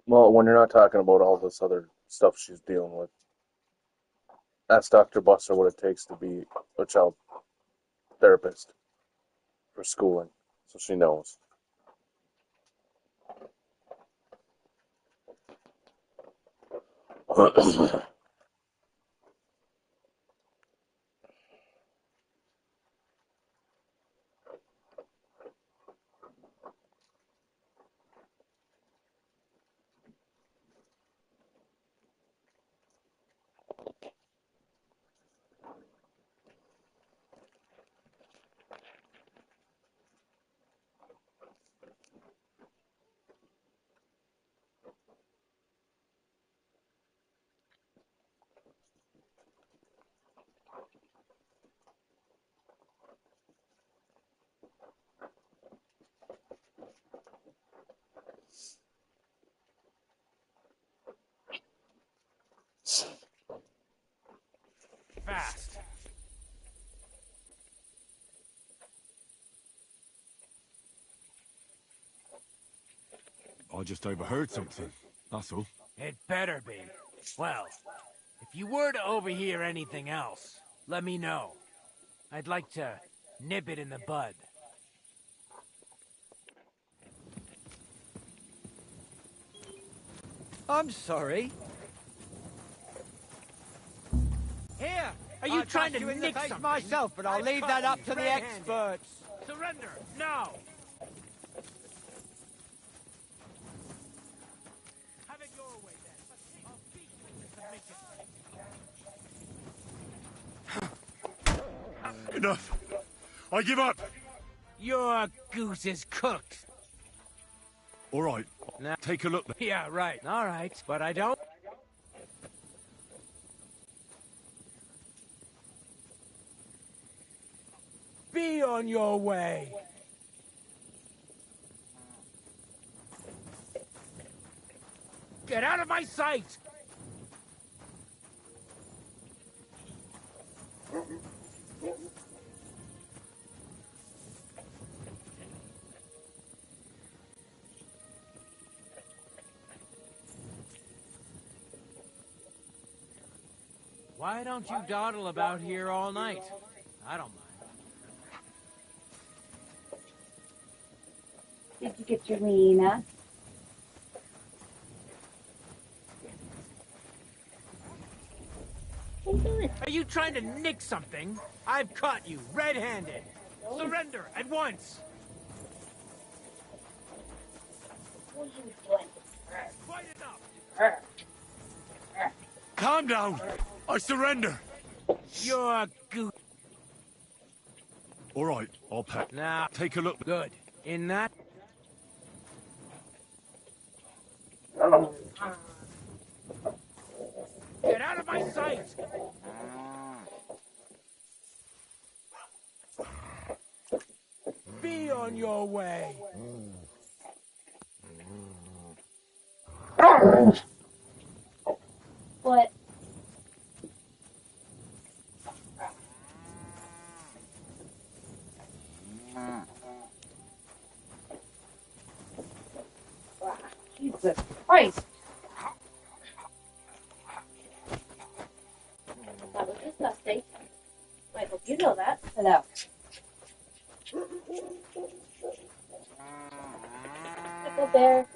Well, when you're not talking about all this other stuff she's dealing with, ask Dr. Buster what it takes to be a child therapist for schooling, so she knows. Fast. I just overheard something. That's all. It better be. Well, if you were to overhear anything else, let me know. I'd like to nip it in the bud. I'm sorry. Here! Are you I'd trying punch to you in the nick face something? myself, but I'll I've leave caught that up you to the red-handed. experts. Surrender, now! Have it your way, then. I'll beat you into submission. Enough! I give up! Your goose is cooked. All right, Now, take a look. yeah, right. All right, but I don't... Be on your way. Get out of my sight! Why don't you dawdle about here all night? I don't mind. Did you get your Lena? What are you doing? Are you trying to nick something? I've caught you red-handed. Surrender at once. What are you doing? Quite enough. Calm down! I surrender! You're good. All right, I'll pack. Now, Take a look. good. In that... Get out of my sight! Be on your way. What? Jesus Christ! That was disgusting. I hope you know that. Hello. Pickle bear.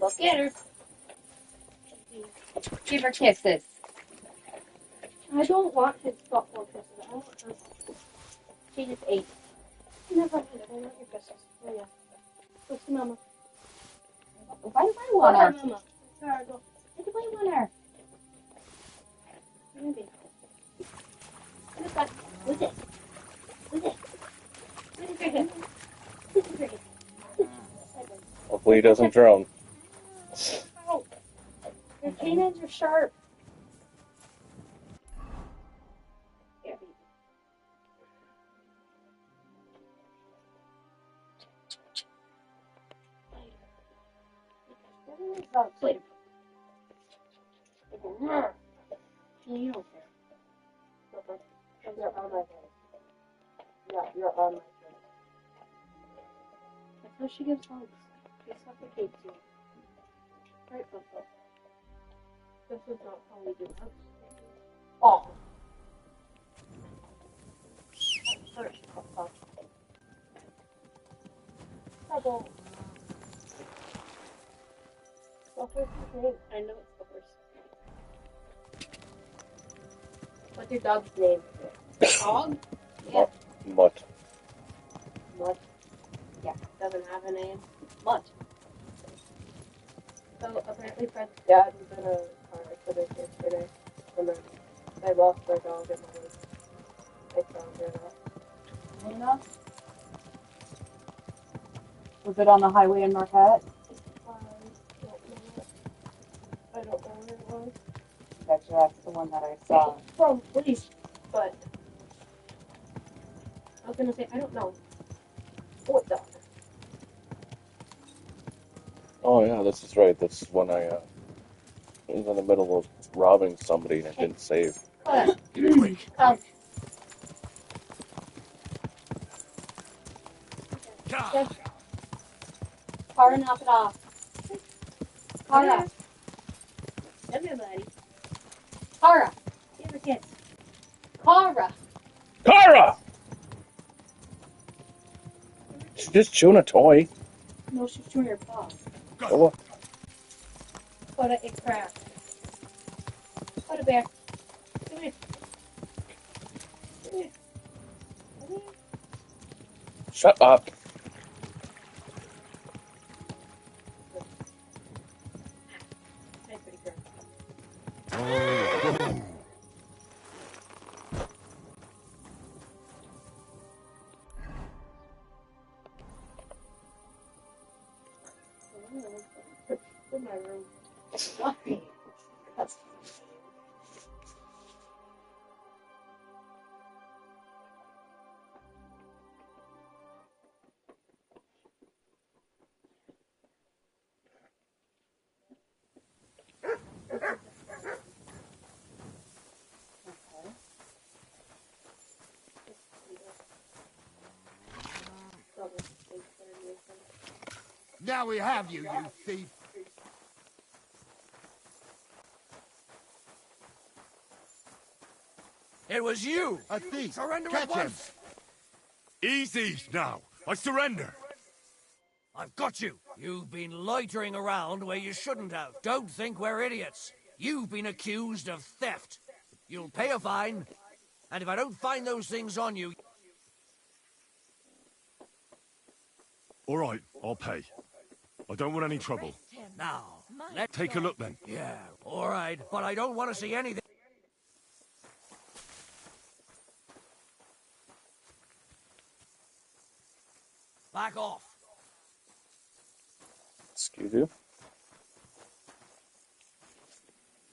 Look at her. Give her kisses. I don't want his thoughtful kisses. I want her. She just ate. Never mind. I don't want your kisses. Oh yeah. Go see Mama. Why do I want her? Mama. Sarah, go. Why do I want her? Maybe. Who's it? Who's it? Who's it drinking? Who's it drinking? Hopefully he doesn't drown. Ow. Your canines are sharp. Here, baby. Later. Later. go, "Rrr." You don't care. You're on my head. Yeah, you're on my head. That's how she gives hugs. She suffocates you. Right, Papa? This is not how we do hugs. Oh. First, Papa. Trouble. What's his name? I know it's the horse. What's your dog's name? Dog? Yeah. Mutt. Mutt. Yeah, doesn't have a name. Mutt. So apparently Fred's dad was in a car accident yesterday, and then they lost their dog in the woods. They found her out. Lena? Was it on the highway in Marquette? I don't know where it was. That's the one that I saw. Probably, but I was gonna say I don't know. What dog? Oh yeah, this is right. This is when I was in the middle of robbing somebody and didn't save. Quick. Quick. Yes. Cara, knock it off. Cara. Everybody. Cara. Give her a kiss. Cara. Kara! She's just chewing a toy. No, she's chewing her paw. Oh, look. Put it cracked. Put it back. Come here. Come here. Come here. Shut up. Hi, pretty girl. Oh, In my room. Sorry. That's now we have you, you thief. It was you! A thief. Surrender Catch at him. once! Easy now. I surrender. I've got you! You've been loitering around where you shouldn't have. Don't think we're idiots. You've been accused of theft. You'll pay a fine, and if I don't find those things on you... All right, I'll pay. I don't want any trouble. Now, let's... Take a look then. Yeah, all right, but I don't want to see anything... Back off. Excuse you?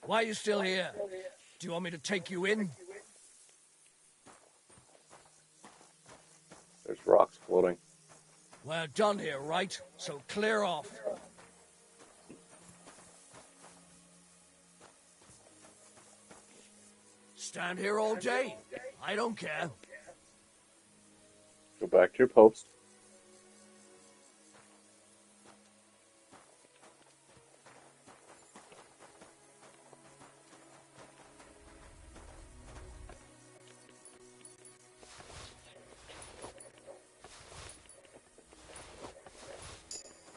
Why are you still here? Do you want me to take you in? There's rocks floating. We're done here, right? So clear off. Stand here all day. I don't care. Go back to your post.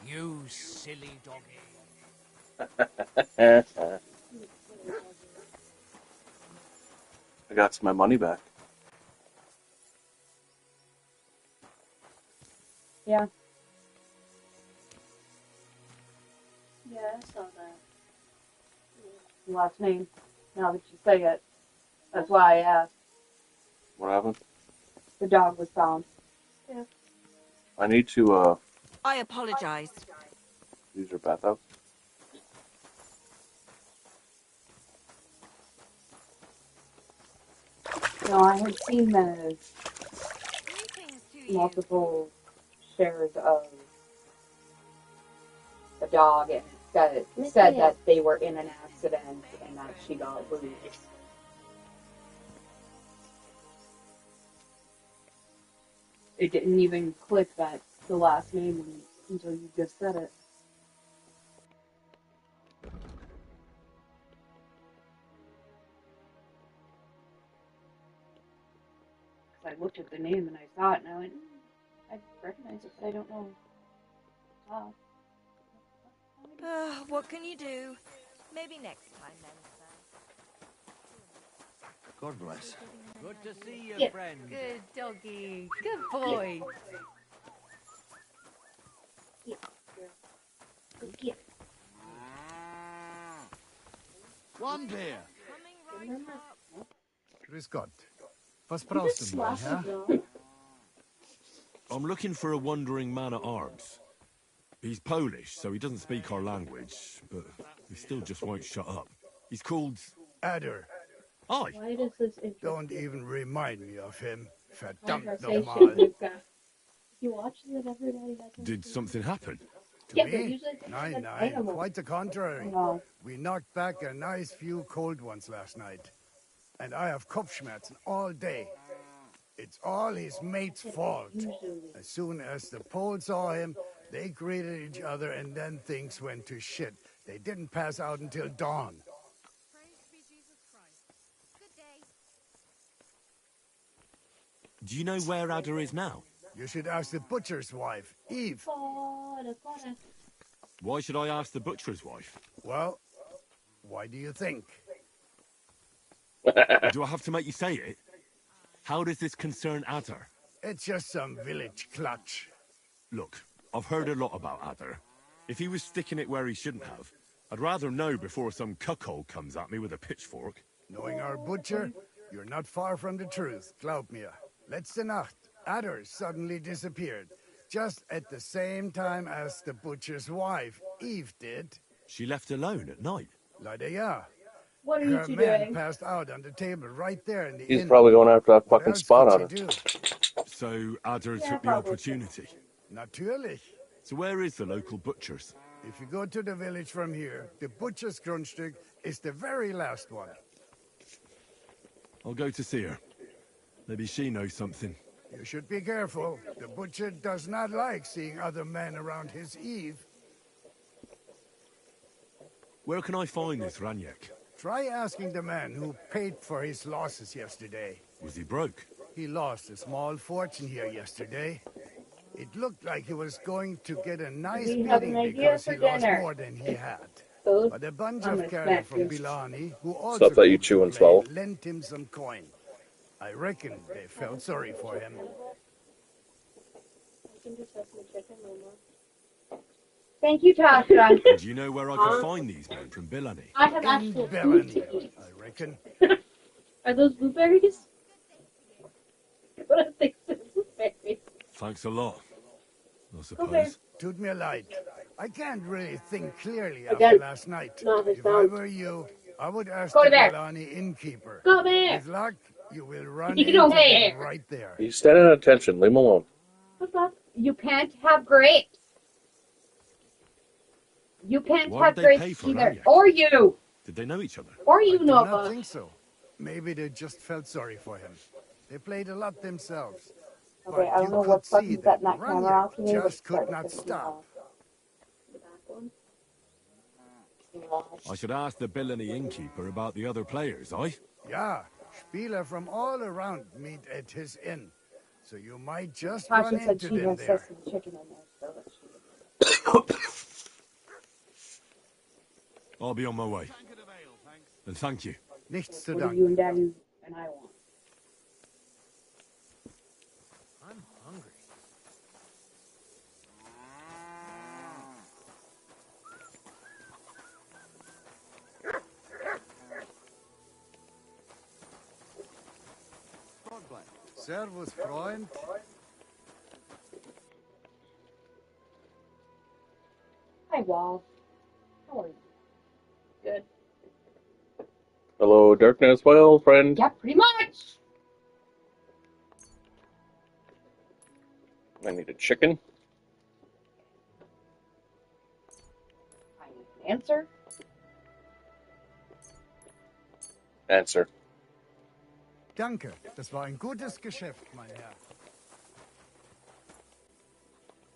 You silly doggy. I got my money back. Yeah. Yeah, I saw that. Last name. Now that you say it. That's why I asked. What happened? The dog was found. Yeah. I need to I apologize. use your bathhouse. No, I had seen those Greetings to you. multiple shares of the dog, and it said that they were in an accident and that she got loose. It didn't even click that the last name until you just said it. I looked at the name and I saw it and I went, I recognize it, but I don't know. Wow. What can you do? Maybe next time then, sir. God bless. Good to see you, Yeah. friend. Good doggy. Good boy. Yeah. One beer. Coming right up. Grüß Gott. Was You brauchst just du mal, slapped hä? it, I'm looking for a wandering man-at-arms. He's Polish, so he doesn't speak our language, but he still just won't shut up. He's called... Adder. Aye. Why does this interest Don't you? even remind me of him. Verdammt Conversation, nochmal. Luca. You watch that everybody has. Did something happen? To Yeah, but me? usually it's Nein, an nein, animal. quite the contrary. No. We knocked back a nice few cold ones last night. And I have Kopfschmerzen all day. It's all his mate's fault. Usually. As soon as the Poles saw him, they greeted each other and then things went to shit. They didn't pass out until dawn. Praise be Jesus Christ. Good day. Do you know where Adder is now? You should ask the butcher's wife, Eve. Why should I ask the butcher's wife? Well, why do you think? Do I have to make you say it? How does this concern Adder? It's just some village clutch. Look, I've heard a lot about Adder. If he was sticking it where he shouldn't have, I'd rather know before some cuckold comes at me with a pitchfork. Knowing our butcher, you're not far from the truth, glaub mir. Letzte Nacht, Adder suddenly disappeared, just at the same time as the butcher's wife, Eve, did. She left alone at night. Leider ja. What are you Her two man doing? passed out on the table right there in the He's inn. probably going after that What fucking else spot could on she it. do? So Adder Yeah, took the probably. opportunity. Natürlich. So where is the local butcher's? If you go to the village from here, the butcher's Grundstück is the very last one. I'll go to see her. Maybe she knows something. You should be careful. The butcher does not like seeing other men around his Eve. Where can I find this Raniek? Try asking the man who paid for his losses yesterday. Was he broke? He lost a small fortune here yesterday. It looked like he was going to get a nice We have beating an idea because he for lost dinner. more than he had. Food. But a bunch I'm of gonna cattle smack from you. Bilani, who also Stuff that you could chew and complain, swallow. lent him some coin. I reckon they felt sorry for him. Thank you, Tasha. Do you know where I can find these men from Bilani? I have In actual food Bellany, to eat. I reckon. Are those blueberries? What are they? Blueberries. Thanks a lot, I there. suppose. Tut mir leid. I can't really think clearly Again. after last night. Not his If I sound. were you, I would ask Go the there. Bellani innkeeper. Go there. With luck, you will run You into don't him care. right there. He's standing at attention. Leave him alone. What's up? You can't have grapes. You can't Why have would they pay grapes for either. Raniak? Or you. Did they know each other? Or I you, do not Nova. think so. Maybe they just felt sorry for him. They played a lot themselves. Okay, But I don't you know could what see button that setting that camera off to Raniak me, but just start could not with 15 stop. off. The back one? I should ask the Bilani innkeeper about the other players, aye? Yeah, Spieler from all around meet at his inn. So you might just Tasha run said into she them wants there. some chicken in there, so that she I'll be on my way. And thank you. Nichts zu What do you danken. and Daddy and I want? I'm hungry. God bless. Servus, Freund. Hi, Wall. How are you? Good. Hello, darkness, my old friend. Yeah, pretty much. I need a chicken. I need an answer. Answer. Danke, das war ein gutes Geschäft, mein Herr.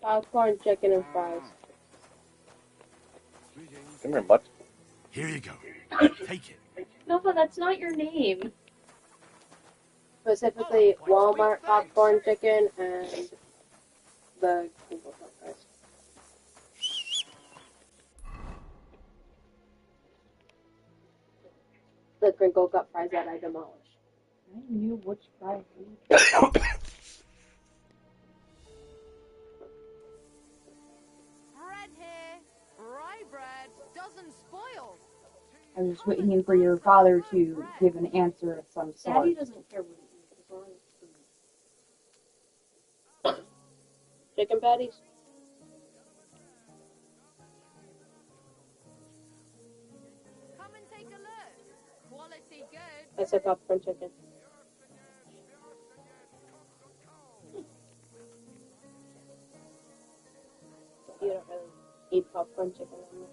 Popcorn, chicken, and fries. Come here, butt. Here you go. Take it. No, that's not your name. Specifically, Walmart popcorn chicken and the Crinkle Cut fries. The Crinkle Cut fries that I demolished. I knew which fries. Bread here. Rye bread doesn't spoil. I was waiting for your father to give an answer of some sort. Daddy doesn't care what he eats as long as it's food. Chicken patties? Come and take a look. Quality good. I said popcorn chicken. You don't really eat popcorn chicken on there.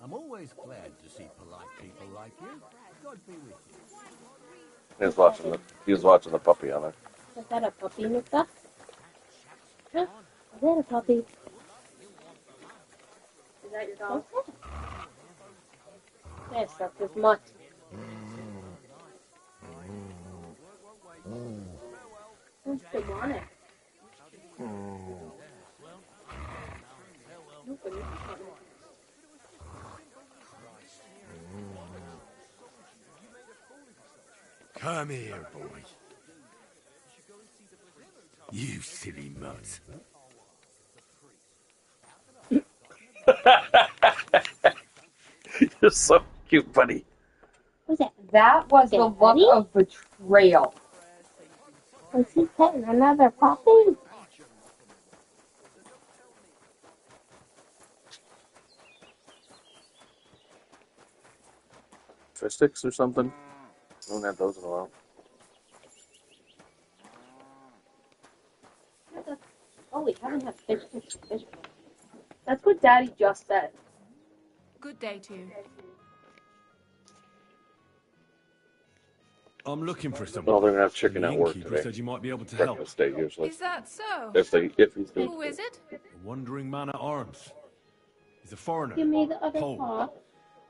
I'm always glad to see polite people like you. God be with you. He was watching the puppy on it. Is that a puppy, Mika? Huh? Is that a puppy? Is that your dog? Yes, that's his mutt. Who's demonic? Nobody. Come here, boy. You silly mutt. You're so cute, buddy. What's that? That was the look Daddy? of betrayal. Was he petting another puppy? Fish sticks or something? I haven't had those in a while. Oh, we haven't had fish. That's what Daddy just said. Good day to you. I'm looking for Well, someone. they're gonna have chicken The at work innkeeper today. said you might be able to help. Breakfast day usually. Is that so? If he's doing. Who is it? A wandering man at arms. He's a foreigner. Give me the other Pole. paw.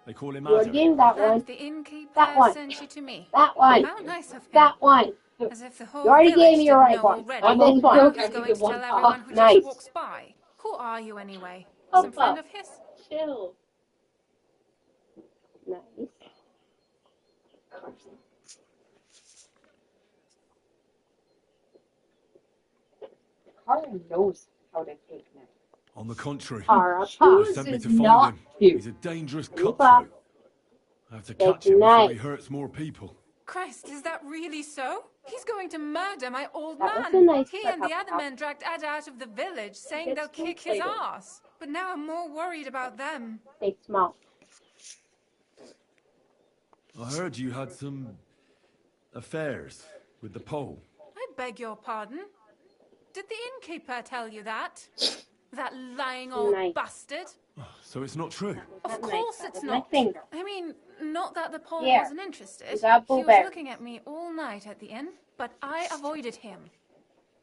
They call him You already Adam. gave that And one. the innkeeper That one. sent you to me. That one. How nice of him. That one. As if the whole You already village gave me your didn't right know one. already. On this one. Now I he's give going you to one tell paw. everyone who Nice. just walks by. Who are you anyway? Some friend of his? Chill. Nice. Carter knows how to take men. On the contrary, Ara they pup. sent me to is find not him. cute. He's a dangerous Opa. cutthroat. I have to catch him before he nice. hurts more people. Christ, is that really so? He's going to murder my old That was man. a nice He cut, and the Papa. other men dragged Ada out of the village, saying Get they'll kick his spoon-plated. ass. But now I'm more worried about them. Stay small. I heard you had some affairs with the pole. I beg your pardon? Did the innkeeper tell you that? That lying old Nice. bastard? So it's not true. Of That course nice. it's That was my not. finger. I mean, not that the Pole Here. wasn't interested. You got He was blueberries. looking at me all night at the inn, but I avoided him.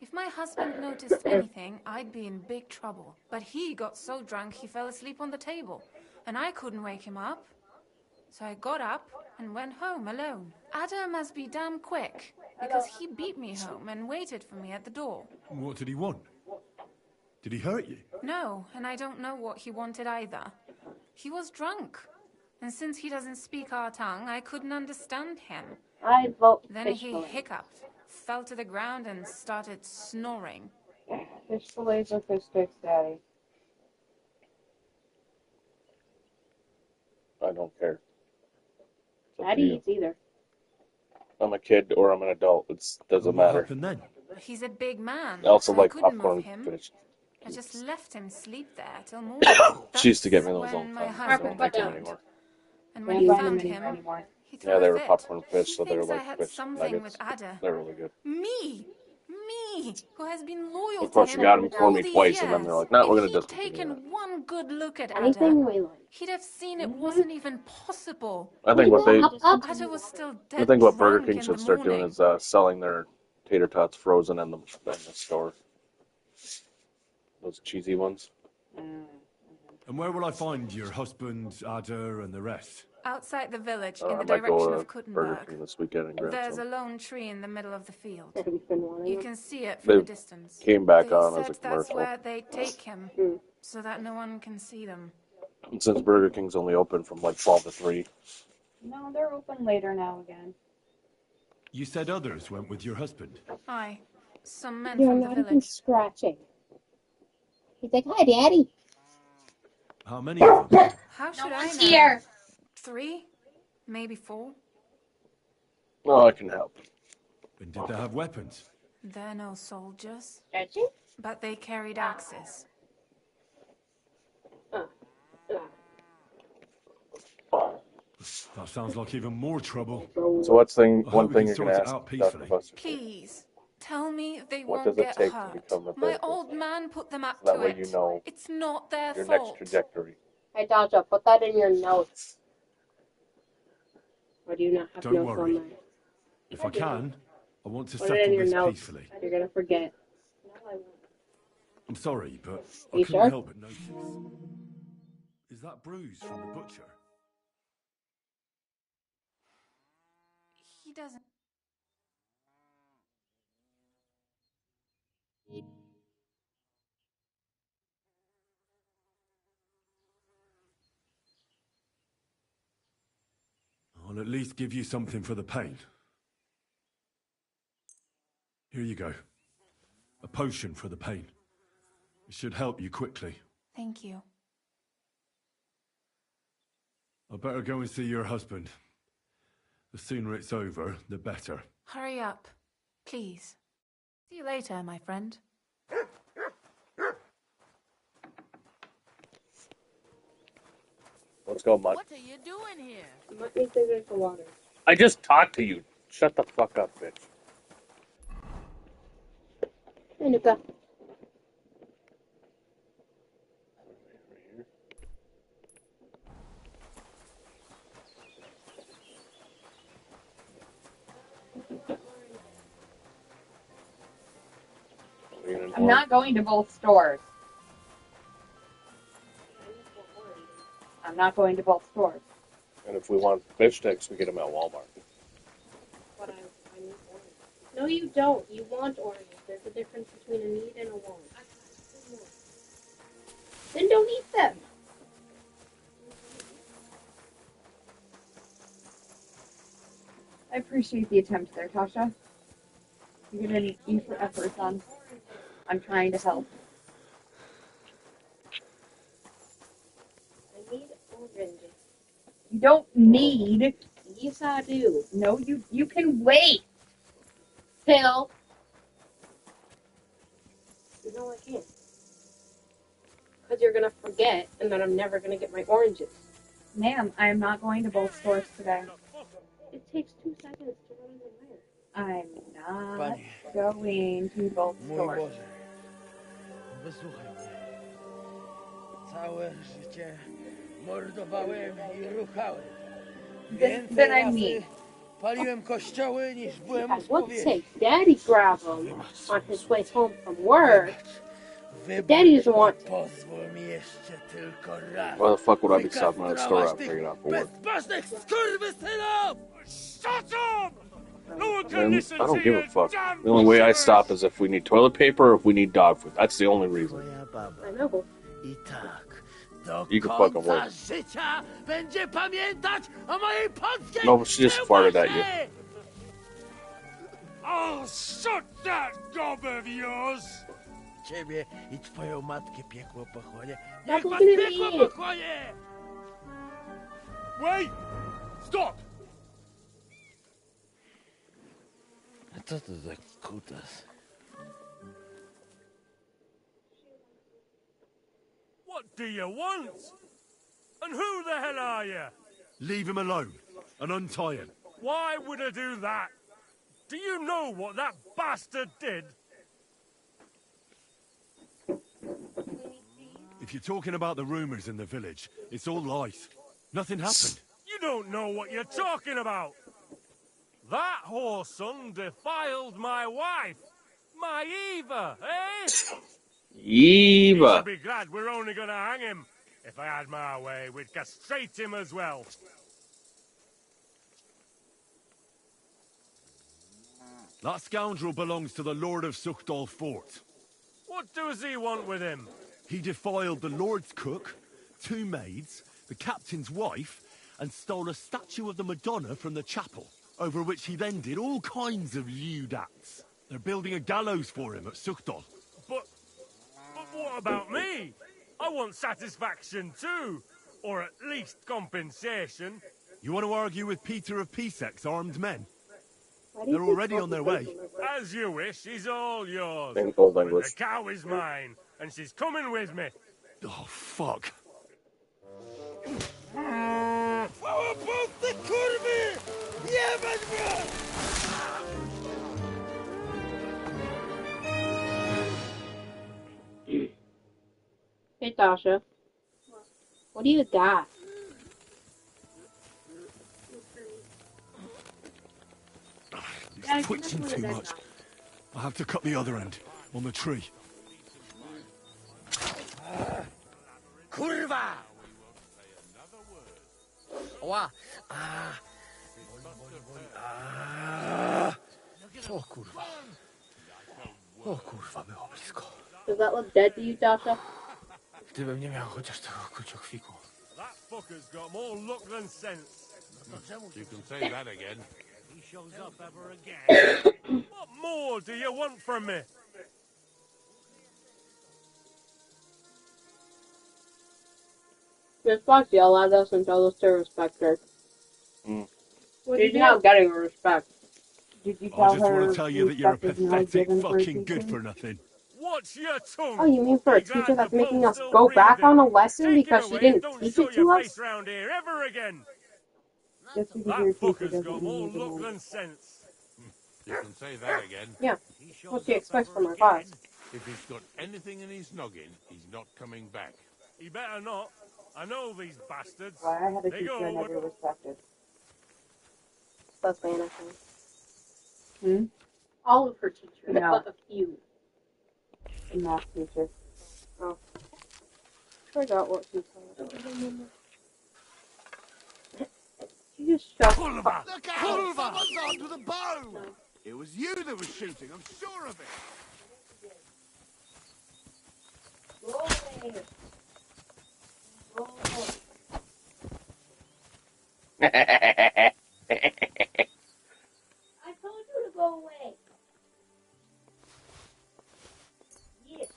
If my husband noticed anything, I'd be in big trouble. But he got so drunk he fell asleep on the table, and I couldn't wake him up. So I got up and went home alone. Adam must be damn quick, because he beat me home and waited for me at the door. What did he want? Did he hurt you? No, and I don't know what he wanted either. He was drunk. And since he doesn't speak our tongue, I couldn't understand him. I vote Then fish he fillet. hiccuped, fell to the ground, and started snoring. Fish fillets or fish sticks, Daddy? I don't care. It's up to Daddy you. eats either. I'm a kid or I'm an adult. It doesn't What matter. happened then? He's a big man. I also so like I couldn't popcorn move him. fish. I just left him sleep there till morning. She used to get me That's those all when the my time. I husband don't like them returned. anymore. And when Can't he find found them him, anymore. he threw Yeah, they a were fit. popcorn fish, so He they're thinks I like had fish something nuggets. with Ada. They're really good. Me? Me, who has been loyal Of to course, you him got him for all me these twice, years. and then they're like, "No, we're If gonna he'd discontinue taken that." one good look at Anything Ada, we like. he'd have seen it wasn't even possible. I think what they, Ada was still I dead think what Burger drunk King in should the start doing morning. is selling their tater tots frozen in the store. Those cheesy ones. And where will I find your husband, Ada, and the rest? Outside the village, in I the might direction go of to Burger Kuttenberg. King this weekend and grab There's a some. lone tree in the middle of the field. Have you been wanting You them? can see it from They the distance. came back They on as a said that's commercial. where they take him, so that no one can see them. And since Burger King's only open from like 12 to 3. No, they're open later now again. You said others went with your husband. Aye, some men You're from the not even village. scratching. He's like, hi, Daddy. How many of them? How should I one's know? here. 3? Maybe 4? Oh, I can help. And did they have weapons? They're no soldiers, Scratching? but they carried axes. That sounds like even more trouble. So what's I one hope we thing can you're sort gonna it ask out Dr. peacefully. Buster? Please, tell me they What won't does it get take to hurt. become a My therapist? old man put them up That to way it. you know It's not their your fault. next trajectory. Hey, Dodger, put that in your notes. Or do you not have Don't notes worry. on there? If I can, I want to Put it in settle your this notes. peacefully. You're gonna forget. No, I won't. I'm sorry, but I You couldn't sure? help but notice. Is that bruise from the butcher? He doesn't. I'll at least give you something for the pain. Here you go. A potion for the pain. It should help you quickly. Thank you. I better go and see your husband. The sooner it's over, the better. Hurry up, please. See you later, my friend. Let's go, Mutt. What are you doing here? You might need to drink the water. I just talked to you. Shut the fuck up, bitch. Hey, Nuka. I'm not going to both stores. I'm not going to both stores. And if we want fish sticks, we get them at Walmart. But I need oranges. No, you don't. You want oranges. There's a difference between a need and a want. Then don't eat them. I appreciate the attempt there, Tasha. You're gonna need E for effort, son. I'm trying to help. I need oranges. You don't need. Yes, I do. No, you can wait. Phil. No, I can't. Because you're going to forget, and then I'm never going to get my oranges. Ma'am, I am not going to both stores today. It takes 2 seconds to run in the wire. I'm not Pani. going to both Mój stores. Boże, wysłuchaj mnie. Całe życie mordowałem i ruchałem. Więcej Then I razy mean. paliłem kościoły niż byłem I u would say spowiedzi. Daddy grabbed him on his way home from work. Daddy doesn't want to. Pozwól mi jeszcze tylko raz. Why the fuck would I be stopping at a store wykastrować after tych taking off for work? bezbożnych skurwysynów! Shut up! No one can Man, listen I don't to give you, a fuck. damn The only way I butchers! stop is if we need toilet paper or if we need dog food. That's the only reason. Twoja baba I know. i tak do You can fucking końca wait. życia będzie pamiętać o mojej polskiej No, she just farted at you. kiełbasie! I'll shut that gob of yours! Ciebie i twoją matkę piekło pochłonie. Stop Niech was looking at piekło me. pochłonie! Wait! Stop! A co to za kutas? What do you want? And who the hell are you? Leave him alone and untie him. Why would I do that? Do you know what that bastard did? If you're talking about the rumors in the village, it's all lies. Nothing happened. You don't know what you're talking about. That whoreson defiled my wife. My Eva, eh? You Eva. should be glad we're only gonna hang him. If I had my way, we'd castrate him as well. That scoundrel belongs to the Lord of Suchdal Fort. What does he want with him? He defiled the Lord's cook, 2 maids, the captain's wife, and stole a statue of the Madonna from the chapel, over which he then did all kinds of lewd acts. They're building a gallows for him at Suchdal. But what about me? I want satisfaction too. Or at least compensation. You want to argue with Peter of Pisek's armed men? Why do you They're keep already on their way. As you wish, he's all yours. In Old But English. the cow is mine, and she's coming with me. Oh, fuck. Hey, Tasha. What do you got? He's twitching too much. I'll have to cut the other end, on the tree. Kurwa! Ła! O kurwa. O kurwa, było blisko. Does that look dead to you, Tasha? Gdybym nie miał chociaż tego kociokwiku. That fucker's got more luck than sense. You can say that again. He shows up ever again. What more do you want from me? Just fuck you, allowed us and told us to respect her. She's not getting respect. Did you I tell just want her to tell you that you're a respect is not pathetic given for a fucking good teacher? for nothing. Watch your tongue. Oh, you mean for a Be glad teacher that's the making Pope's us still go back breathing. on a lesson Take because him she away didn't and don't teach show it to your us? face round here ever again. Just because That you're a teacher fucker's doesn't got mean more you're luck gonna... than sense. You can say that again. Yeah, He shows what she up expects ever from her again. class. If he's got anything in his noggin, he's not coming back. He better not. I know these bastards. Why I had a They teacher go I over. never respected. Especially Anakin. Hmm? All of her teachers, No. but a few. A math teacher. Oh. Forgot what she called. You just shut up. Look out! Someone's onto the bow! It was you that was shooting, I'm sure of it! Go away. Go away. I told you to go away. Yes.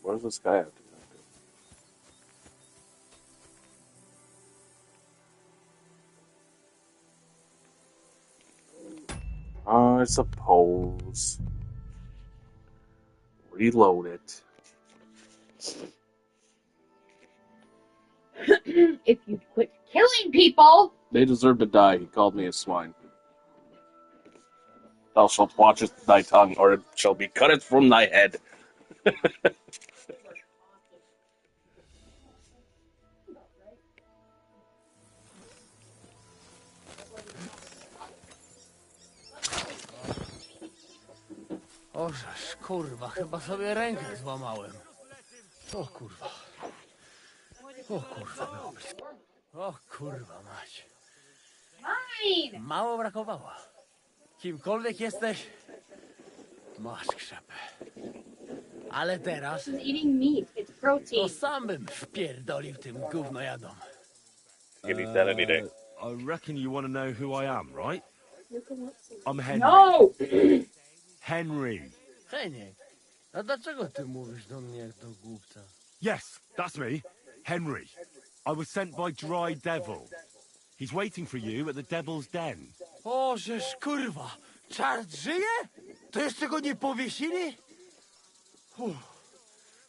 What does this guy have to do? I suppose. Reload it. If you quit killing people, They deserve to die. He called me a swine. Thou shalt watch thy tongue, or it shall be cutteth from thy head. Ożeż, kurwa, chyba sobie rękę złamałem. O kurwa. O kurwa, było blisko. O kurwa mać. fine. Mało brakowało. Kimkolwiek jesteś, masz krzepę. Ale teraz This is eating meat. It's to protein. sam bym wpierdolił tym gównojadom. Can eat that any day. I reckon you want to know who I am, right? I'm Henry. No! Henry. Heniek, a dlaczego ty mówisz do mnie jak do głupca? Yes, that's me. Henry. I was sent by Dry Devil. He's waiting for you at the Devil's Den. Ożeż, kurwa, czart żyje? To jeszcze go nie powiesili?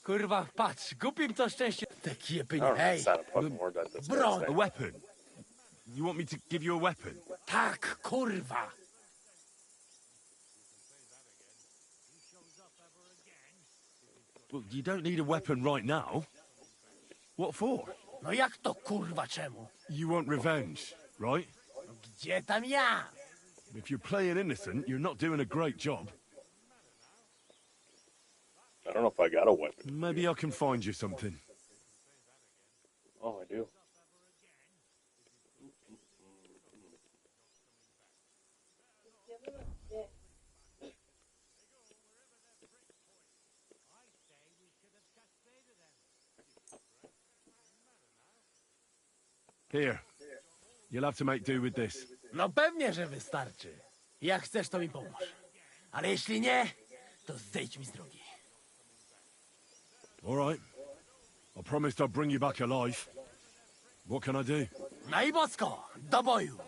Kurwa, patrz, głupim to szczęście. Te kiepy, I don't know. hej. It's not a fucking word that this guy's Bro. A saying. weapon? You want me to give you a weapon? Tak, kurwa. Well, you don't need a weapon right now. What for? No jak to kurwa czemu? You want revenge, right? No gdzie tam ja? If you're playing innocent, you're not doing a great job. I don't know if I got a weapon. Maybe I can find you something. Oh, I do. Here. You'll have to make do with this. No pewnie, że wystarczy. Jak chcesz, to mi pomóż. Ale jeśli nie, to zejdź mi z drogi. All right. I promised I'd bring you back alive. What can I do? No i bosko, do boju.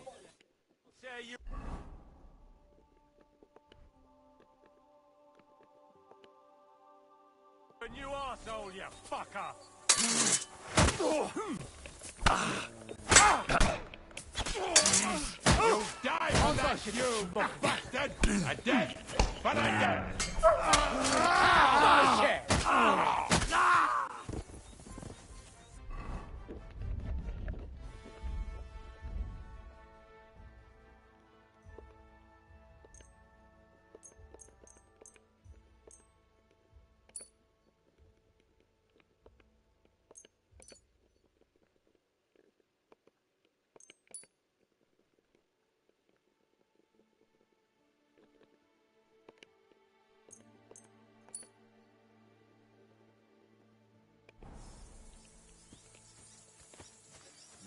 And you arsehole, you fucker! You die on that, you bastard! A dead, but a dead!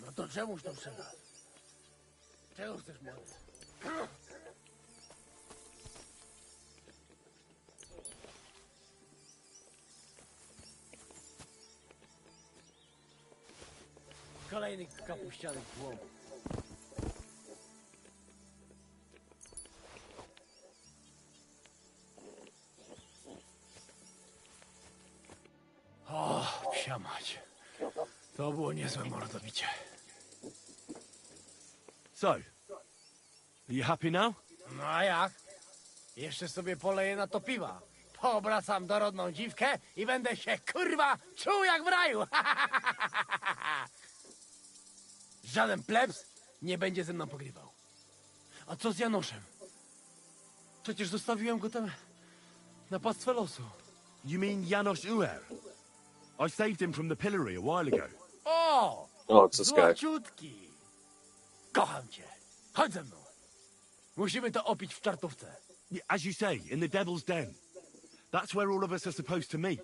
No to czemuż to trzeba? Czego chcesz, młody? Kolejny kapuściany głąb. O, psia mać. To było niezłe mordobicie. So, are you happy now? No a jak? Jeszcze sobie poleję na to piwa. Poobracam dorodną dziwkę i będę się, kurwa, czuł jak w raju. Żaden plebs nie będzie ze mną pogrywał. A co z Janoszem? Przecież zostawiłem go tam na pastwę losu. You mean Janos Uer? I saved him from the pillory a while ago. O! Oh, it's this guy. Złociutki! Kocham cię. Chodź ze mną. Musimy to opić w czartówce. As you say, in the Devil's Den. That's where all of us are supposed to meet.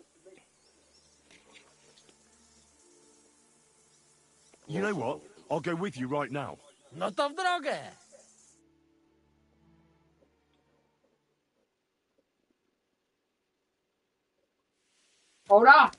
You know what? I'll go with you right now. No to w drogę! Hold on.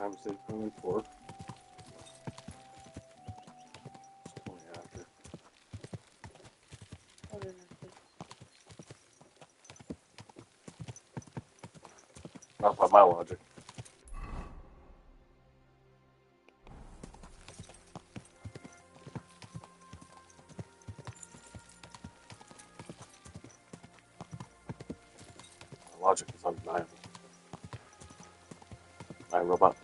times they've been for. It's 20 after. Not by my logic. My logic is undeniable. I robot.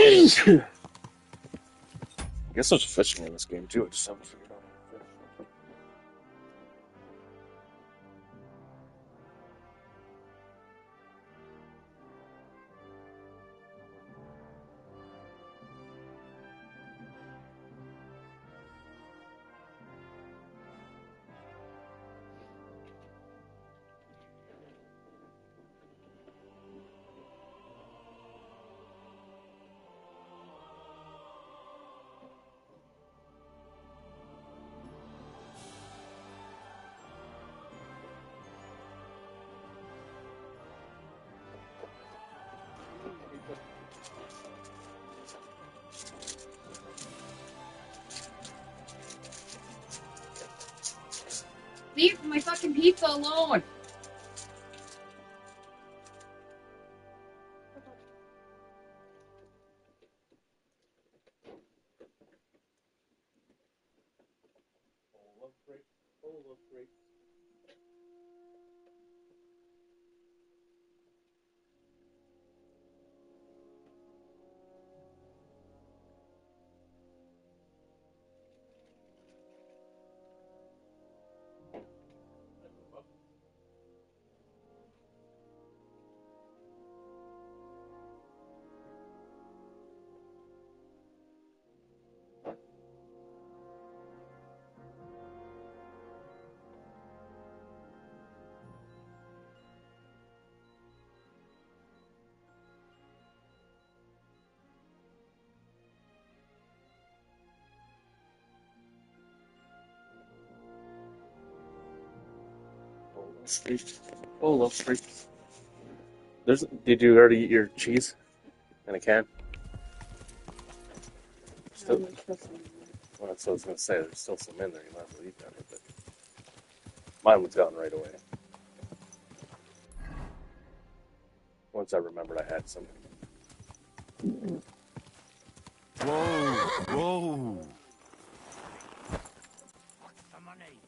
I guess there's fishing in this game too. I just haven't figured out how to fish. Leave my fucking pizza alone. Street. Did you already eat your cheese in a can? Still, well, that's what I was going to say. There's still some in there. You might as well eat that. But mine was gone right away. Once I remembered I had some. Whoa, whoa. The money.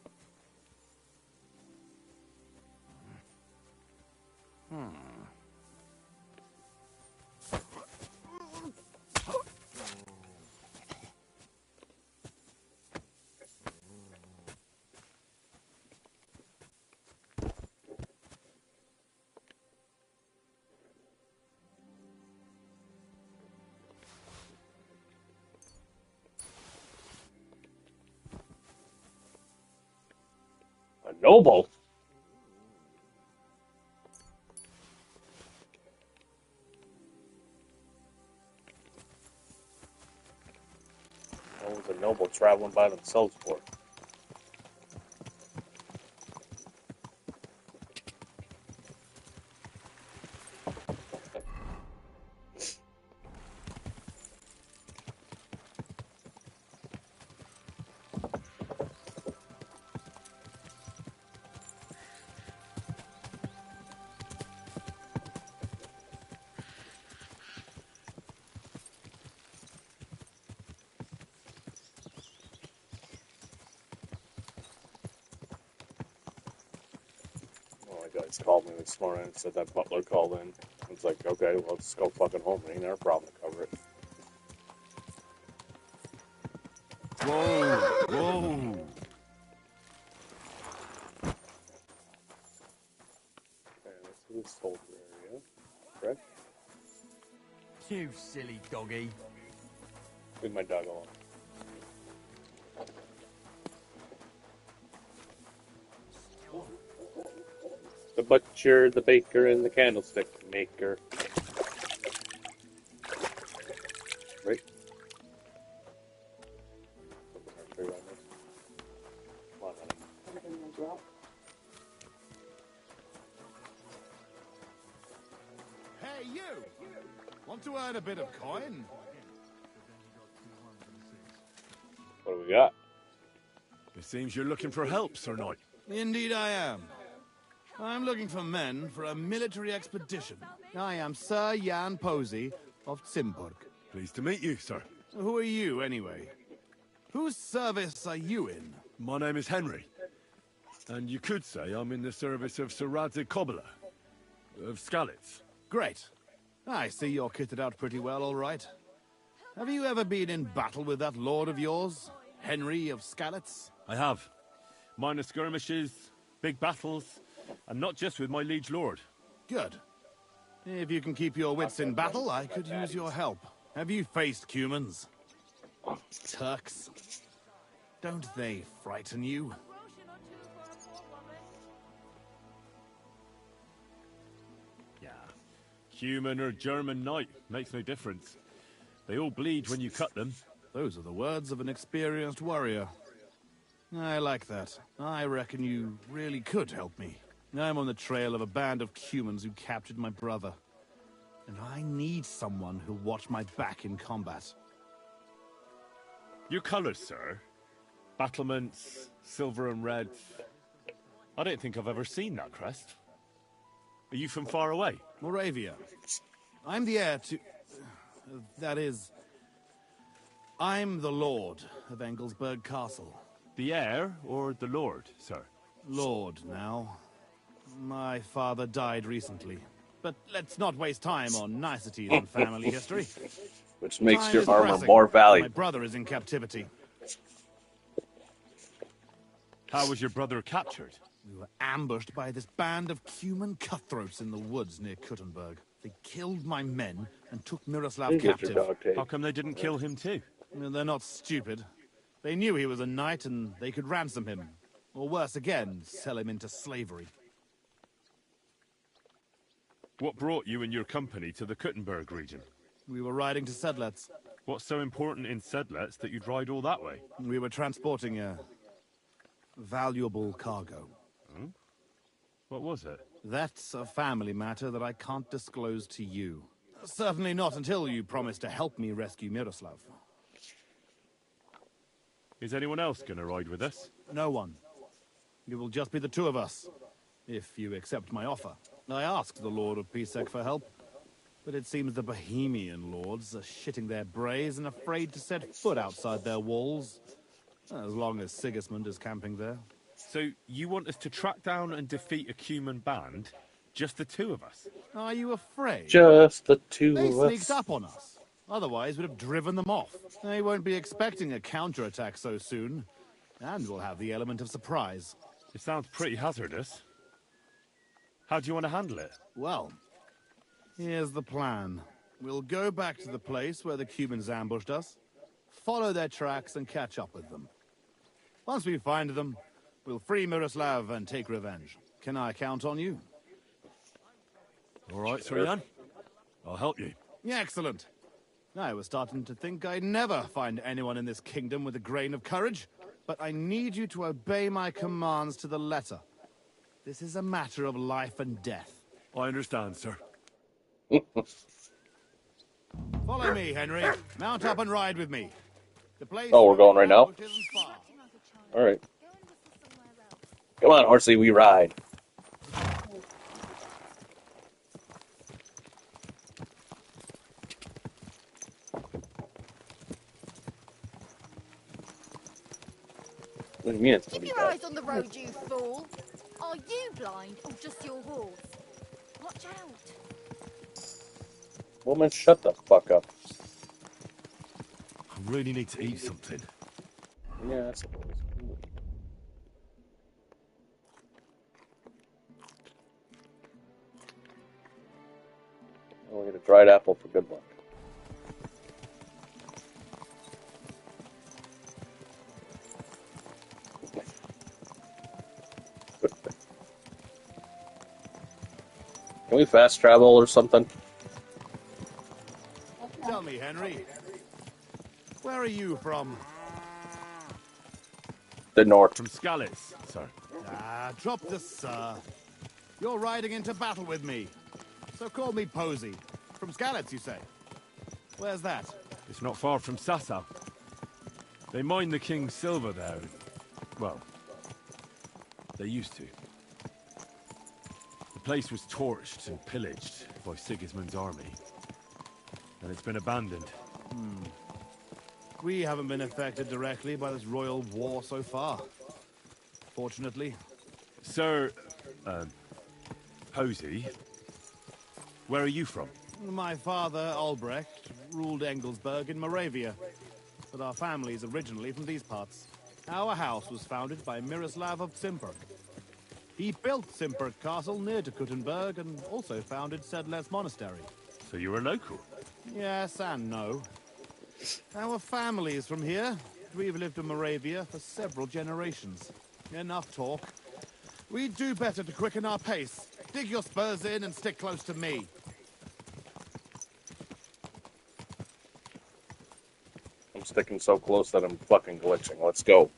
A noble? What was a noble traveling by themselves for? guys called me this morning and said that Butler called in. I was like, okay, well, let's go fucking home. It ain't our problem to cover it. Whoa, whoa. Okay, let's do the soldier area. Correct? You silly doggy. Leave my dog alone. The butcher, the baker, and the candlestick maker. Right? Come on, honey. Hey, you! Want to earn a bit of coin? What do we got? It seems you're looking for help, Sir Knight. Indeed I am. I'm looking for men for a military expedition. I am Sir Jan Posey of Zimburg. Pleased to meet you, sir. Who are you, anyway? Whose service are you in? My name is Henry. And you could say I'm in the service of Sir Radzig Kobyla, of Skalitz. Great. I see you're kitted out pretty well, all right. Have you ever been in battle with that lord of yours, Henry of Skalitz? I have. Minor skirmishes, big battles, and not just with my liege lord. Good. If you can keep your wits in battle, I could use your help. Have you faced Cumans? Turks? Don't they frighten you? Yeah. Cuman or German knight makes no difference. They all bleed when you cut them. Those are the words of an experienced warrior. I like that. I reckon you really could help me. I'm on the trail of a band of Cumans who captured my brother. And I need someone who'll watch my back in combat. Your colors, sir? Battlements, silver and red. I don't think I've ever seen that crest. Are you from far away? Moravia. I'm the heir to... that is... I'm the lord of Engelsberg Castle. The heir or the lord, sir? Lord, now. My father died recently. But let's not waste time on niceties and family history. Which makes Time your is armor pressing. more valuable. My brother is in captivity. How was your brother captured? We were ambushed by this band of Cuman cutthroats in the woods near Kuttenberg. They killed my men and took Miroslav You get your captive. dog tape. How come they didn't kill him too? They're not stupid. They knew he was a knight and they could ransom him. Or worse again, sell him into slavery. What brought you and your company to the Kuttenberg region? We were riding to Sedlets. What's so important in Sedlets that you'd ride all that way? We were transporting a valuable cargo. Hmm? What was it? That's a family matter that I can't disclose to you. Certainly not until you promise to help me rescue Miroslav. Is anyone else going to ride with us? No one. It will just be the two of us, if you accept my offer. I asked the Lord of Pisek for help, but it seems the Bohemian lords are shitting their brays and afraid to set foot outside their walls, as long as Sigismund is camping there. So you want us to track down and defeat a Cuman band? Just the two of us? Are you afraid? Just the two They of sneaked us. up on us. Otherwise, we'd have driven them off. They won't be expecting a counterattack so soon. And we'll have the element of surprise. It sounds pretty hazardous. How do you want to handle it? Well, here's the plan. We'll go back to the place where the Cumans ambushed us, follow their tracks and catch up with them. Once we find them, we'll free Miroslav and take revenge. Can I count on you? All right, Sir Jan. I'll help you. Yeah, excellent. I was starting to think I'd never find anyone in this kingdom with a grain of courage, but I need you to obey my commands to the letter. This is a matter of life and death. I understand, sir. Follow me, Henry. Mount up and ride with me. The place Oh, we're going right now? isn't far. All right. Come on, horsey, we ride. What do you mean it's Keep gonna be your bad? eyes on the road, you fool. Are you blind or just your horse? Watch out. Woman, shut the fuck up. I really need to eat something. Yeah, I suppose. We'll get a dried apple for good luck. Can we fast travel or something? Tell me, Henry, where are you from? The north. From Skalitz, sir. Ah, drop the sir. You're riding into battle with me. So call me Posey. From Skalitz, you say? Where's that? It's not far from Sasau. They mine the king's silver there. Well, they used to. The place was torched and pillaged by Sigismund's army. And it's been abandoned. We haven't been affected directly by this royal war so far. Fortunately. Sir, Posey, where are you from? My father, Albrecht, ruled Engelsberg in Moravia. But our family is originally from these parts. Our house was founded by Miroslav of Simperk. He built Simperk Castle near to Kuttenberg and also founded Sedles Monastery. So you're a local? Yes and no. Our family is from here. We've lived in Moravia for several generations. Enough talk. We'd do better to quicken our pace. Dig your spurs in and stick close to me. I'm sticking so close that I'm fucking glitching. Let's go.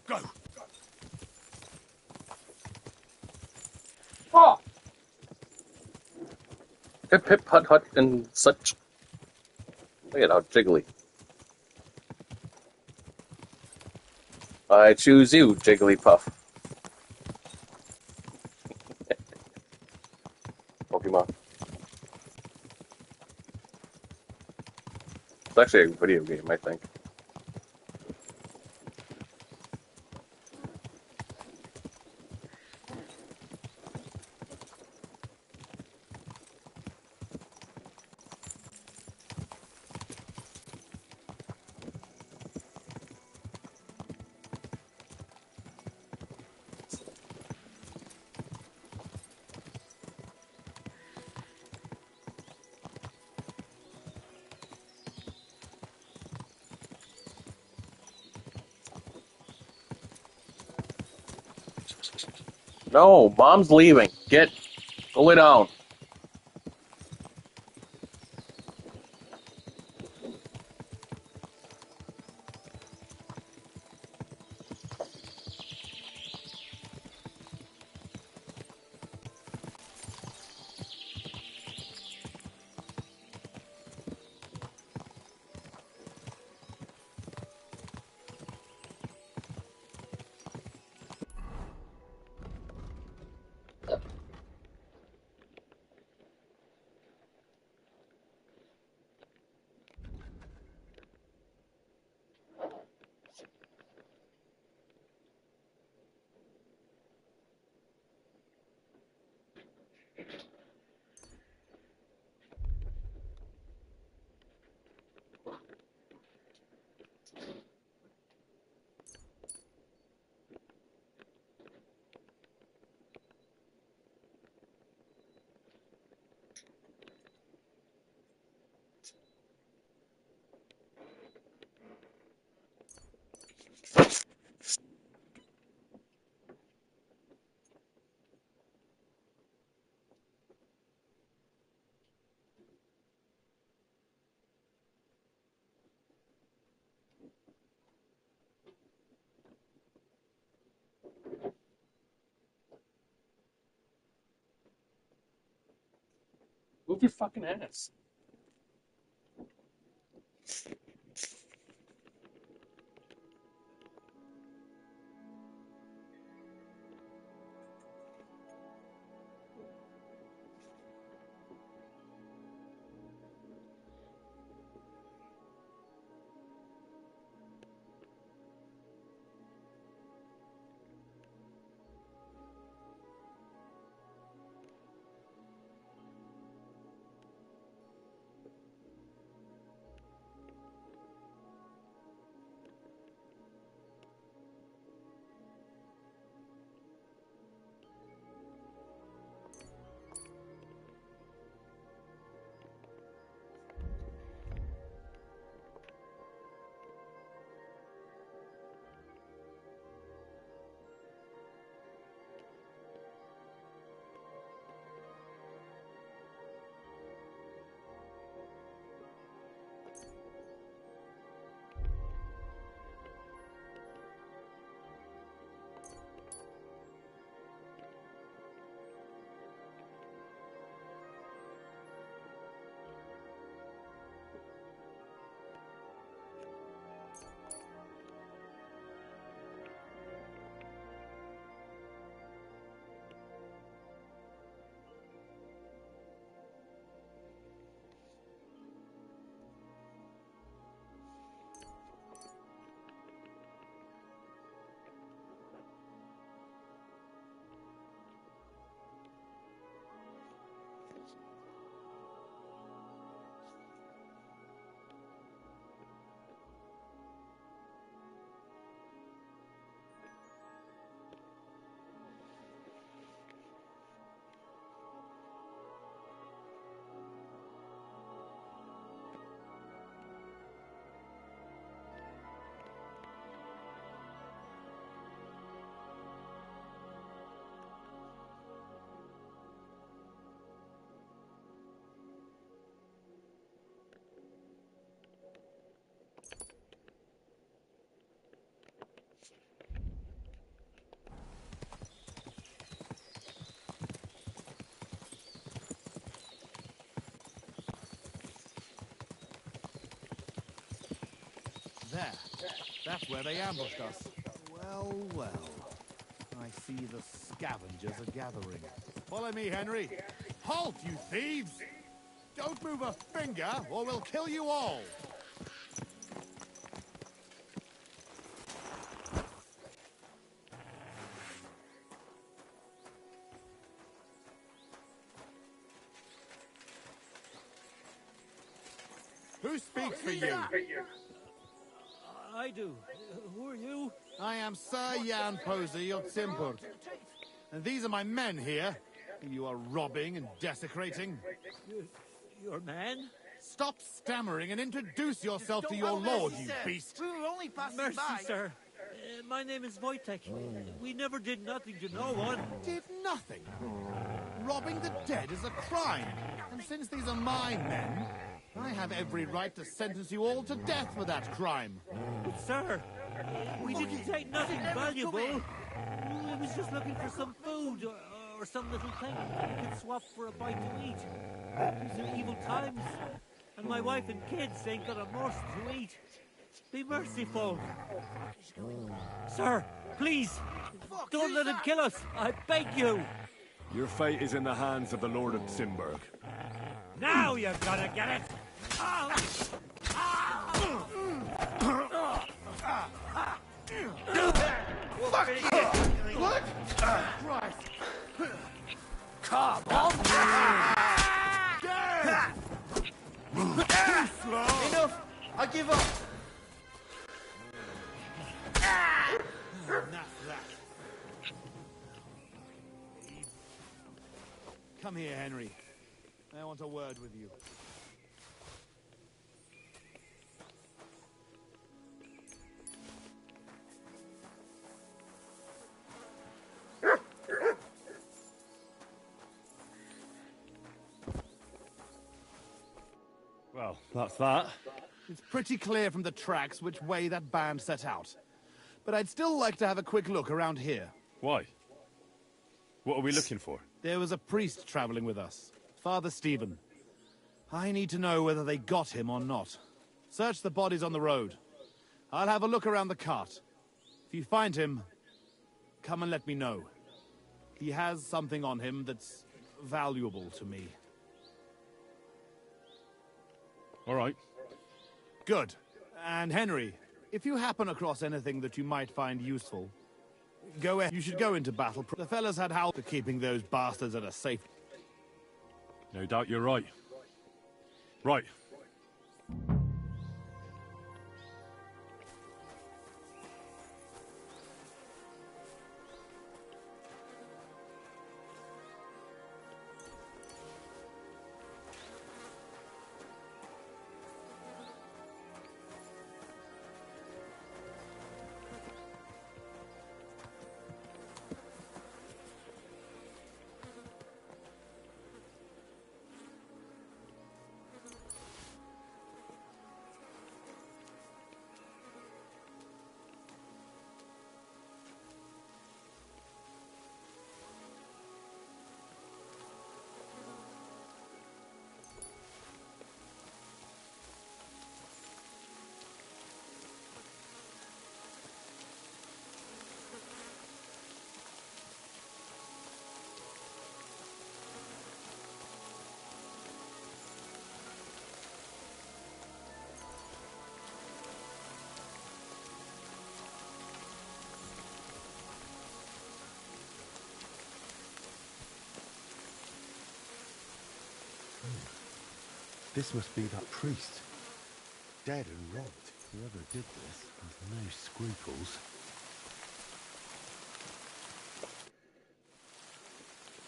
Go! Oh! Hip hip hut hut and such. Look at how jiggly. I choose you, Jigglypuff. Pokemon. It's actually a video game, I think. No, Mom's leaving. Go lay down. Move your fucking ass. There. That's where they ambushed us. Well, well. I see the scavengers are gathering. Follow me, Henry. Halt, you thieves! Don't move a finger, or we'll kill you all! Who speaks for you? I do. Who are you? I am Sir Jan Posey of Zimbert. And these are my men here, who you are robbing and desecrating. Your man? Stop stammering and introduce yourself to your lord, you beast! We were only passing Mercy, by. sir. My name is Wojtek. We never did nothing to no one. Did nothing? Robbing the dead is a crime. And since these are my men, I have every right to sentence you all to death for that crime. But, sir, we didn't take nothing valuable. We was just looking for some food or some little thing we could swap for a bite to eat. These are evil times, and my wife and kids ain't got a morsel to eat. Be merciful. Sir, please, don't let him kill us. I beg you. Your fate is in the hands of the Lord of Zimberg. Now you're gonna get it. Fuck you! What? Christ! Come on! Too slow! Enough! I give up! That's that. Come here, Henry. I want a word with you. Well, that's that. It's pretty clear from the tracks which way that band set out. But I'd still like to have a quick look around here. Why? What are we looking for? There was a priest traveling with us, Father Stephen. I need to know whether they got him or not. Search the bodies on the road. I'll have a look around the cart. If you find him, come and let me know. He has something on him that's valuable to me. All right. Good. And Henry, if you happen across anything that you might find useful, go ahead. You should go into battle. The fellas had help to keeping those bastards at a safe... No doubt you're right. Right. This must be that priest. Dead and robbed. Whoever did this has no scruples.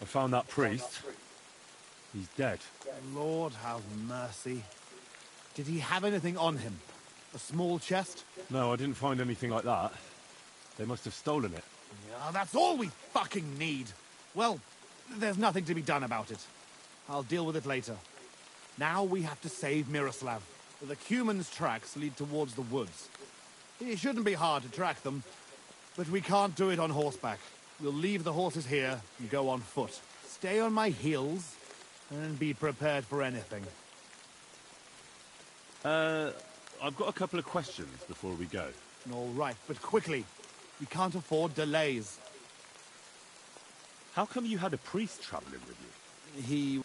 I found that priest. He's dead. Lord have mercy. Did he have anything on him? A small chest? No, I didn't find anything like that. They must have stolen it. Yeah, that's all we fucking need. Well, there's nothing to be done about it. I'll deal with it later. Now we have to save Miroslav. The Cuman's tracks lead towards the woods. It shouldn't be hard to track them, but we can't do it on horseback. We'll leave the horses here and go on foot. Stay on my heels and be prepared for anything. I've got a couple of questions before we go. All right, but quickly. We can't afford delays. How come you had a priest traveling with you? He...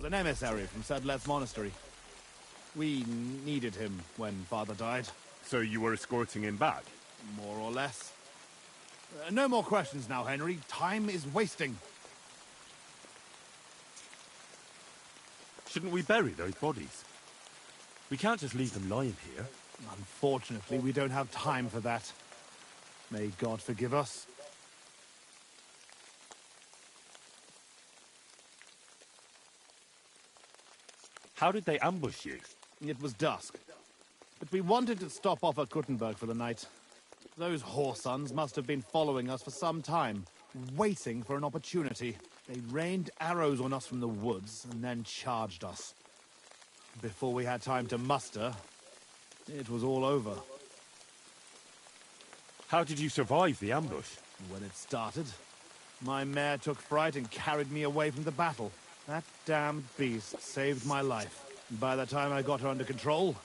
was an emissary from Sedlet's monastery. We needed him when Father died. So you were escorting him back? More or less. No more questions now, Henry. Time is wasting. Shouldn't we bury those bodies? We can't just leave them lying here. Unfortunately, we don't have time for that. May God forgive us. How did they ambush you? It was dusk. But we wanted to stop off at Kuttenberg for the night. Those whoresons must have been following us for some time, waiting for an opportunity. They rained arrows on us from the woods and then charged us. Before we had time to muster, it was all over. How did you survive the ambush? When it started, my mare took fright and carried me away from the battle. That damned beast saved my life. By the time I got her under control,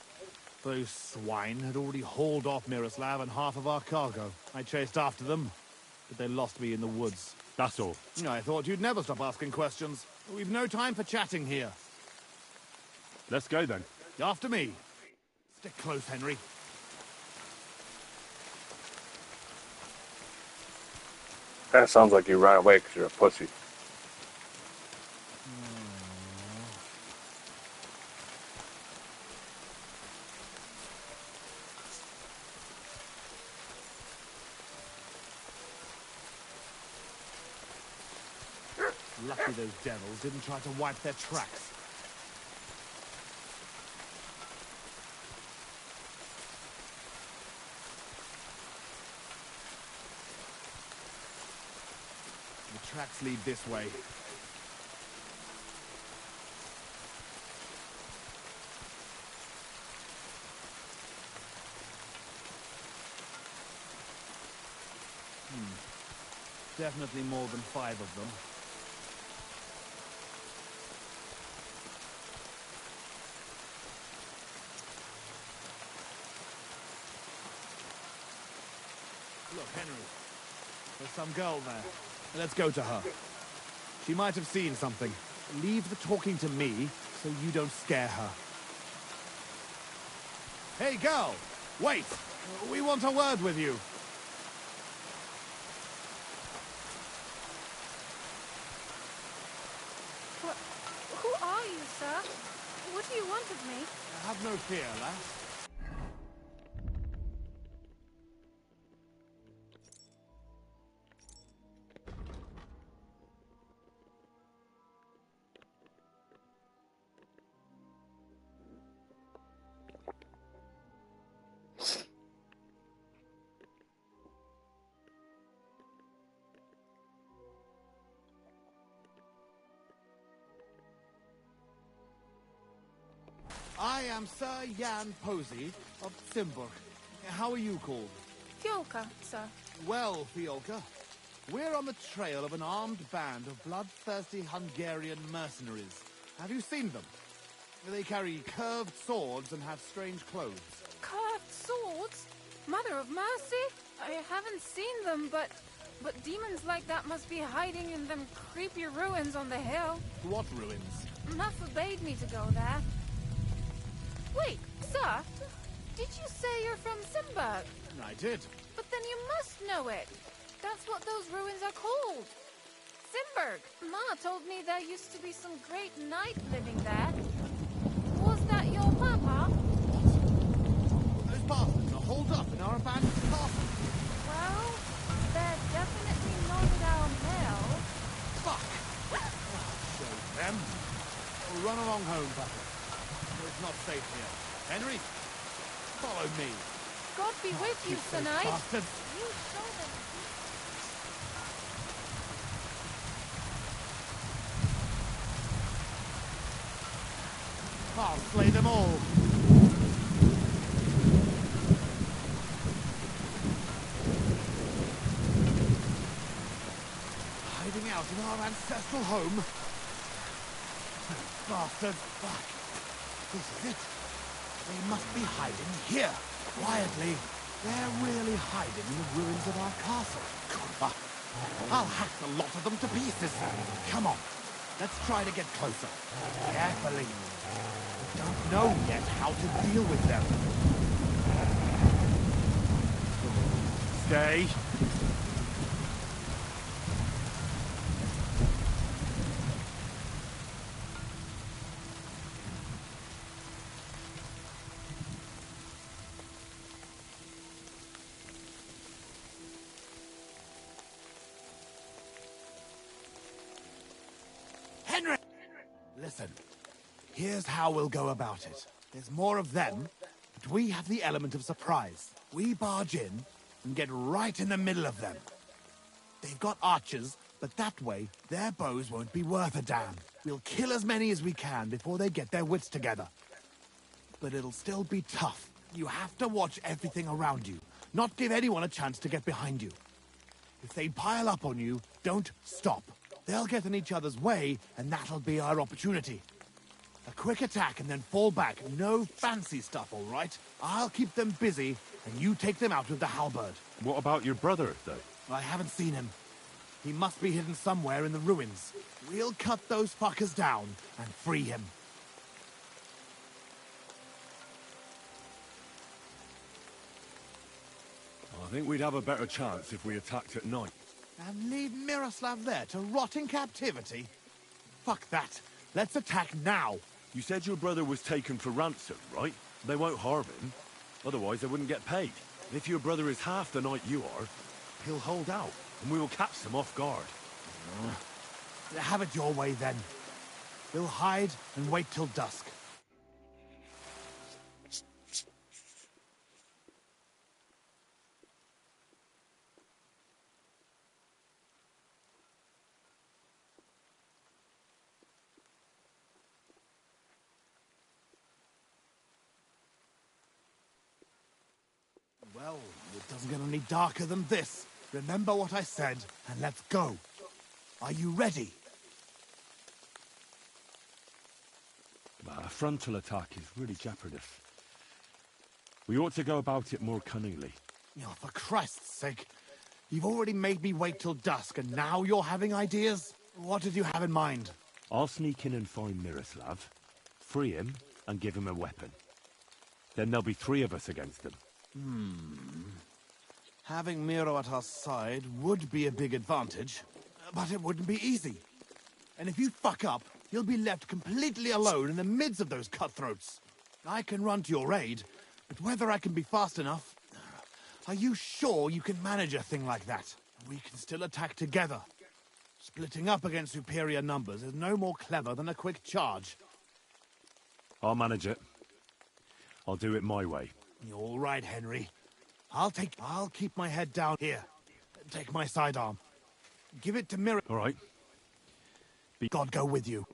those swine had already hauled off Miroslav and half of our cargo. I chased after them, but they lost me in the woods. That's all. I thought you'd never stop asking questions. We've no time for chatting here. Let's go then. After me. Stick close, Henry. Kind of sounds like you ran away because you're a pussy. Lucky those devils didn't try to wipe their tracks. The tracks lead this way. Definitely more than 5 of them. Look, Henry. There's some girl there. Let's go to her. She might have seen something. Leave the talking to me, so you don't scare her. Hey, girl! Wait! We want a word with you. Who are you, sir? What do you want of me? Have no fear, lass. I am Sir Jan Posey of Simburg. How are you called? Fiolka, sir. Well, Fiolka, we're on the trail of an armed band of bloodthirsty Hungarian mercenaries. Have you seen them? They carry curved swords and have strange clothes. Curved swords? Mother of mercy? I haven't seen them, but demons like that must be hiding in them creepy ruins on the hill. What ruins? Ma forbade me to go there. Wait, sir, did you say you're from Simburg? I did. But then you must know it. That's what those ruins are called. Simburg. Ma told me there used to be some great knight living there. Was that your papa? Those bastards are holed up in our abandoned castle. Well, they're definitely not down hill. Fuck! Show them. Run along home, Papa. It's not safe here. Henry, follow me. God be with you, Sir Knight. Bastards. You show them. I'll slay them all. Hiding out in our ancestral home. Bastards. Fuck. This is it. They must be hiding here, quietly. They're really hiding in the ruins of our castle. I'll hack the lot of them to pieces. Come on, let's try to get closer. Carefully. We don't know yet how to deal with them. Stay. Henry! Listen, here's how we'll go about it. There's more of them, but we have the element of surprise. We barge in and get right in the middle of them. They've got archers, but that way, their bows won't be worth a damn. We'll kill as many as we can before they get their wits together. But it'll still be tough. You have to watch everything around you, not give anyone a chance to get behind you. If they pile up on you, don't stop. They'll get in each other's way, and that'll be our opportunity. A quick attack and then fall back. No fancy stuff, all right? I'll keep them busy, and you take them out with the halberd. What about your brother, though? I haven't seen him. He must be hidden somewhere in the ruins. We'll cut those fuckers down and free him. I think we'd have a better chance if we attacked at night. And leave Miroslav there to rot in captivity? Fuck that. Let's attack now. You said your brother was taken for ransom, right? They won't harm him. Otherwise, they wouldn't get paid. And if your brother is half the knight you are, he'll hold out, and we will catch them off guard. Have it your way, then. We'll hide and wait till dusk. Well, it doesn't get any darker than this. Remember what I said, and let's go. Are you ready? A frontal attack is really jeopardous. We ought to go about it more cunningly. Oh, for Christ's sake. You've already made me wait till dusk, and now you're having ideas? What did you have in mind? I'll sneak in and find Miroslav, free him, and give him a weapon. Then there'll be 3 of us against them. Having Miro at our side would be a big advantage, but it wouldn't be easy. And if you fuck up, you'll be left completely alone in the midst of those cutthroats. I can run to your aid, but whether I can be fast enough... Are you sure you can manage a thing like that? We can still attack together. Splitting up against superior numbers is no more clever than a quick charge. I'll manage it. I'll do it my way. You're all right, Henry. I'll keep my head down here. Take my sidearm. Give it to Miro. All right. God go with you.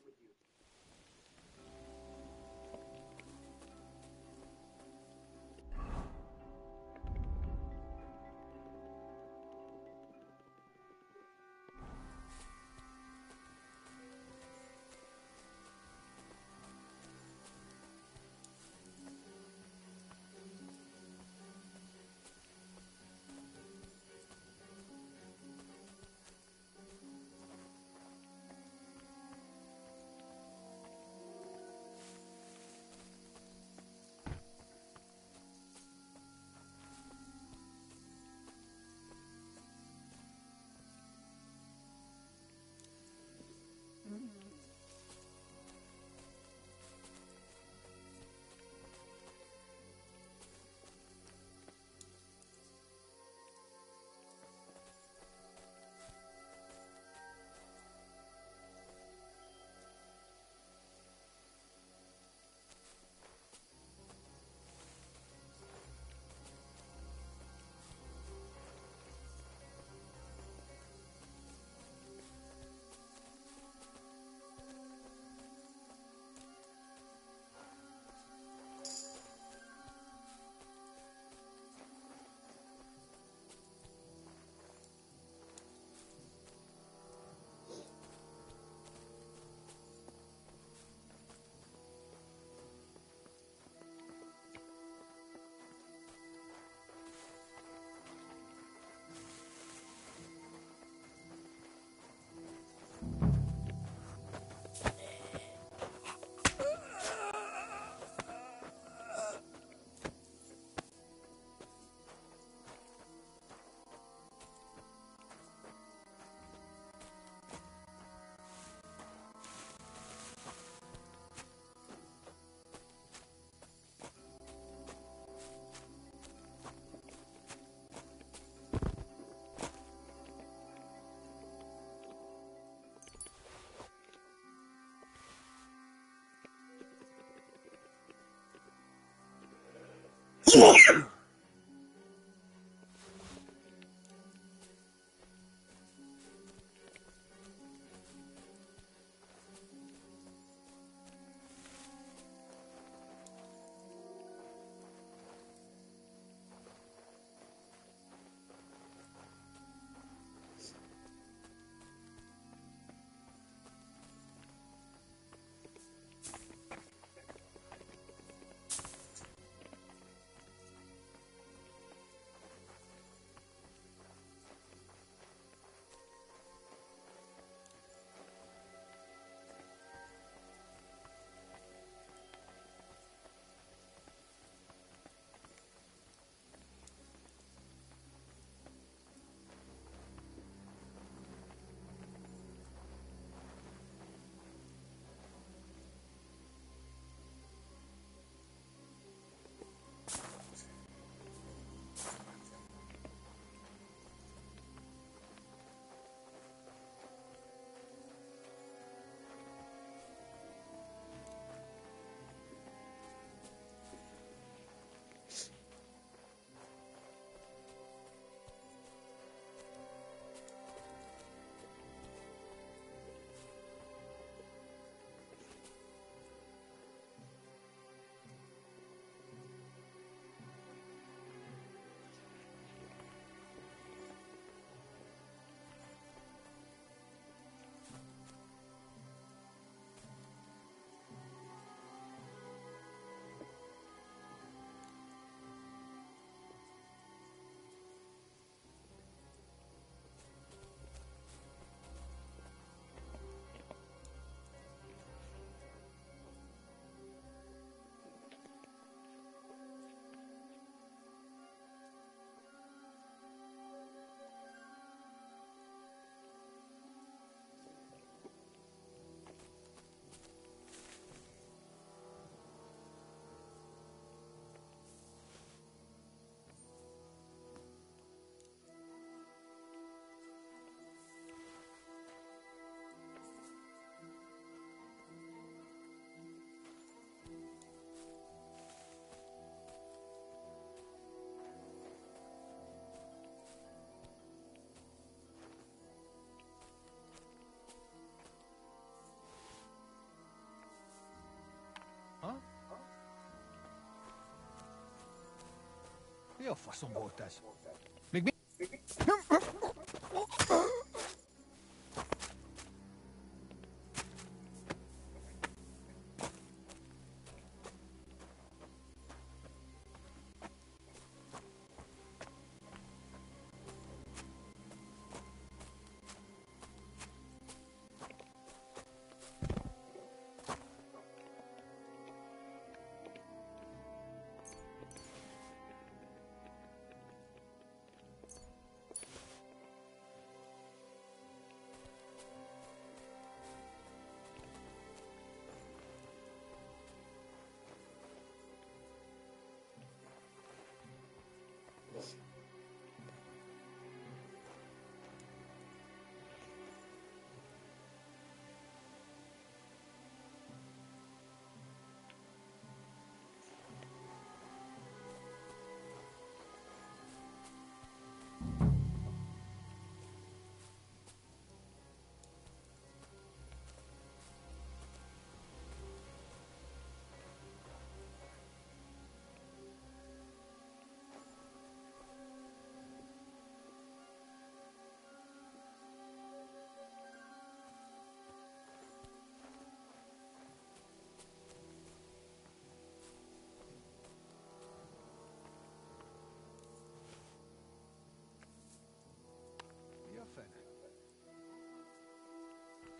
Jag får som båtas.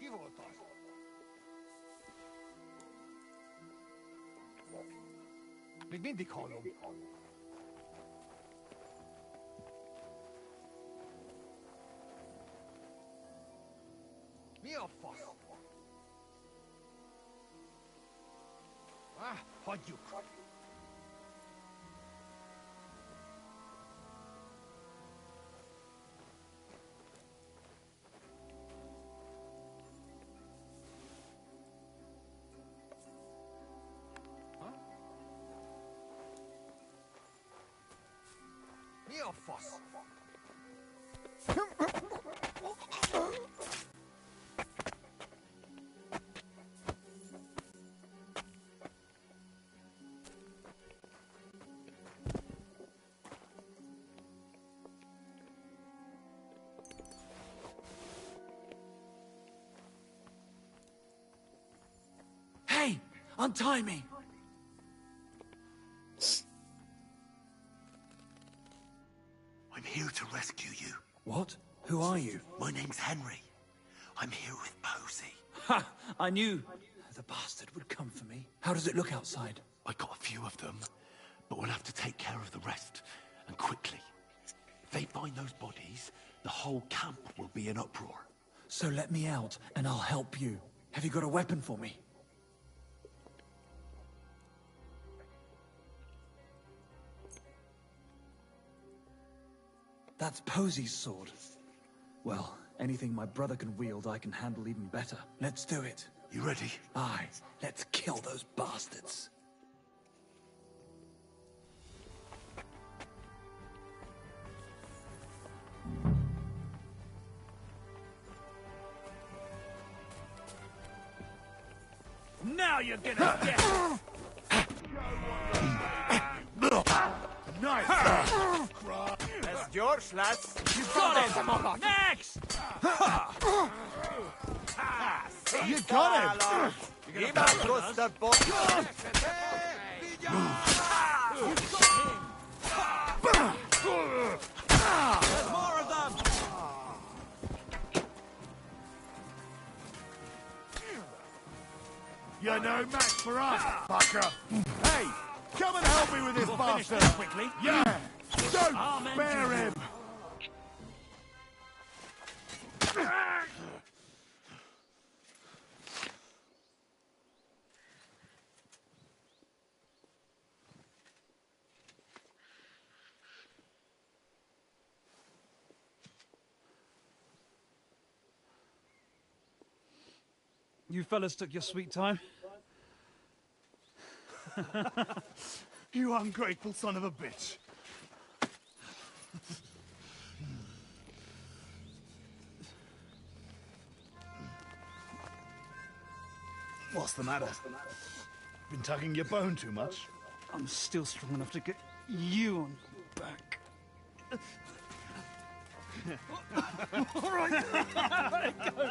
Kivuutaan. Mindig honom. Mioffas. Hagyjuk. Mioffas. Hey, untie me. I'm here to rescue you. What? Who are you? My name's Henry. I'm here with Posey. Ha! I knew the bastard would come for me. How does it look outside? I got a few of them, but we'll have to take care of the rest, and quickly. If they find those bodies, the whole camp will be in uproar. So let me out, and I'll help you. Have you got a weapon for me? That's Posey's sword. Well, anything my brother can wield, I can handle even better. Let's do it. You ready? Aye. Let's kill those bastards. Now you're gonna get it! Nice! That's yours, lads. You got it! Next! You got him! Give us the book! There's more of them! You're no match for us, fucker! Hey! Come and help me with this bastard! Quickly. Yeah! Don't Amen, spare Jesus. him! You fellas took your sweet time. You ungrateful son of a bitch! What's the matter? Been tugging your bone too much? I'm still strong enough to get you on back. All right. Let it go.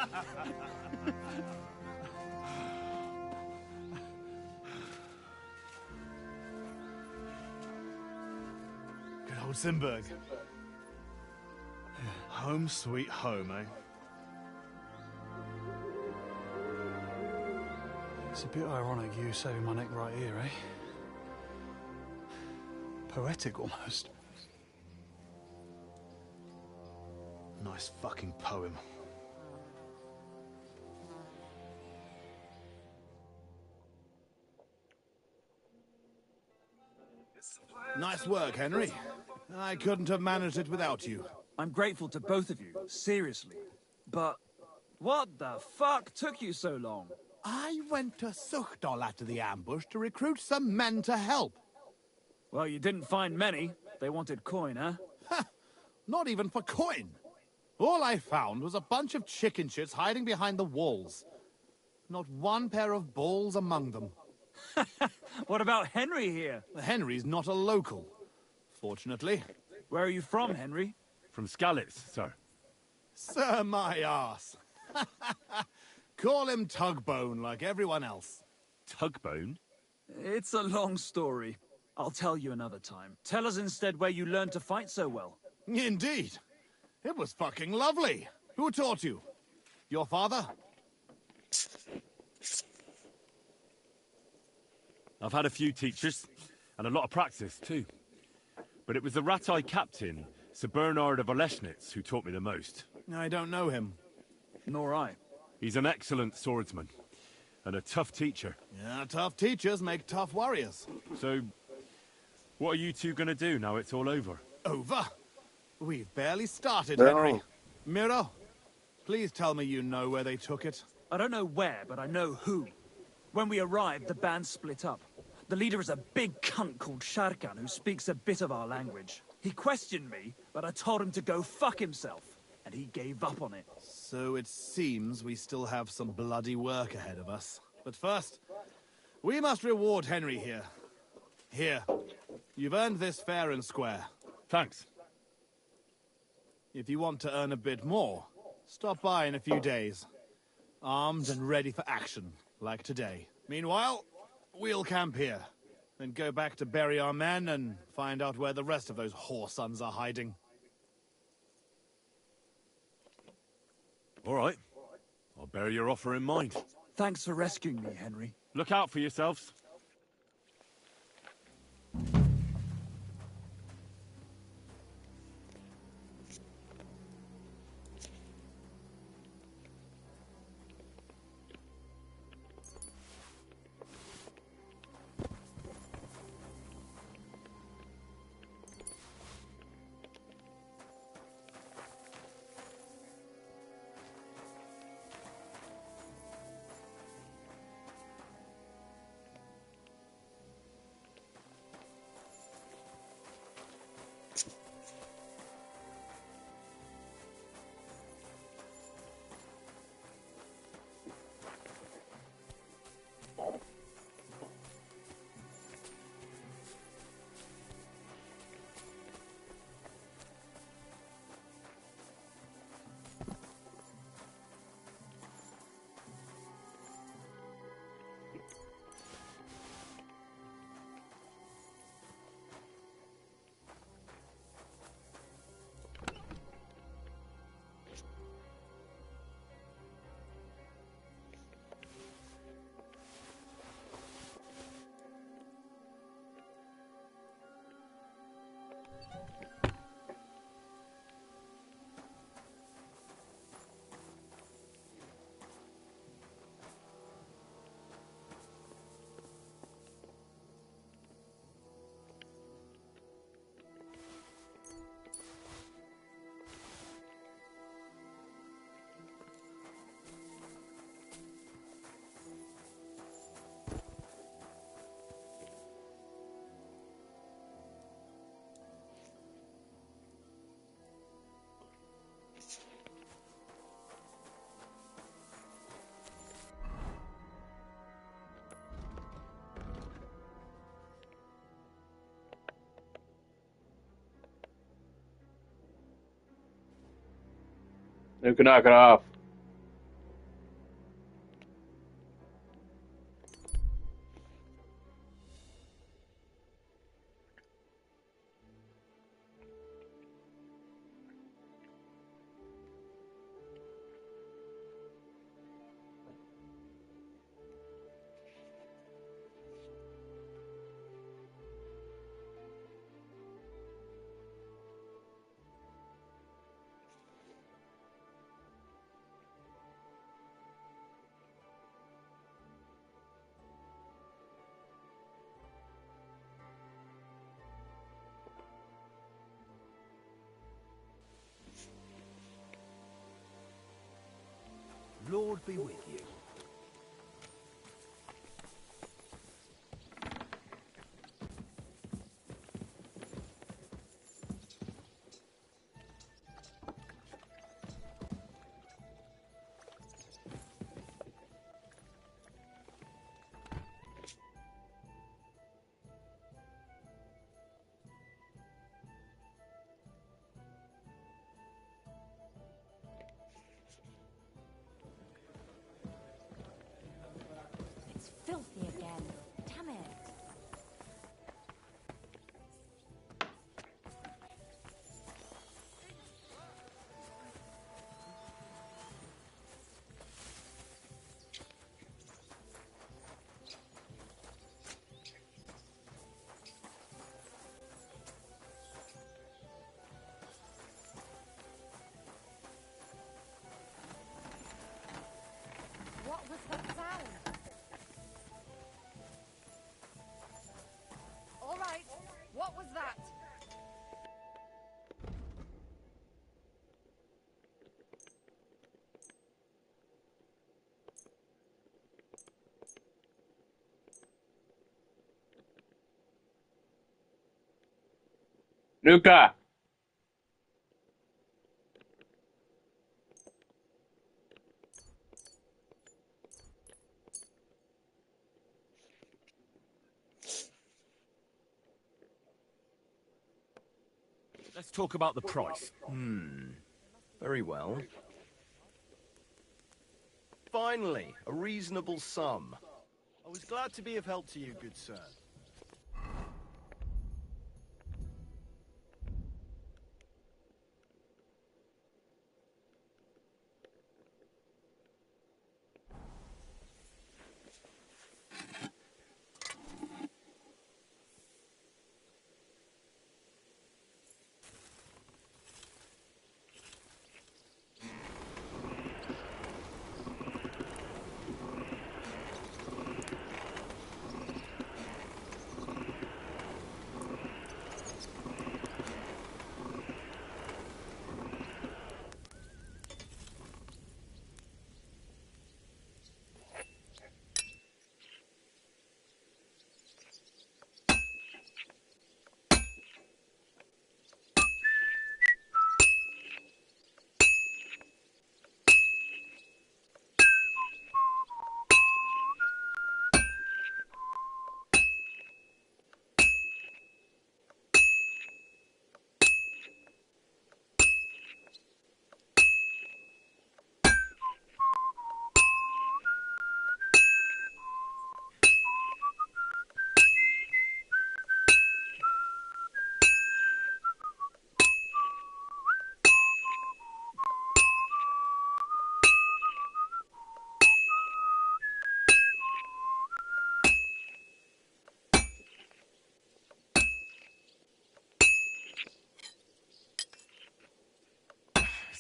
Good old Simberg. Home sweet home, eh? It's a bit ironic you saving my neck right here, eh? Poetic almost. Nice fucking poem. Nice work, Henry. I couldn't have managed it without you. I'm grateful to both of you, seriously. But what the fuck took you so long? I went to Suchdol after the ambush to recruit some men to help. Well, you didn't find many. They wanted coin, huh? Not even for coin. All I found was a bunch of chicken shits hiding behind the walls. Not one pair of balls among them. What about Henry here? Henry's not a local, fortunately. Where are you from, Henry? From Skalitz, sir. Sir, my arse. Call him Tugbone like everyone else. Tugbone? It's a long story. I'll tell you another time. Tell us instead where you learned to fight so well. Indeed. It was fucking lovely. Who taught you? Your father? I've had a few teachers, and a lot of practice, too. But it was the Ratai captain, Sir Bernard of Oleschnitz, who taught me the most. I don't know him. Nor I. He's an excellent swordsman, and a tough teacher. Yeah, tough teachers make tough warriors. So, what are you two gonna do now it's all over? Over? We've barely started, No. Henry. Miro, please tell me you know where they took it. I don't know where, but I know who. When we arrived, the band split up. The leader is a big cunt called Sharkan who speaks a bit of our language. He questioned me, but I told him to go fuck himself, and he gave up on it. So it seems we still have some bloody work ahead of us. But first, we must reward Henry here. Here. You've earned this fair and square. Thanks. If you want to earn a bit more, stop by in a few days. Armed and ready for action, like today. Meanwhile, we'll camp here. Then go back to bury our men and find out where the rest of those whoresons are hiding. All right. I'll bear your offer in mind. Thanks for rescuing me, Henry. Look out for yourselves. You can knock it off. Lord be with you. It's filthy again. Damn it. What was that sound? All right. What was that? Nuka! Let's talk about the price. Very well. Finally, a reasonable sum. I was glad to be of help to you, good sir.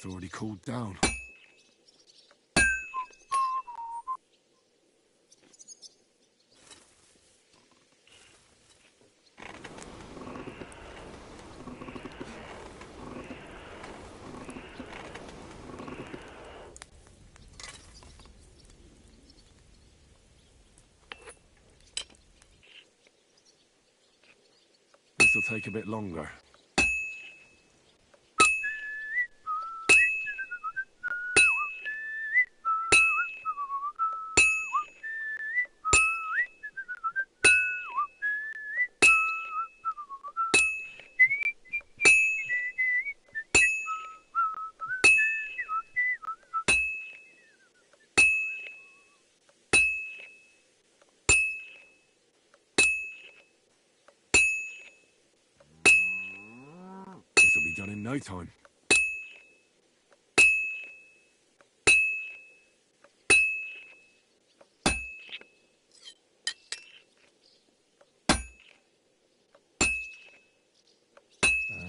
It's already cooled down. This'll take a bit longer. be done in no time.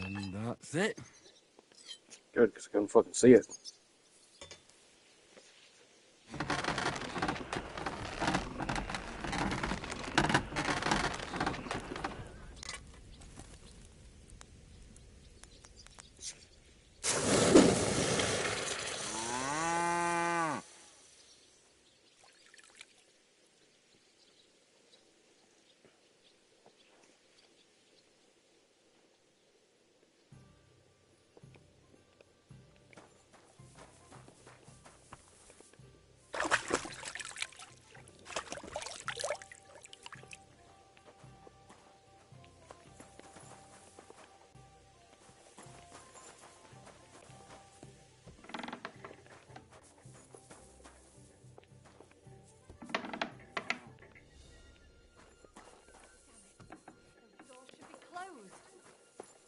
And that's it. Good, because I couldn't fucking see it.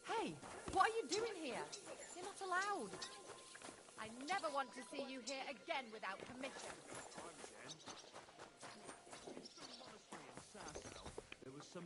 Hey, what are you doing here? You're not allowed. I never want to see you here again without permission. There was some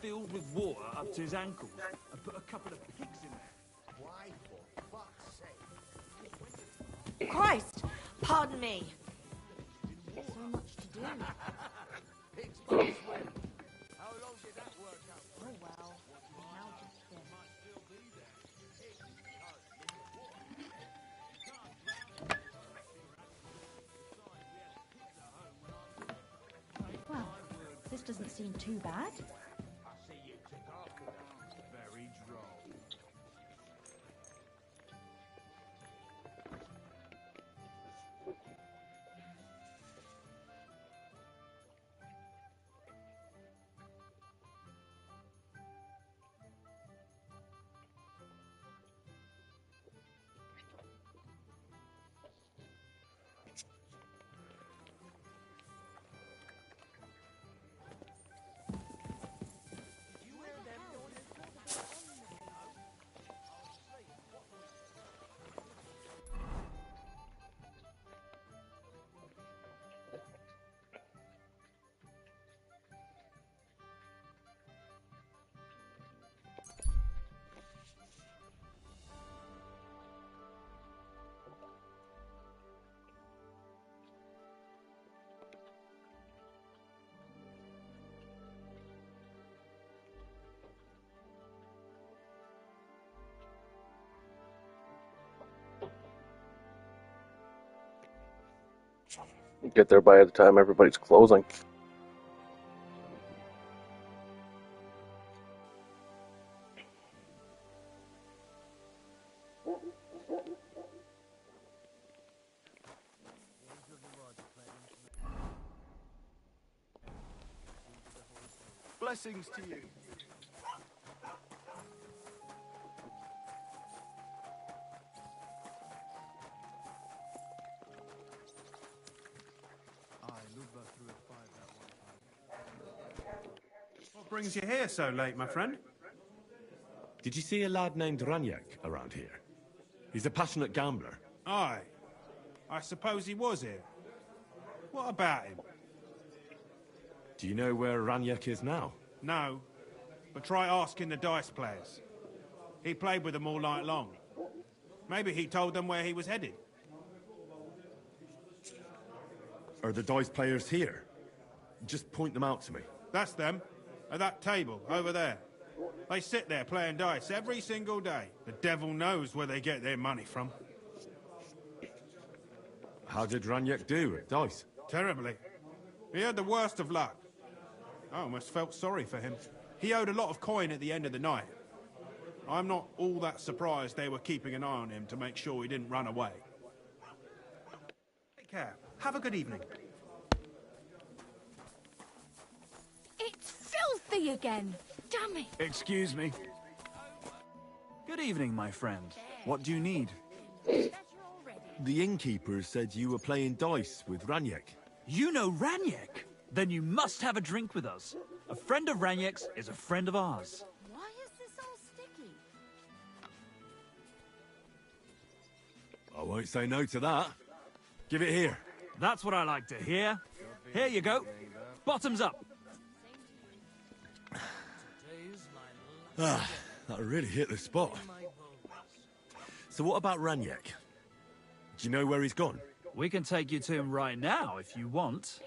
filled with water up to his ankles and put a couple of pigs in there. Why, for fuck's sake? Christ! Pardon me. So much to do. Pigs must swim. How long did that work out? Oh well. Now just this. Well, this doesn't seem too bad. Very droll. Get there by the time everybody's closing. Blessings to you. What brings you here so late, my friend? Did you see a lad named Raniak around here? He's a passionate gambler. Aye. I suppose he was here. What about him? Do you know where Raniak is now? No. But try asking the dice players. He played with them all night long. Maybe he told them where he was headed. Are the dice players here? Just point them out to me. That's them. At that table, over there. They sit there playing dice every single day. The devil knows where they get their money from. How did Raniak do at dice? Terribly. He had the worst of luck. I almost felt sorry for him. He owed a lot of coin at the end of the night. I'm not all that surprised they were keeping an eye on him to make sure he didn't run away. Take care. Have a good evening. It's filthy again. Damn it. Excuse me. Good evening, my friend. What do you need? The innkeeper said you were playing dice with Raniak. You know Raniak? Then you must have a drink with us. A friend of Raniak's is a friend of ours. Why is this all sticky? I won't say no to that. Give it here. That's what I like to hear. Here you go. Bottoms up. That really hit the spot. So what about Raniak? Do you know where he's gone? We can take you to him right now if you want.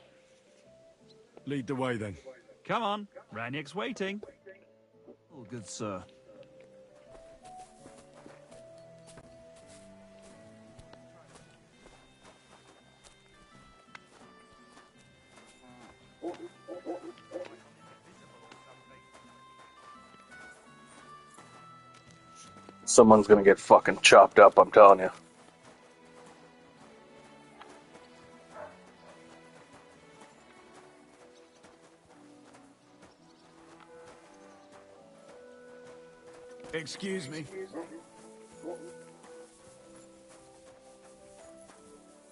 Lead the way then. Come on, Raniak's waiting. Oh, good sir. Someone's gonna get fucking chopped up, I'm telling you. Excuse me.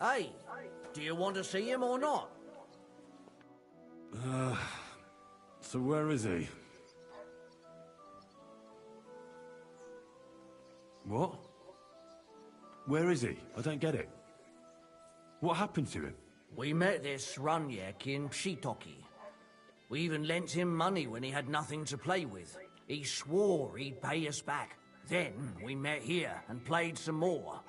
Hey, do you want to see him or not? So where is he? What? Where is he? I don't get it. What happened to him? We met this Raniak in Pshitoki. We even lent him money when he had nothing to play with. He swore he'd pay us back. Then we met here and played some more.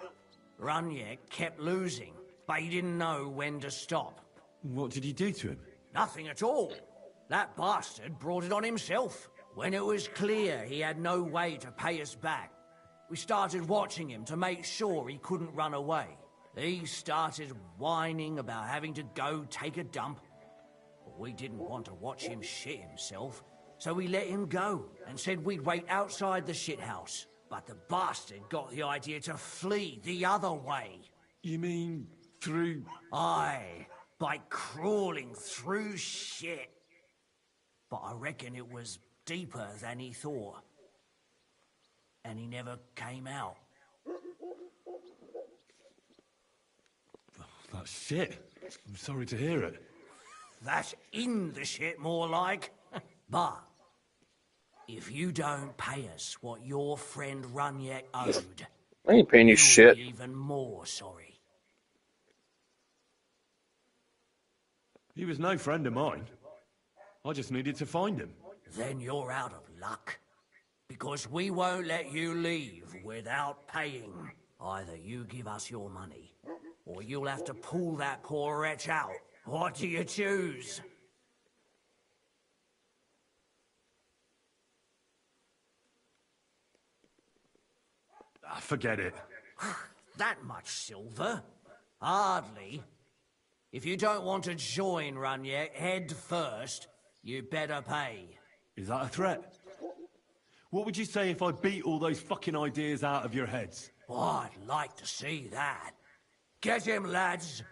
Runyek kept losing, but he didn't know when to stop. What did you do to him? Nothing at all. That bastard brought it on himself. When it was clear he had no way to pay us back, we started watching him to make sure he couldn't run away. He started whining about having to go take a dump. But we didn't want to watch him shit himself, so we let him go and said we'd wait outside the shithouse. But the bastard got the idea to flee the other way. You mean through... Aye, by crawling through shit. But I reckon it was deeper than he thought. And he never came out. That's shit. I'm sorry to hear it. That's in the shit, more like. But if you don't pay us what your friend Runyek owed, I ain't paying you you'll shit. be even more sorry. He was no friend of mine. I just needed to find him. Then you're out of luck. Because we won't let you leave without paying. Either you give us your money, or you'll have to pull that poor wretch out. What do you choose? Forget it. That much silver? Hardly. If you don't want to join Runyek head first, you better pay. Is that a threat? What would you say if I beat all those fucking ideas out of your heads? Oh, I'd like to see that. Get him, lads.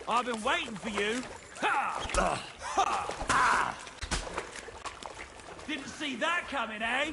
I've been waiting for you. Didn't see that coming, eh?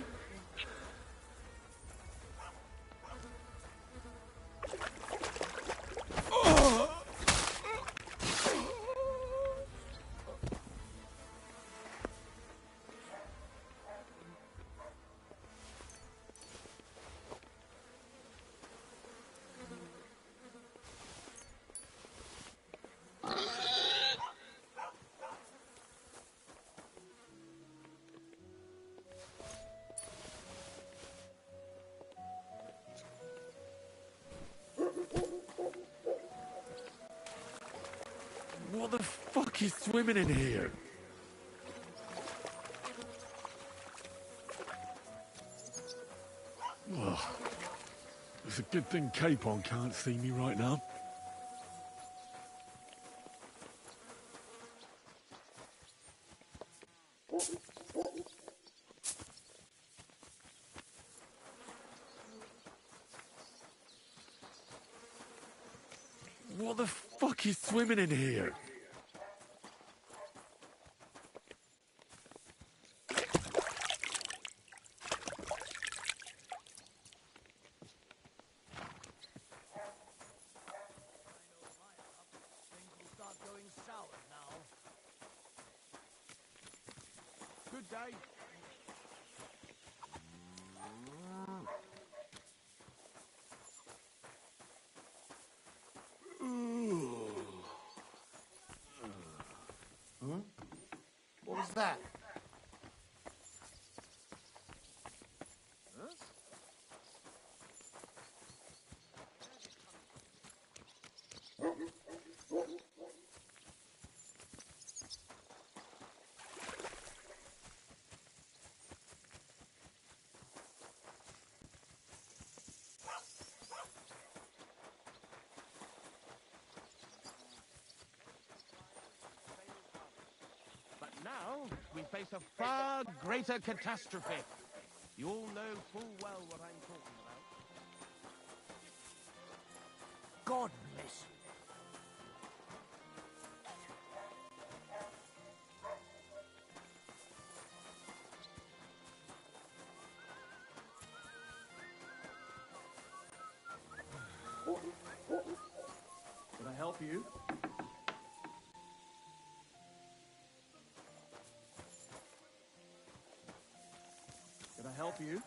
What the fuck is swimming in here? Ugh. It's a good thing Capon can't see me right now. What the fuck is swimming in here? Good day. Huh? What was that? Huh? But now we face a far greater catastrophe. You all know full well what I'm talking about. God bless you. Can I help you? help you.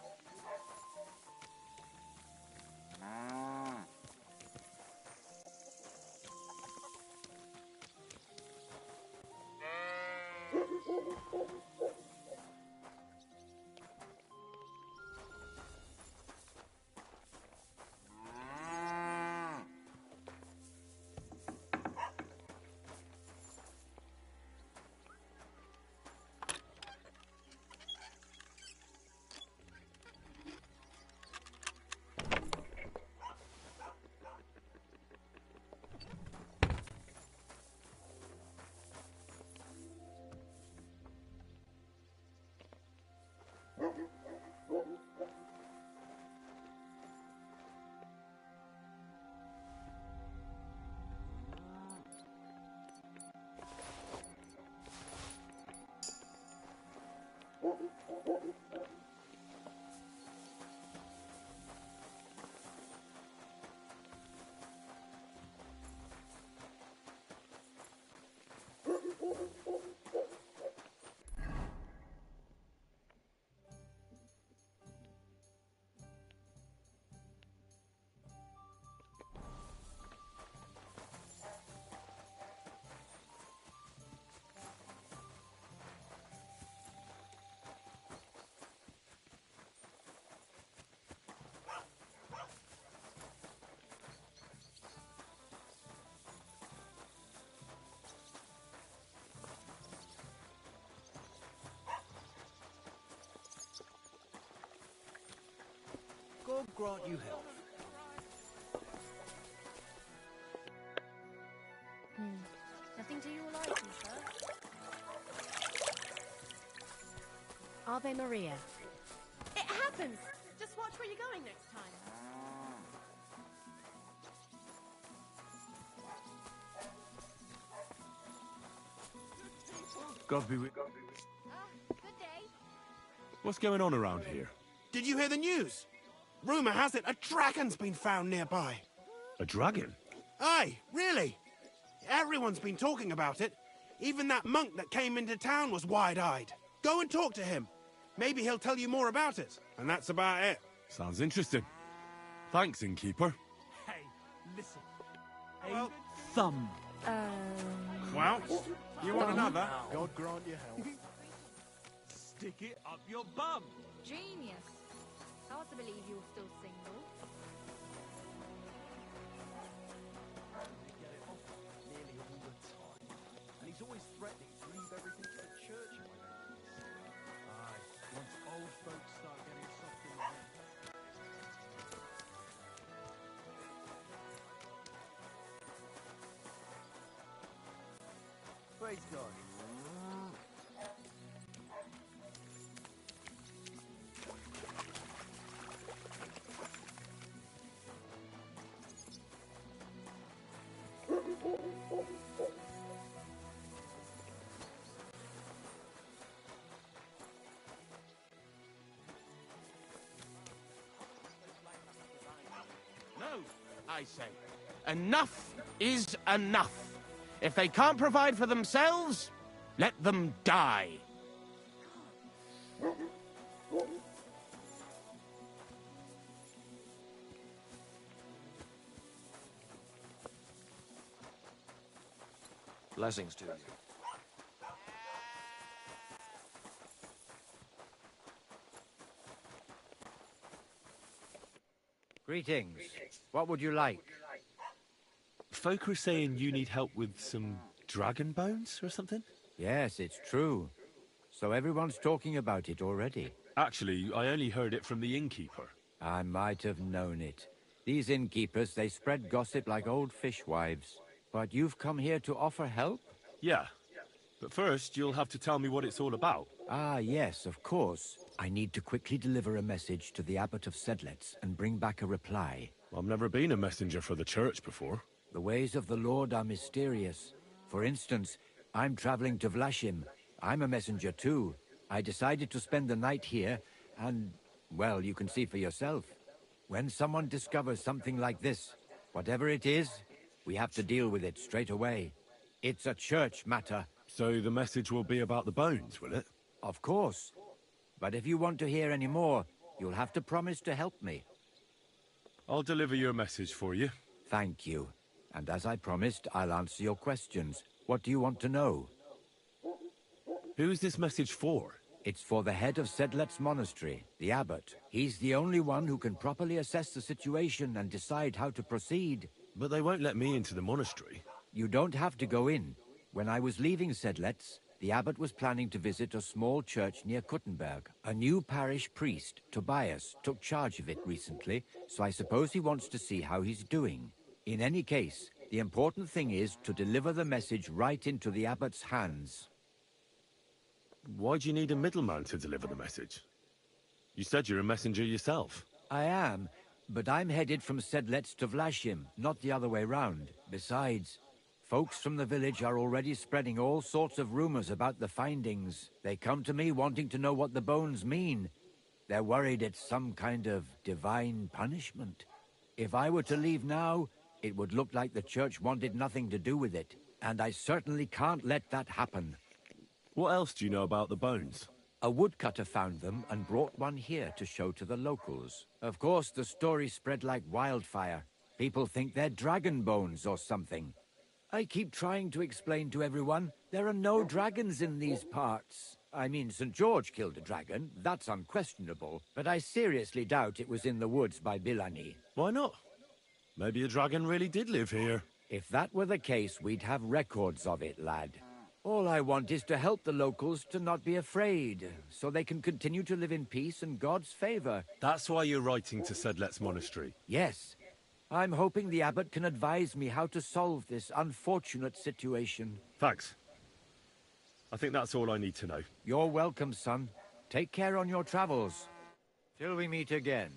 God grant you health. Nothing to your liking, sir? Ave Maria. It happens! Just watch where you're going next time. God be with... Good day. What's going on around here? Did you hear the news? Rumour has it a dragon's been found nearby. A dragon? Aye, really. Everyone's been talking about it. Even that monk that came into town was wide-eyed. Go and talk to him. Maybe he'll tell you more about it. And that's about it. Sounds interesting. Thanks, innkeeper. Hey, listen. Well, Thumb. Well, you want another? God grant you health. Stick it up your bum. Genius. Hard to believe you're still single. Get it off nearly all the time. And he's always threatening to leave everything to the church. Aye, once old folks start getting soft in the head. Praise God. No, I say. Enough is enough. If they can't provide for themselves, let them die. Blessings to you. Greetings. What would you like? Folk are saying you need help with some dragon bones or something? Yes, it's true. So everyone's talking about it already. Actually, I only heard it from the innkeeper. I might have known it. These innkeepers, they spread gossip like old fishwives. But you've come here to offer help? Yeah. But first, you'll have to tell me what it's all about. Ah, yes, of course. I need to quickly deliver a message to the Abbot of Sedlitz and bring back a reply. I've never been a messenger for the church before. The ways of the Lord are mysterious. For instance, I'm traveling to Vlashim. I'm a messenger too. I decided to spend the night here, and, well, you can see for yourself. When someone discovers something like this, whatever it is, we have to deal with it straight away. It's a church matter. So the message will be about the bones, will it? Of course. But if you want to hear any more, You'll have to promise to help me. I'll deliver your message for you. Thank you. And as I promised, I'll answer your questions. What do you want to know? Who is this message for? It's for the head of Sedlet's monastery, the abbot. He's the only one who can properly assess the situation and decide how to proceed. But they won't let me into the monastery. You don't have to go in. When I was leaving Sedlet's, the abbot was planning to visit a small church near Kuttenberg. A new parish priest, Tobias, took charge of it recently, so I suppose he wants to see how he's doing. In any case, the important thing is to deliver the message right into the abbot's hands. Why do you need a middleman to deliver the message? You said you're a messenger yourself. I am, but I'm headed from Sedlet's to Vlashim, not the other way round. Besides, folks from the village are already spreading all sorts of rumors about the findings. They come to me wanting to know what the bones mean. They're worried it's some kind of divine punishment. If I were to leave now, it would look like the church wanted nothing to do with it, and I certainly can't let that happen. What else do you know about the bones? A woodcutter found them and brought one here to show to the locals. Of course, the story spread like wildfire. People think they're dragon bones or something. I keep trying to explain to everyone there are no dragons in these parts. I mean, St. George killed a dragon, that's unquestionable, but I seriously doubt it was in the woods by Bilani. Why not? Maybe a dragon really did live here. If that were the case, we'd have records of it, lad. All I want is to help the locals to not be afraid, so they can continue to live in peace and God's favor. That's why you're writing to Sedlet's monastery? Yes. I'm hoping the abbot can advise me how to solve this unfortunate situation. Thanks. I think that's all I need to know. You're welcome, son. Take care on your travels. Till we meet again.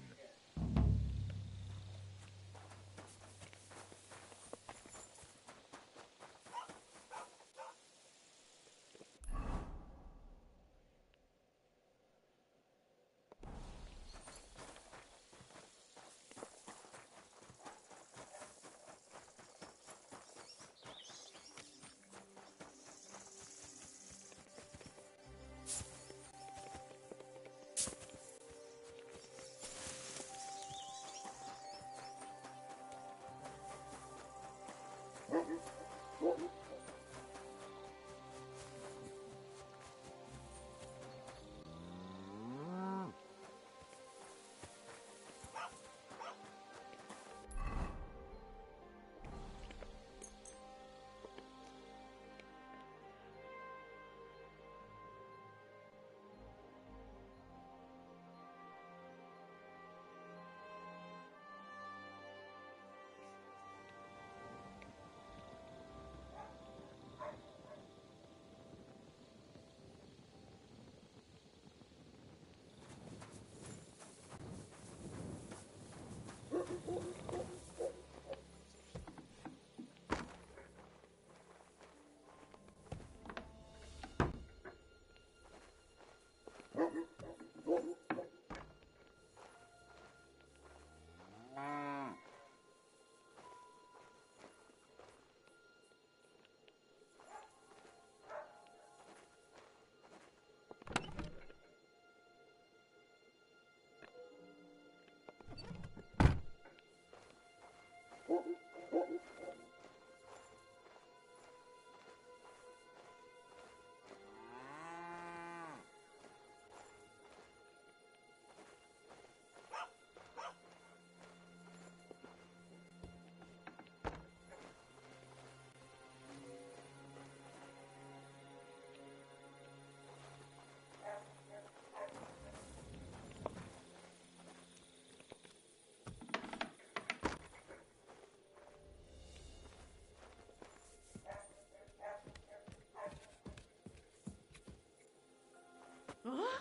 Huh?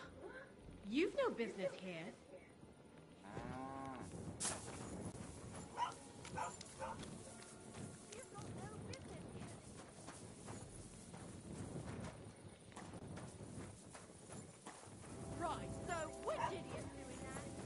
You've no business here. Right, so which idiot's doing that?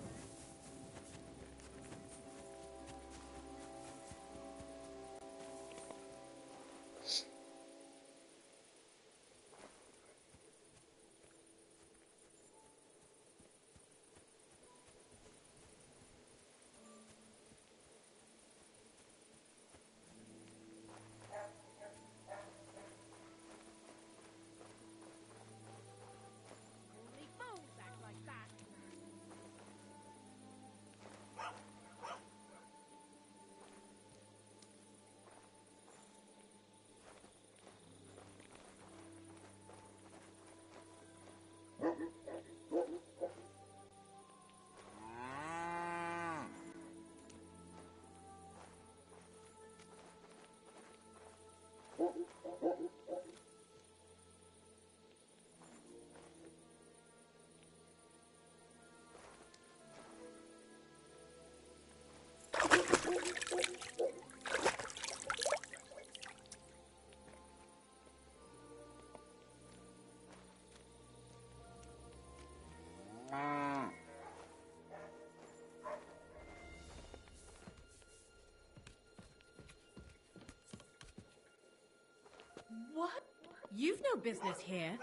You've no business here.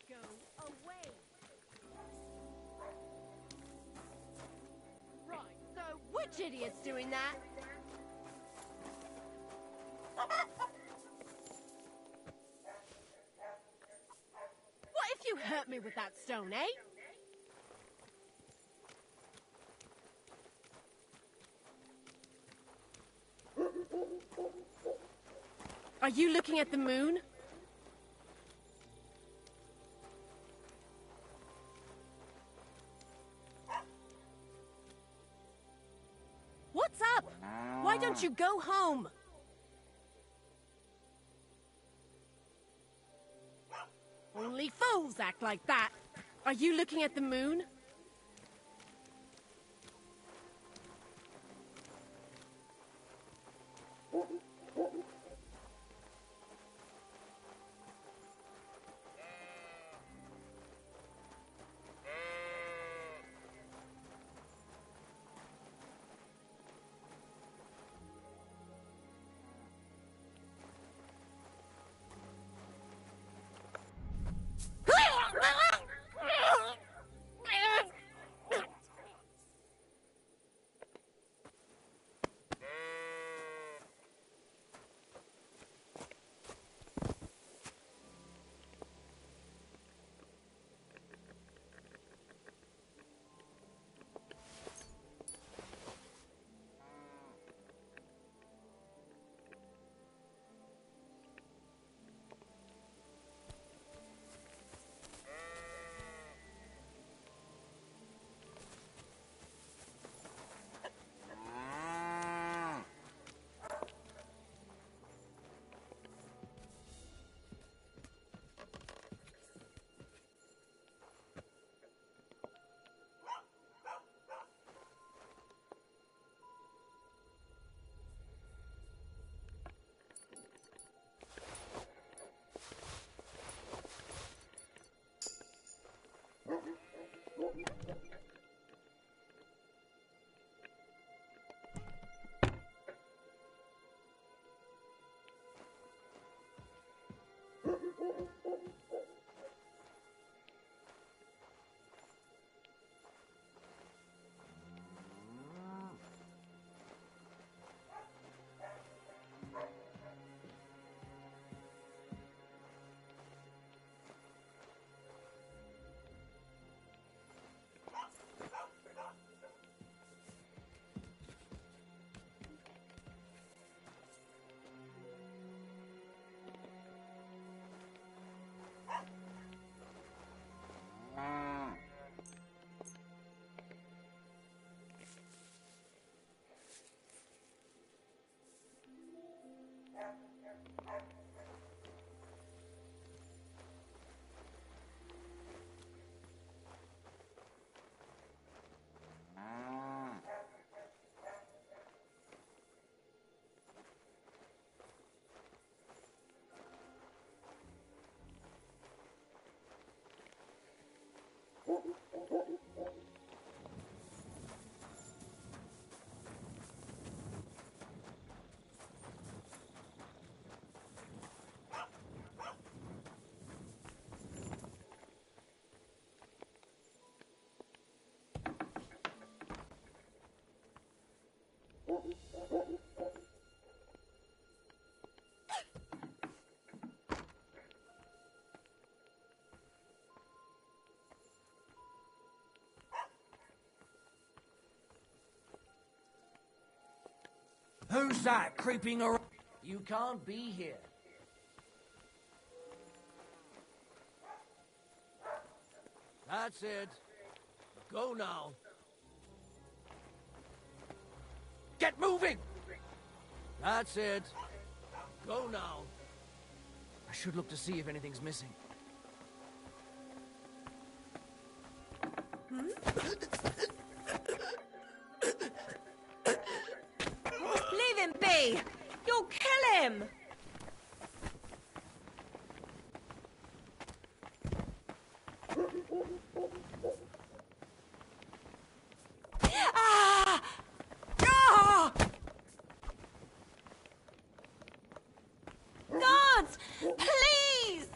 Go away. Right, so which idiot's doing that? What if you hurt me with that stone, eh? Are you looking at the moon? What's up? Why don't you go home? Only fools act like that. Are you looking at the moon? Who's that creeping around? You can't be here. That's it. Go now. Get moving! That's it. Go now. I should look to see if anything's missing. Leave him be! You'll kill him! Ah! Please!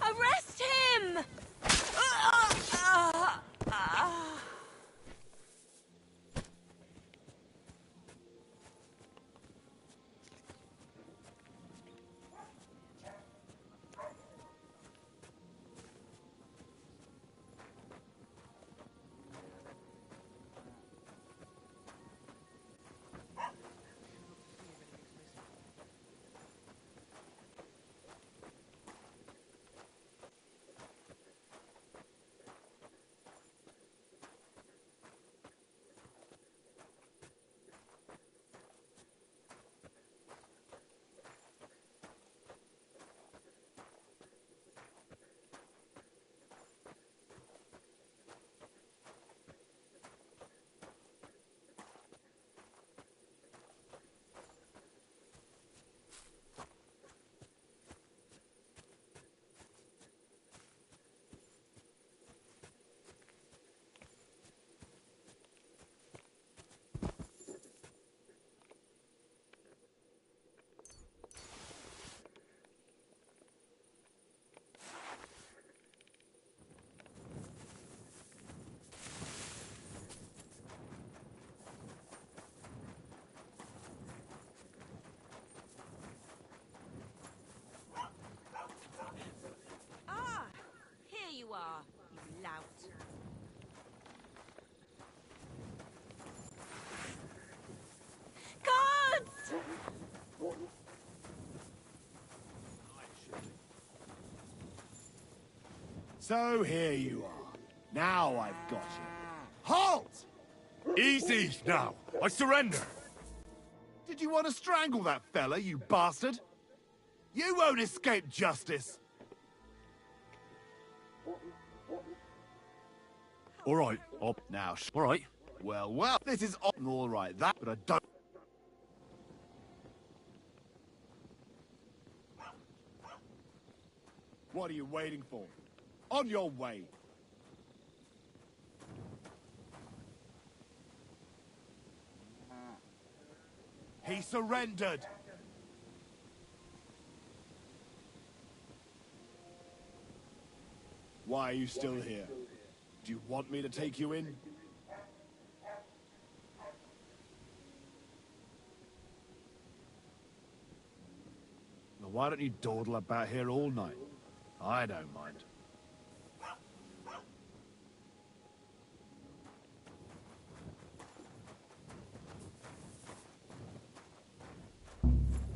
Arrest him! Here you are, you lout. Guards! So here you are. Now I've got you. Halt! Easy now. I surrender. Did you want to strangle that fella, you bastard? You won't escape justice. All right. Now, all right. Well, this is all right, that, but I don't... What are you waiting for? On your way. He surrendered. Why are you still here? Do you want me to take you in? Well, why don't you dawdle about here all night? I don't mind.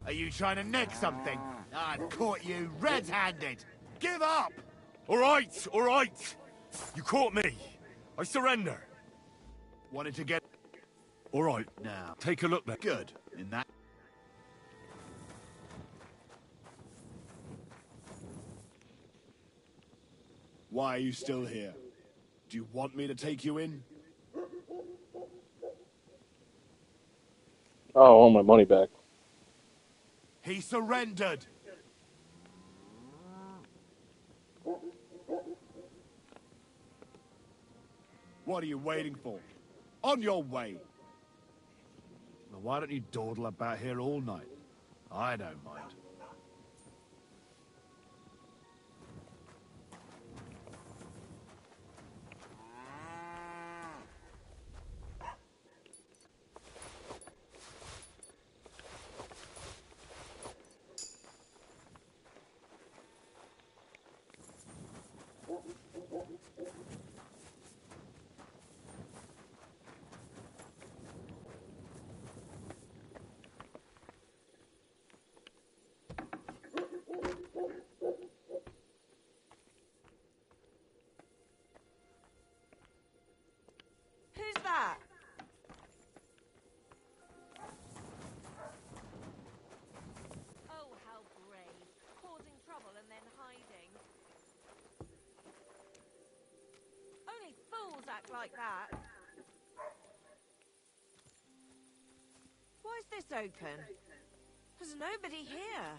Are you trying to nick something? I've caught you red-handed. Give up! All right, all right. You caught me. I surrender. Wanted to get... All right. Now. Take a look then. Good. In that... Why are you still here? Do you want me to take you in? Oh, I want my money back. He surrendered! What are you waiting for? On your way! Well, why don't you dawdle about here all night? I don't mind. Who's that? Oh, how brave. Causing trouble and then hiding. Only fools act like that. Why is this open? There's nobody here.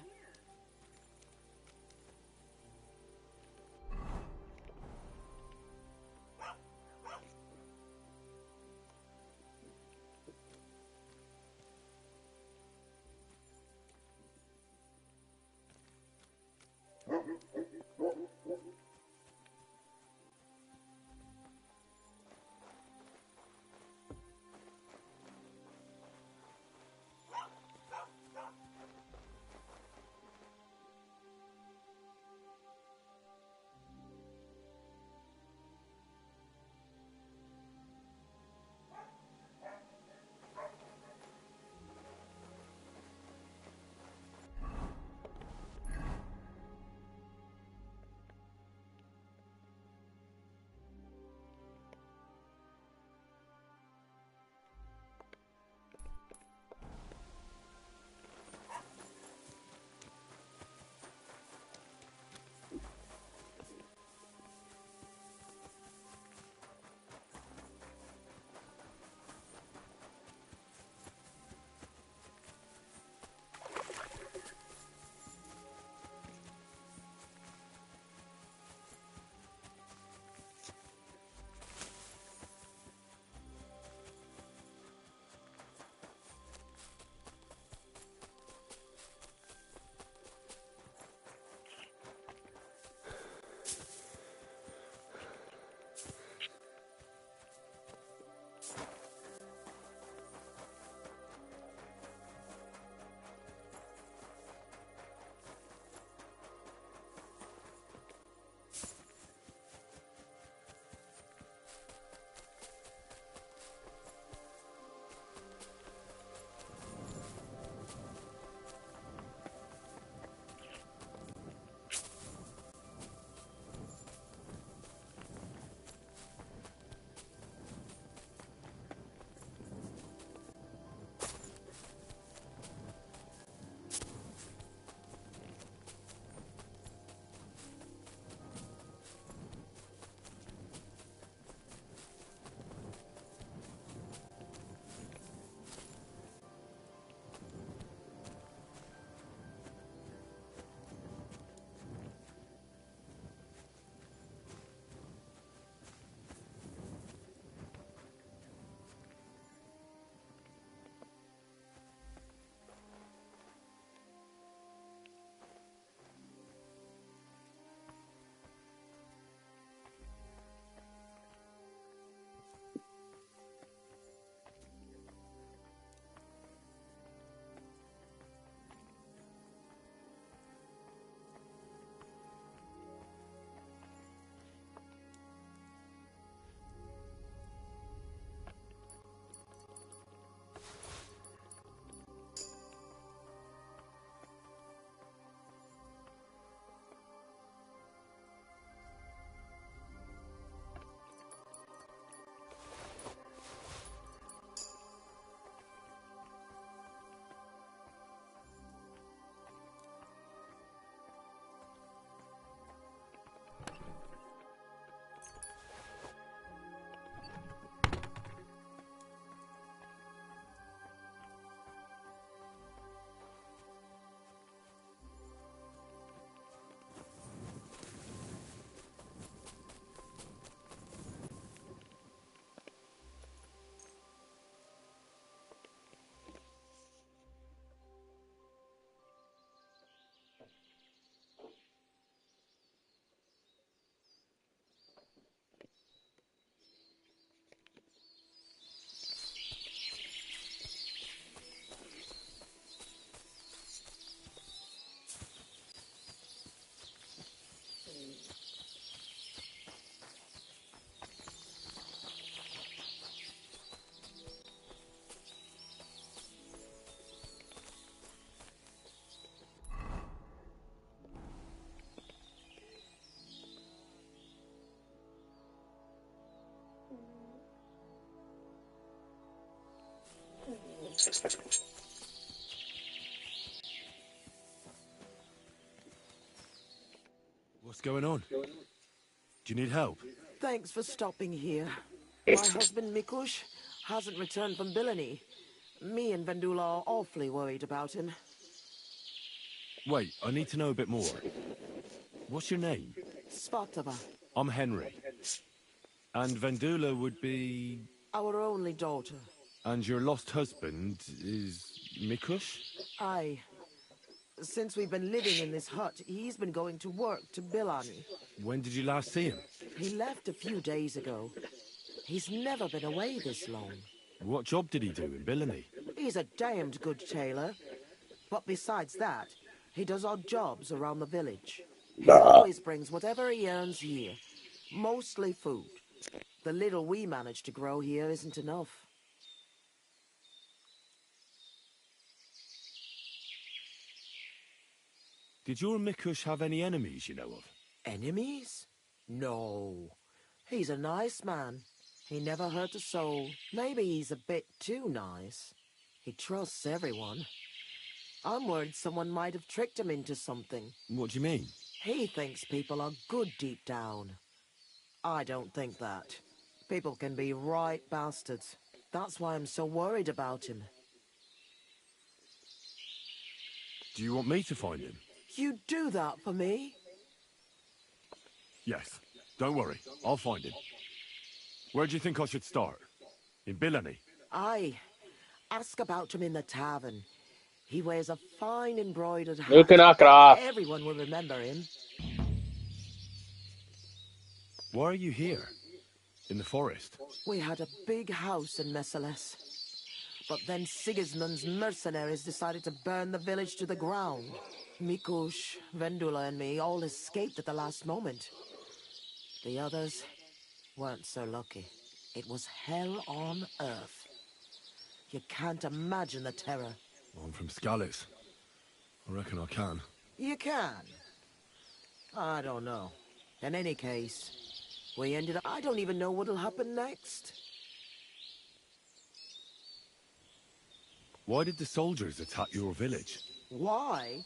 What's going on? Do you need help? Thanks for stopping here. My husband Mikush hasn't returned from Bilani. Me and Vendula are awfully worried about him. Wait, I need to know a bit more. What's your name? Svatava, I'm Henry. And Vendula would be... our only daughter. And your lost husband is... Mikush? Aye. Since we've been living in this hut, he's been going to work to Bilani. When did you last see him? He left a few days ago. He's never been away this long. What job did he do in Bilani? He's a damned good tailor. But besides that, he does odd jobs around the village. He always brings whatever he earns here. Mostly food. The little we manage to grow here isn't enough. Did your Mikush have any enemies you know of? Enemies? No. He's a nice man. He never hurt a soul. Maybe he's a bit too nice. He trusts everyone. I'm worried someone might have tricked him into something. What do you mean? He thinks people are good deep down. I don't think that. People can be right bastards. That's why I'm so worried about him. Do you want me to find him? You do that for me? Yes. Don't worry. I'll find him. Where do you think I should start? In Bilani? Aye. Ask about him in the tavern. He wears a fine embroidered hat. You can knock it off. Everyone will remember him. Why are you here? In the forest? We had a big house in Messales. But then Sigismund's mercenaries decided to burn the village to the ground. Mikush, Vendula and me all escaped at the last moment. The others weren't so lucky. It was hell on earth. You can't imagine the terror. I'm from Scallis. I reckon I can. You can? I don't know. In any case, we ended up... I don't even know what'll happen next. Why did the soldiers attack your village? Why?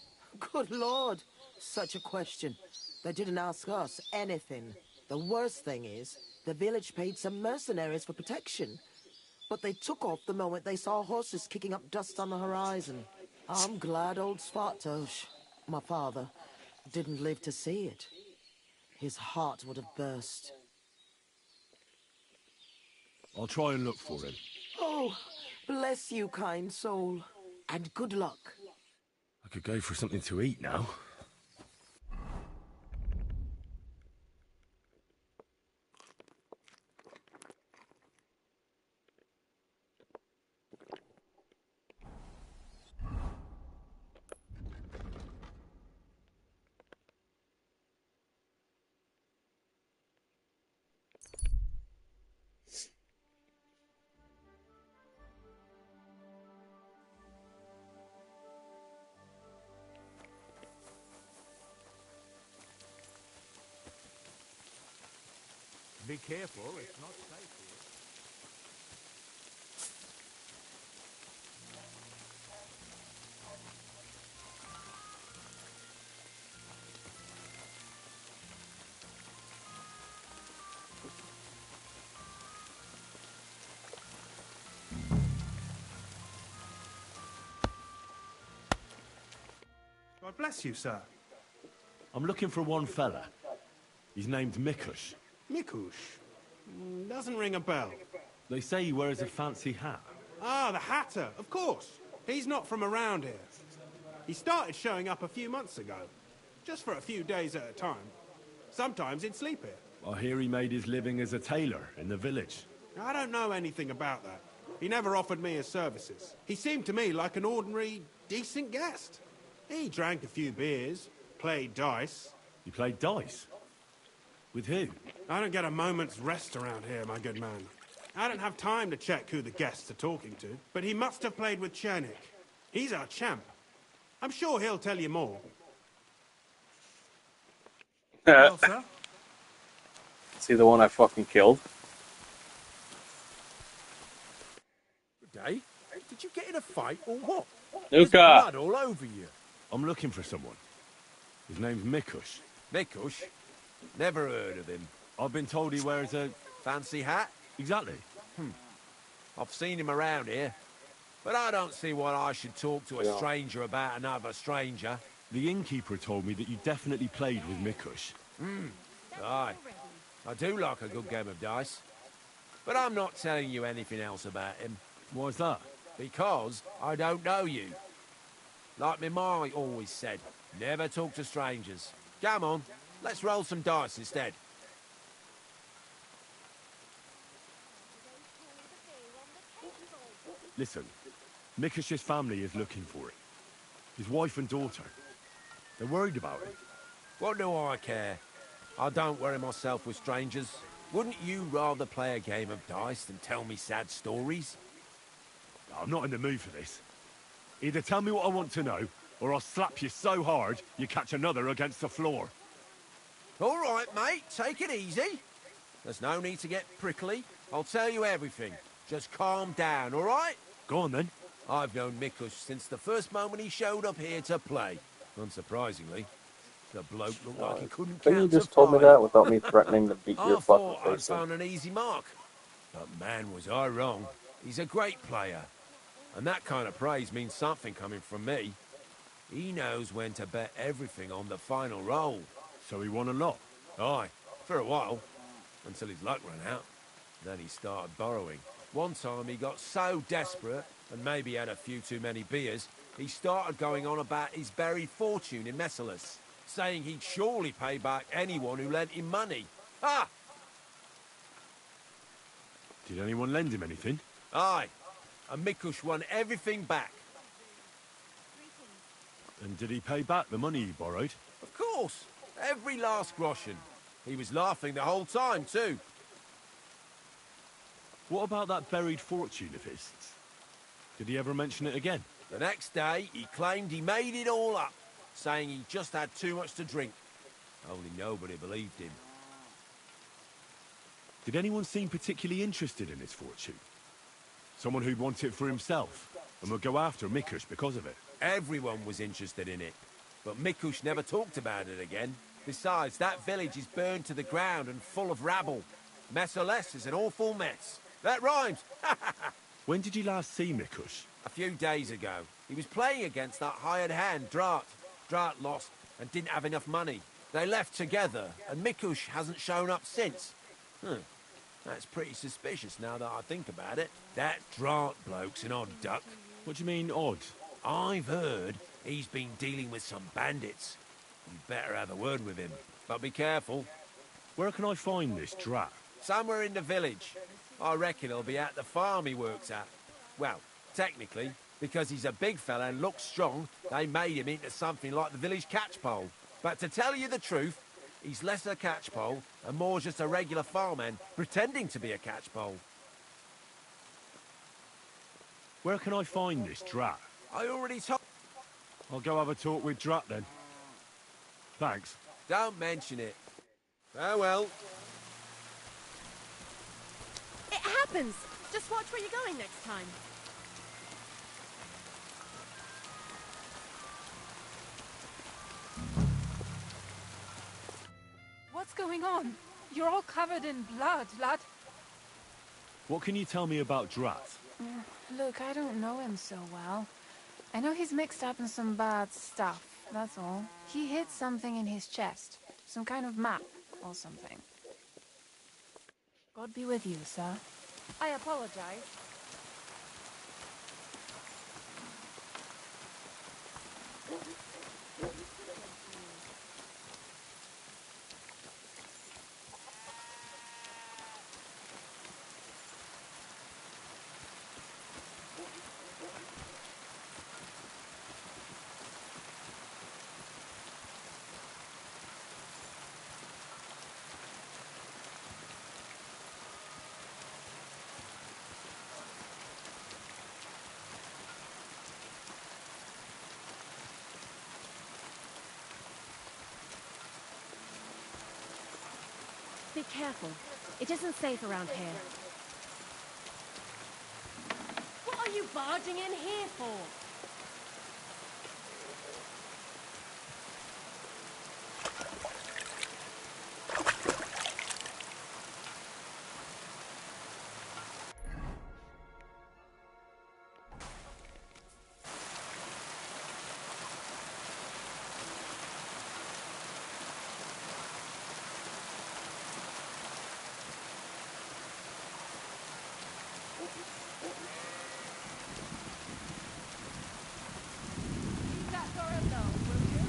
Good Lord. Such a question. They didn't ask us anything. The worst thing is, the village paid some mercenaries for protection. But they took off the moment they saw horses kicking up dust on the horizon. I'm glad old Svartosh, my father, didn't live to see it. His heart would have burst. I'll try and look for him. Oh, bless you, kind soul. And good luck. I could go for something to eat now. Be careful, it's not safe here. God bless you, sir. I'm looking for one fella. He's named Mikush. Mikush? Doesn't ring a bell. They say he wears a fancy hat. Ah, the Hatter, of course. He's not from around here. He started showing up a few months ago. Just for a few days at a time. Sometimes he'd sleep here. I hear he made his living as a tailor in the village. I don't know anything about that. He never offered me his services. He seemed to me like an ordinary, decent guest. He drank a few beers, played dice. You played dice? With who? I don't get a moment's rest around here, my good man. I don't have time to check who the guests are talking to, but he must have played with Chernik. He's our champ. I'm sure he'll tell you more. Well, sir? See the one I fucking killed? Good day. Did Did you get in a fight or what? There's There's Luca! blood all over you. I'm looking for someone. His name's Mikush. Mikush? Never heard of him. I've been told he wears a... Fancy hat? Exactly. I've seen him around here. But I don't see why I should talk to a stranger about another stranger. The innkeeper told me that you definitely played with Mikush. Aye. I do like a good game of dice. But I'm not telling you anything else about him. Why's that? Because I don't know you. Like me ma always said, never talk to strangers. Come on, let's roll some dice instead. Listen, Mikush's family is looking for him. His wife and daughter. They're worried about him. What do I care? I don't worry myself with strangers. Wouldn't you rather play a game of dice than tell me sad stories? I'm not in the mood for this. Either tell me what I want to know, or I'll slap you so hard you catch another against the floor. All right, mate, take it easy. There's no need to get prickly. I'll tell you everything. Just calm down, all right? Go on, then. I've known Mikush since the first moment he showed up here to play. Unsurprisingly, the bloke looked like he couldn't Couldn't you count to just told me 5. that without me threatening to beat your I fucking thought I'd face in? found an easy mark. But man, was I wrong. He's a great player. And that kind of praise means something coming from me. He knows when to bet everything on the final roll. So he won a lot? Aye, for a while. Until his luck ran out. Then he started borrowing. One time he got so desperate, and maybe had a few too many beers, he started going on about his buried fortune in Messalis, saying he'd surely pay back anyone who lent him money. Ah! Did anyone lend him anything? Aye, and Mikush won everything back. And did he pay back the money he borrowed? Of course, every last groschen. He was laughing the whole time, too. What about that buried fortune of his? Did he ever mention it again? The next day, he claimed he made it all up, saying he just had too much to drink. Only nobody believed him. Did anyone seem particularly interested in his fortune? Someone who'd want it for himself, and would go after Mikush because of it? Everyone was interested in it, but Mikush never talked about it again. Besides, that village is burned to the ground and full of rabble. Messalis is an awful mess. That rhymes! When did you last see Mikush? A few days ago. He was playing against that hired hand, Drat. Drat lost and didn't have enough money. They left together, and Mikush hasn't shown up since. That's pretty suspicious now that I think about it. That Drat bloke's an odd duck. What do you mean, odd? I've heard he's been dealing with some bandits. You'd better have a word with him. But be careful. Where can I find this Drat? Somewhere in the village. I reckon he'll be at the farm he works at. Well, technically, because he's a big fella and looks strong, they made him into something like the village catchpole. But to tell you the truth, he's less a catchpole and more just a regular farmhand pretending to be a catchpole. Where can I find this Drat? I already told... I'll go have a talk with Drat then. Thanks. Don't mention it. Farewell. It happens! Just watch where you're going next time. What's going on? You're all covered in blood, lad. What can you tell me about Drat? Look, I don't know him so well. I know he's mixed up in some bad stuff, that's all. He hid something in his chest. Some kind of map or something. God be with you, sir. I apologize. Be careful. It isn't safe around here. What are you barging in here for? Leave that door alone, will you?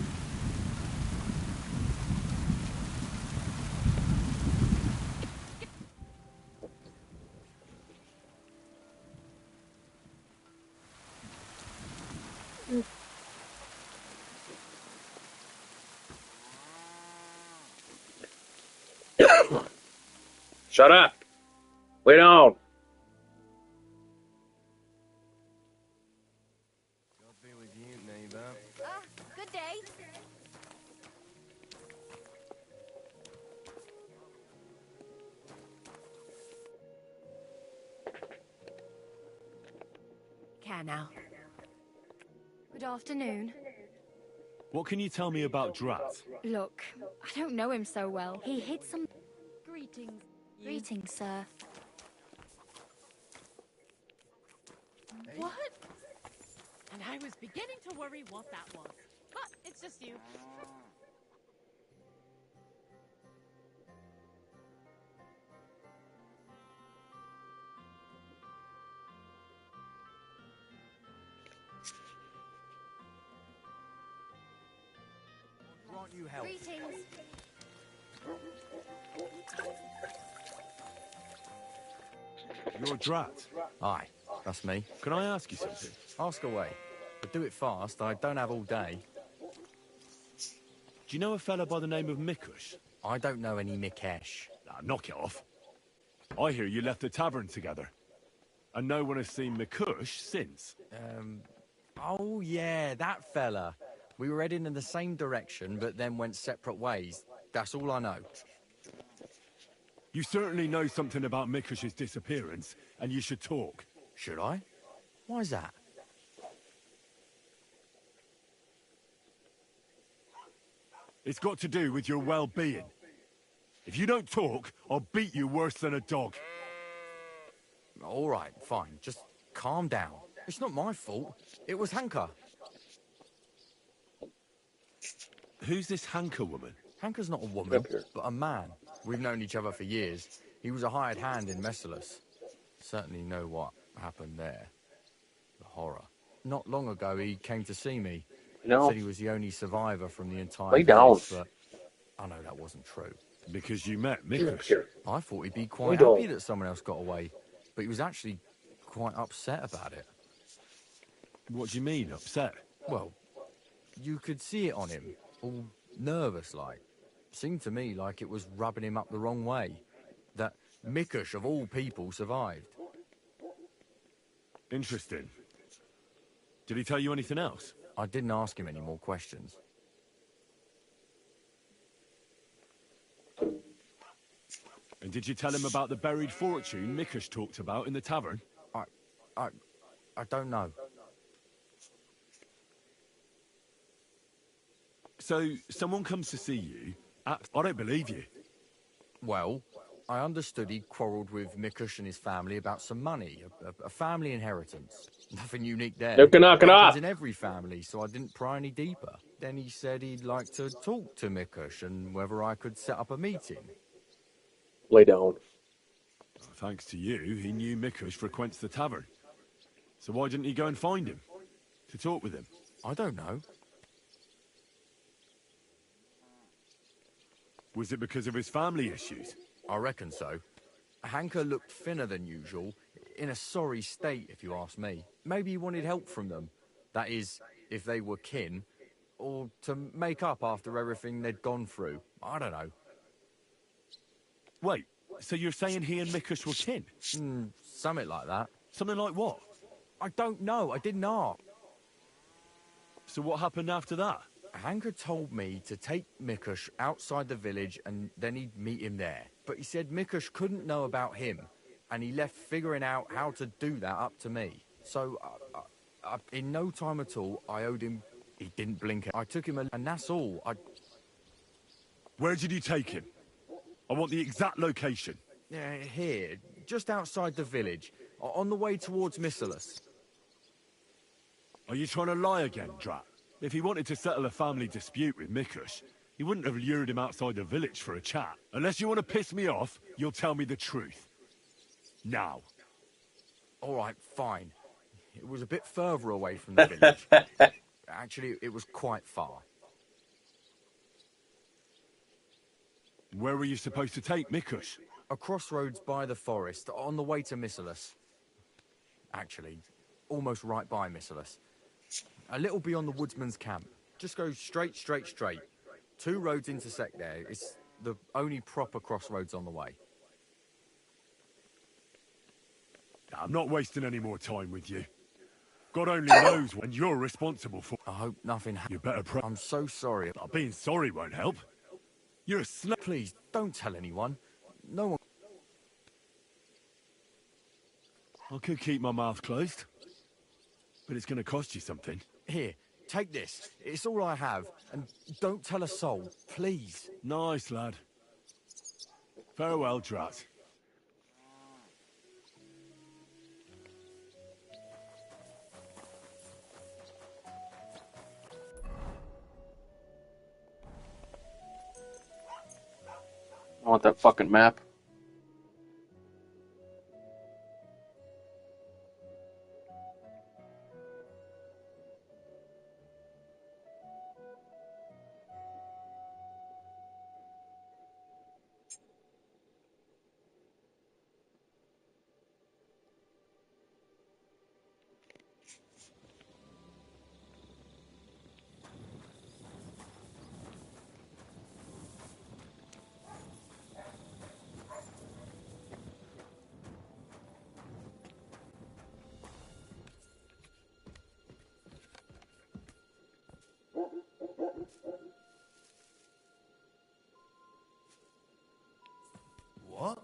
Shut up! Lay down! God be with you, neighbor. Ah, good day. Care now. Good afternoon. What can you tell me about Drat? Look, I don't know him so well. He hid some... Greetings. Greetings, sir. What? And I was beginning to worry what that was. But it's just you. Grant you help. Greetings. You're Drat. Aye, that's me. Can I ask you something? Ask away. But do it fast, I don't have all day. Do you know a fella by the name of Mikush? I don't know any Mikesh. Knock it off. I hear you left the tavern together. And no one has seen Mikush since. Oh yeah, that fella. We were heading in the same direction, but then went separate ways. That's all I know. You certainly know something about Mikush's disappearance, and you should talk. Should I? Why's that? It's got to do with your well-being. If you don't talk, I'll beat you worse than a dog. All right, fine. Just calm down. It's not my fault. It was Hanka. Who's this Hanka woman? Hanka's not a woman, but a man. We've known each other for years. He was a hired hand in Messalus. Certainly know what happened there. The horror. Not long ago, he came to see me. No. Said he was the only survivor from the entire Lay down. village, but I know that wasn't true. Because you met Mikush. I thought he'd be quite don't. happy that someone else got away, but he was actually quite upset about it. What do you mean, upset? Well, you could see it on him, all nervous-like. Seemed to me like it was rubbing him up the wrong way. That Mikush, of all people, survived. Interesting. Did he tell you anything else? I didn't ask him any more questions. And did you tell him about the buried fortune Mikush talked about in the tavern? I don't know. So, someone comes to see you. I don't believe you. Well, I understood he quarrelled with Mikush and his family about some money, a family inheritance. Nothing unique there. Knock it Happens off. in every family, so I didn't pry any deeper. Then he said he'd like to talk to Mikush and whether I could set up a meeting. Lay down. Thanks to you, he knew Mikush frequents the tavern. So why didn't he go and find him? To talk with him? I don't know. Was it because of his family issues? I reckon so. Hanka looked thinner than usual, in a sorry state, if you ask me. Maybe he wanted help from them. That is, if they were kin, or to make up after everything they'd gone through. I don't know. Wait, so you're saying he and Mikush were kin? Something like that. Something like what? I don't know. I didn't ask. So what happened after that? Hanka told me to take Mikush outside the village and then he'd meet him there. But he said Mikush couldn't know about him, and he left figuring out how to do that up to me. So, in no time at all, I owed him... He didn't blink. I took him, and that's all. Where did you take him? I want the exact location. Here, just outside the village, on the way towards Missalus. Are you trying to lie again, Drat? If he wanted to settle a family dispute with Mikush, he wouldn't have lured him outside the village for a chat. Unless you want to piss me off, you'll tell me the truth. Now. All right, fine. It was a bit further away from the village. Actually, it was quite far. Where were you supposed to take Mikush? A crossroads by the forest, on the way to Missalus. Actually, almost right by Missalus. A little beyond the woodsman's camp. Just go straight. 2 roads intersect there. It's the only proper crossroads on the way. I'm not wasting any more time with you. God only knows when you're responsible for... I hope nothing happens. You better pray. I'm so sorry. Being sorry won't help. You're a snake. Please, don't tell anyone. No one... I could keep my mouth closed. But it's going to cost you something. Here, take this. It's all I have. And don't tell a soul, please. Nice, lad. Farewell, Drat. I want that fucking map. What?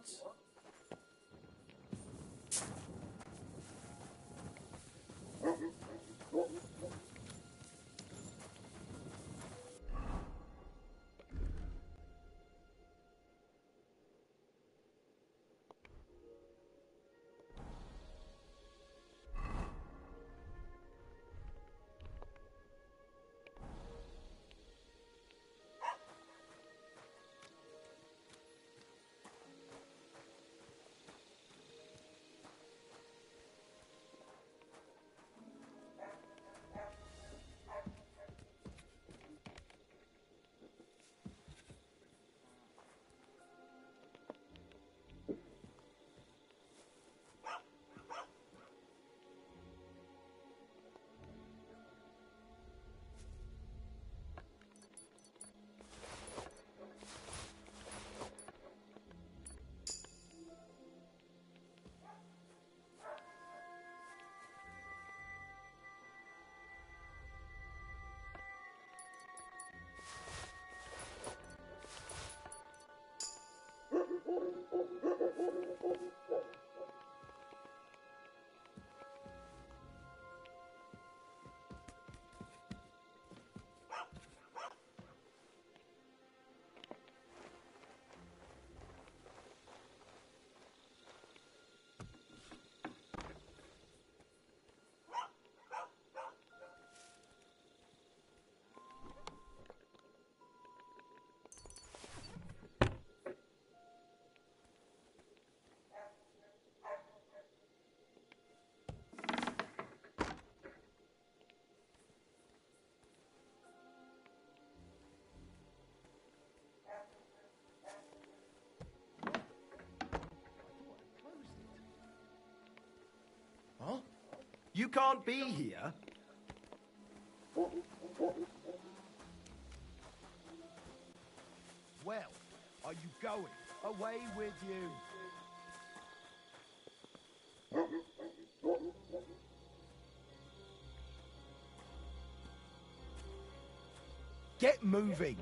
Huh? You can't be here? Well, are you going? Away with you. Get moving.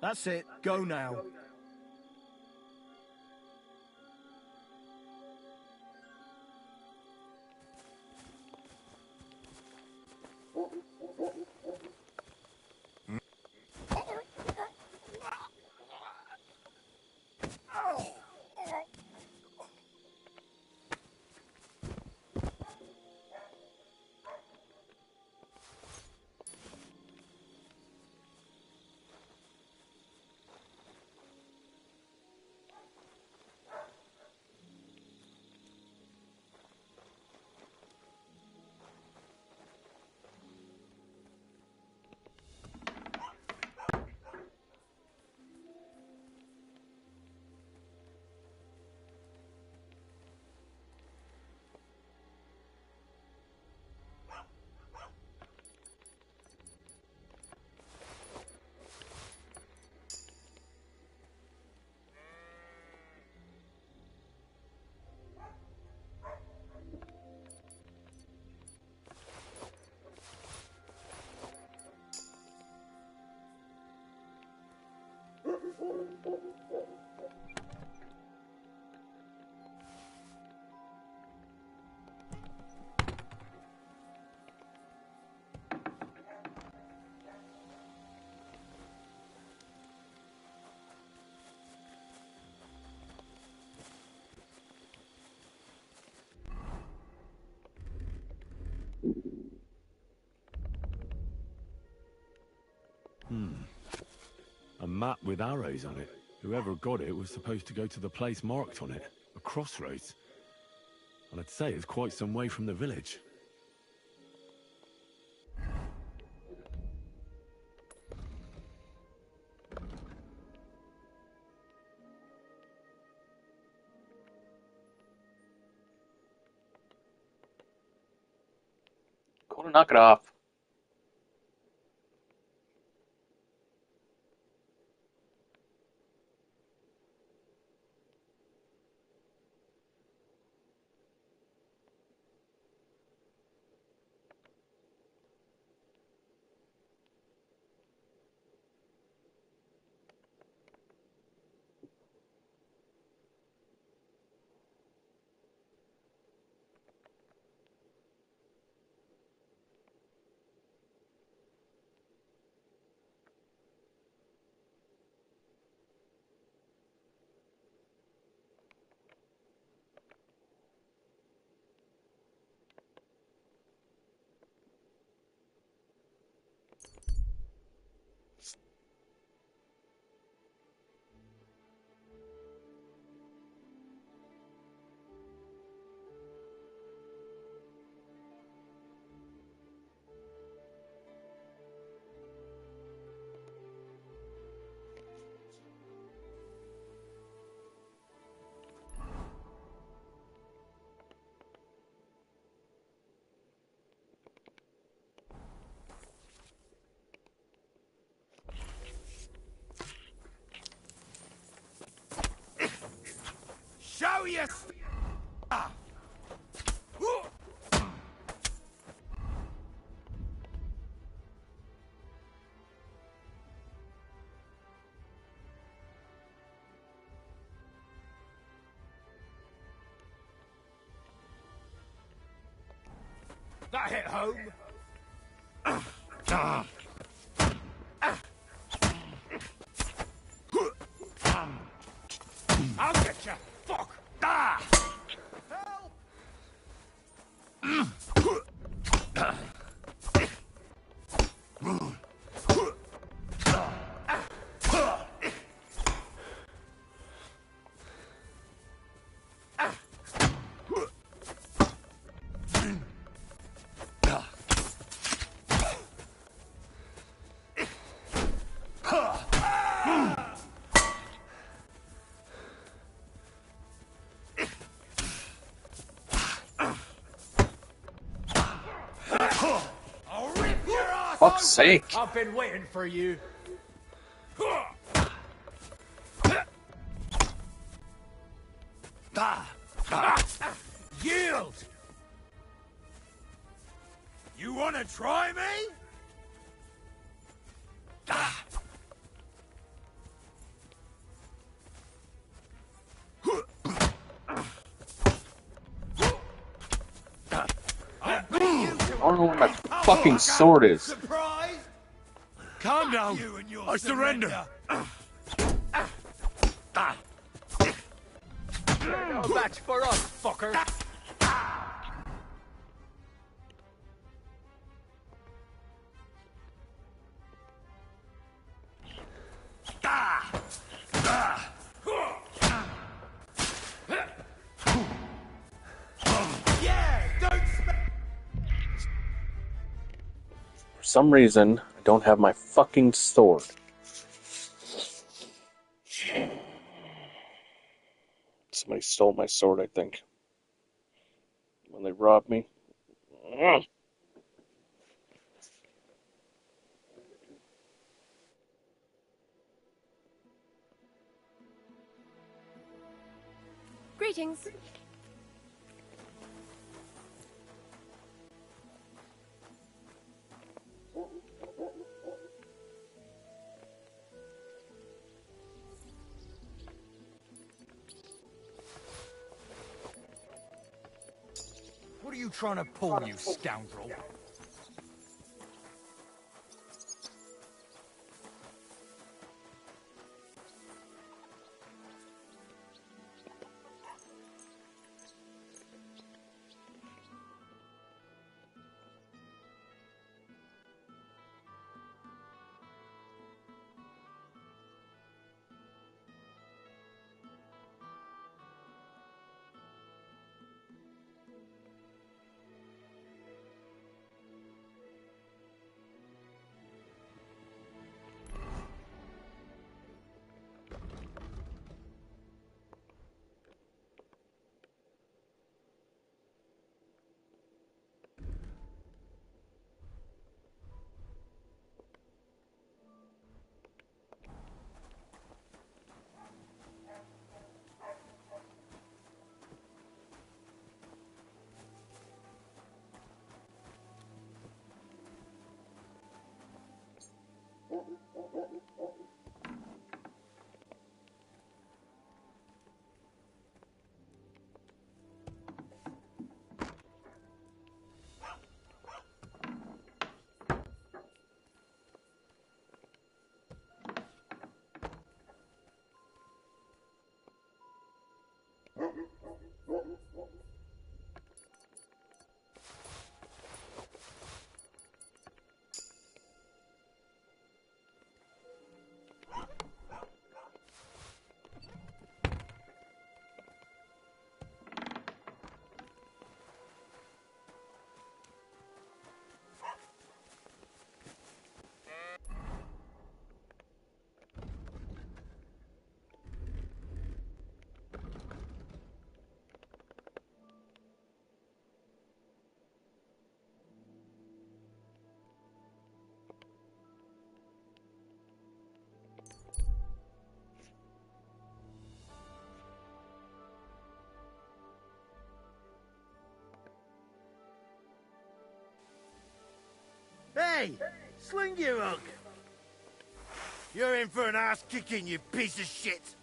That's it. Go now. map with arrows on it. Whoever got it was supposed to go to the place marked on it, a crossroads. And I'd say it's quite some way from the village. Go to knock it off. Show your That hit home. I'll get you. Fuck. Ah. Fuck's sake. I've been waiting for you. Yield! You wanna try me? I don't know where my fucking sword is. Surprised? Calm down. I surrender. No match for us, fucker. For some reason, I don't have my fucking sword. Somebody stole my sword, I think. When they robbed me. Greetings. What are you trying to pull, you scoundrel? Hey! Sling your hook! You're in for an ass kicking, you piece of shit!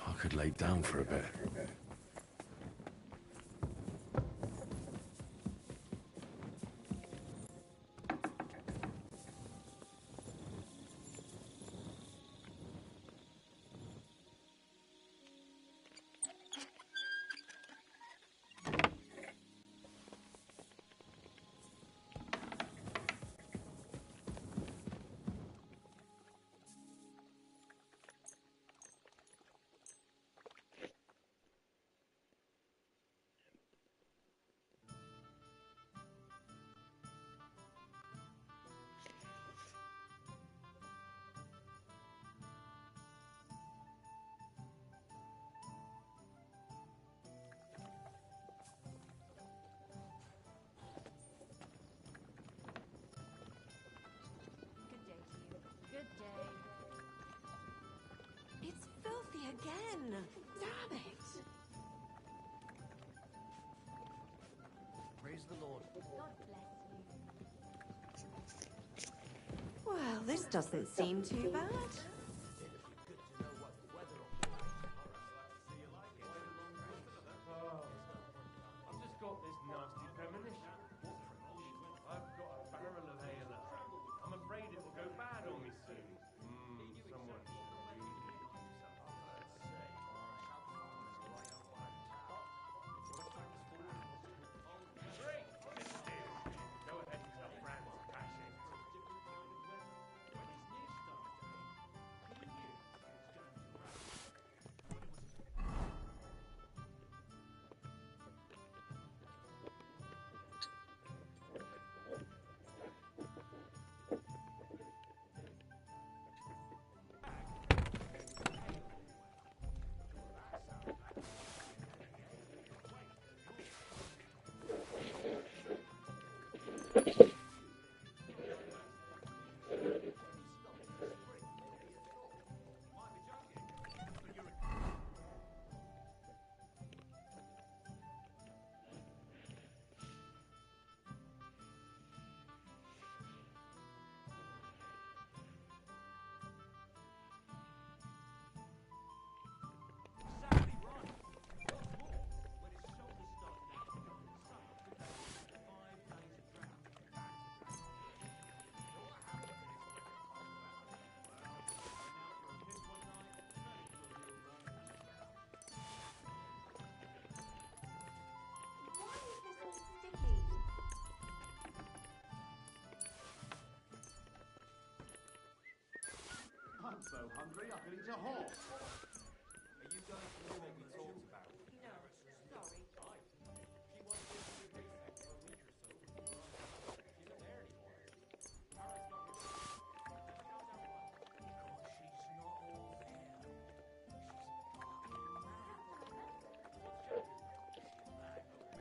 I could lay down for a bit. Good day to you. Good day. It's filthy again. Damn it. Praise the Lord. God bless you. Well, this doesn't seem too bad. I've just got this nasty premonition. What premonition? I've got a barrel of ale at home. I'm afraid it will go bad on me soon. Someone should really do Drink, mister. Go ahead and tell Franz to cash in. hungry, I can eat a horse. Are you going to do what we talked about? No, sorry. She wants to be a prefect for a week or so. She's not there anymore. Paris got rid of her. Never found out why. Because she's not all there. She's fucking mad. What's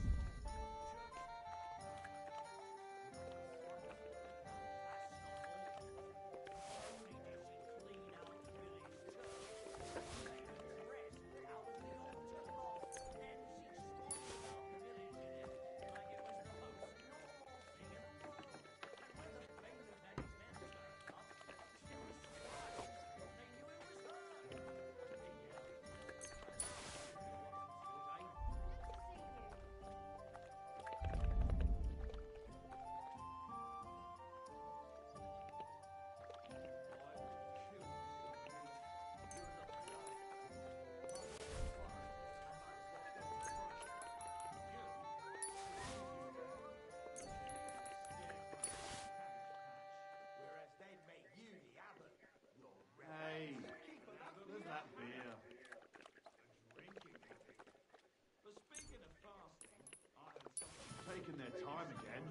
joking? She's mad, but real, man. Some village. I forgot what it's called. Anyway. Hey, there's that beer. But speaking of fasting, I heard something. Taking their time again.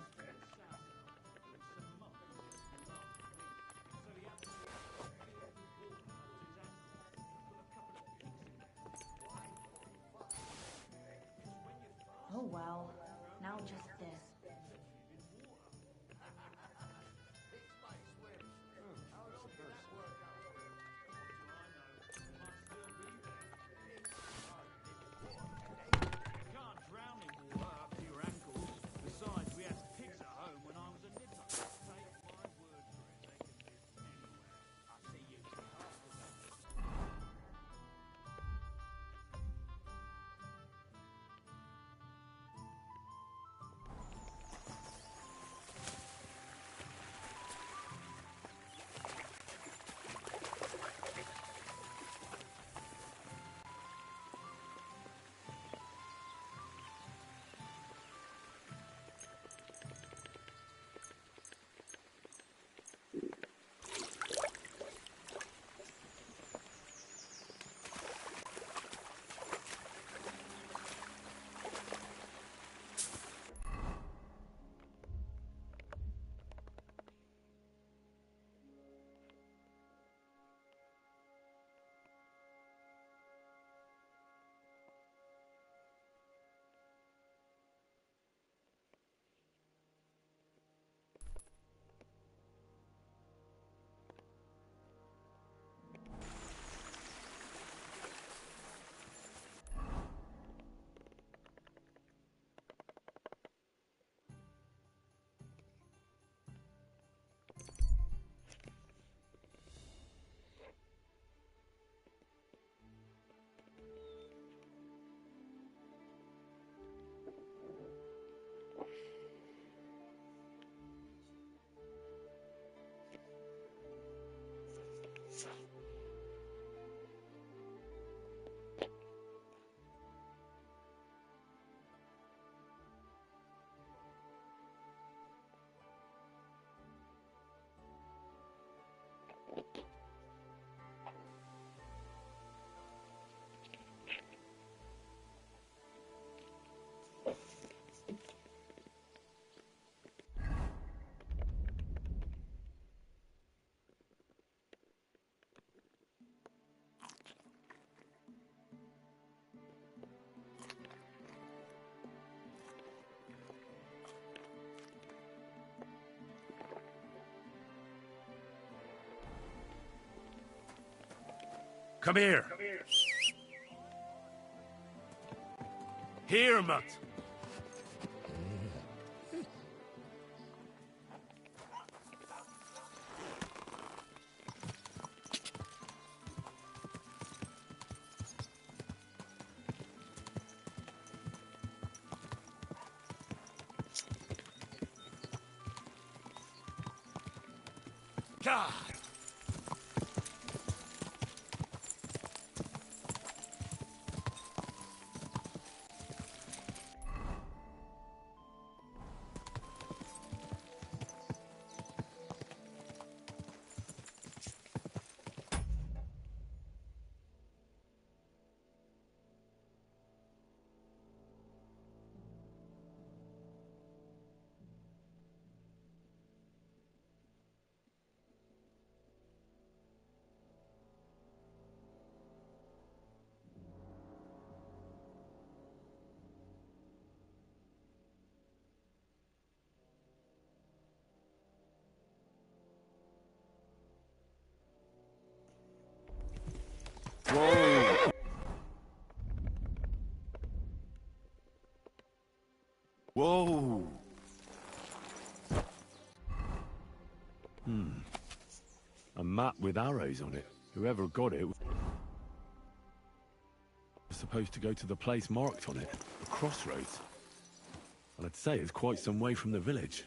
Oh well, now just this. You can't drown in water up to your ankles. Besides, we had pigs at home when I was a nipper. Take my word for it, they can live anywhere. I'll see you two after that. Come here. Here, Mutt. God. Whoa! Whoa! A map with arrows on it. Whoever got it was supposed to go to the place marked on it, the crossroads. And I'd say it's quite some way from the village.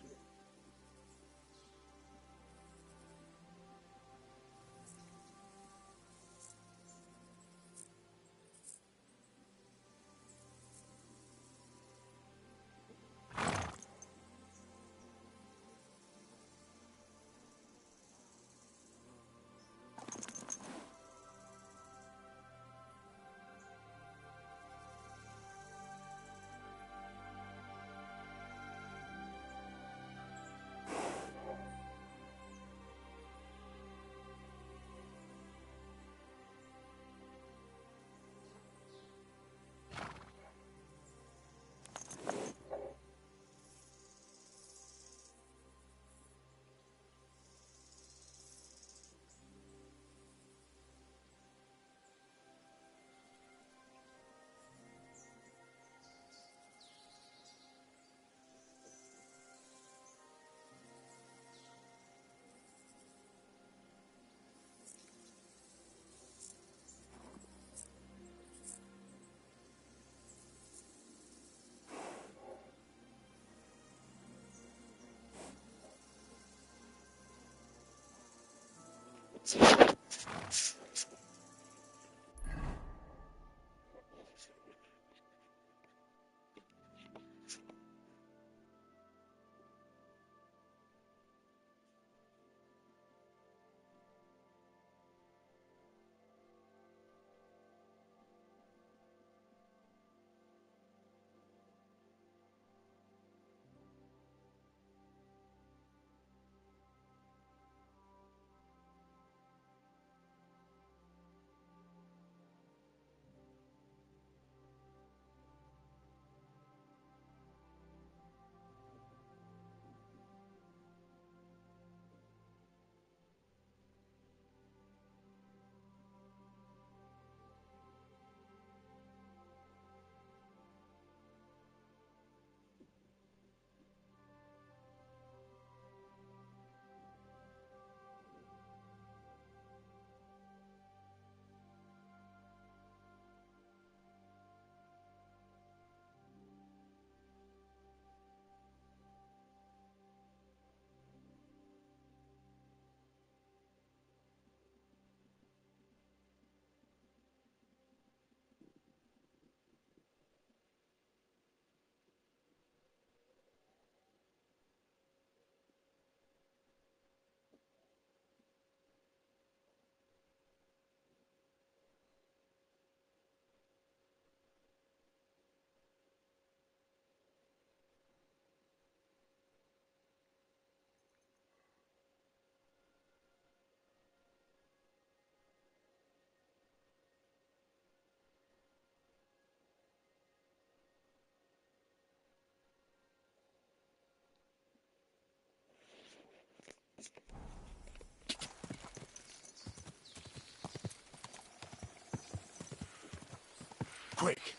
Quick!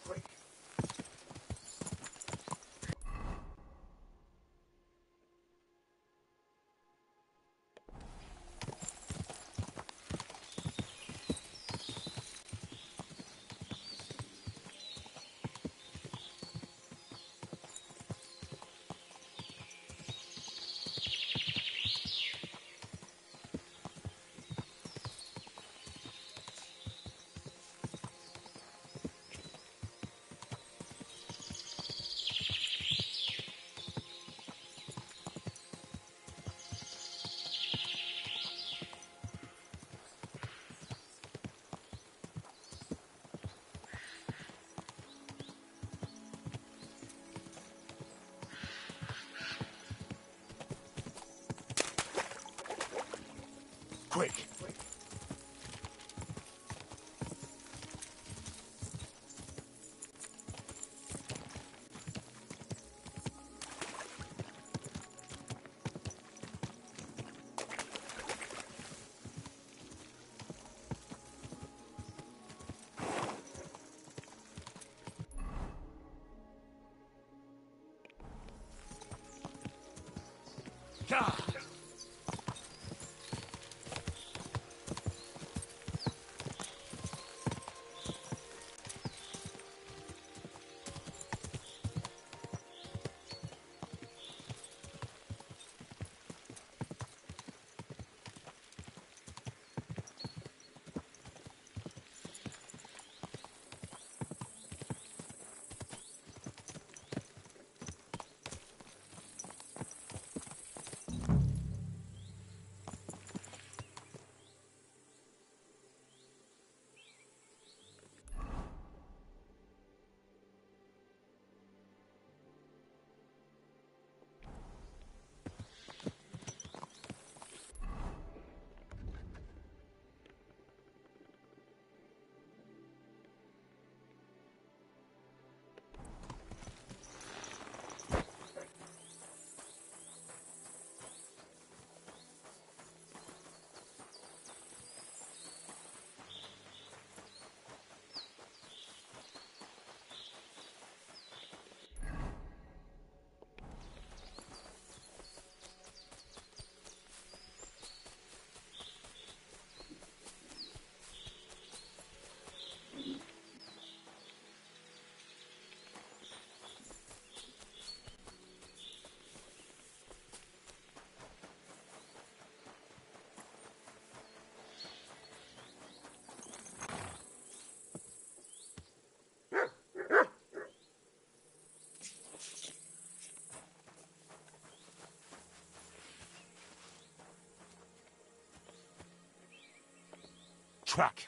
Track.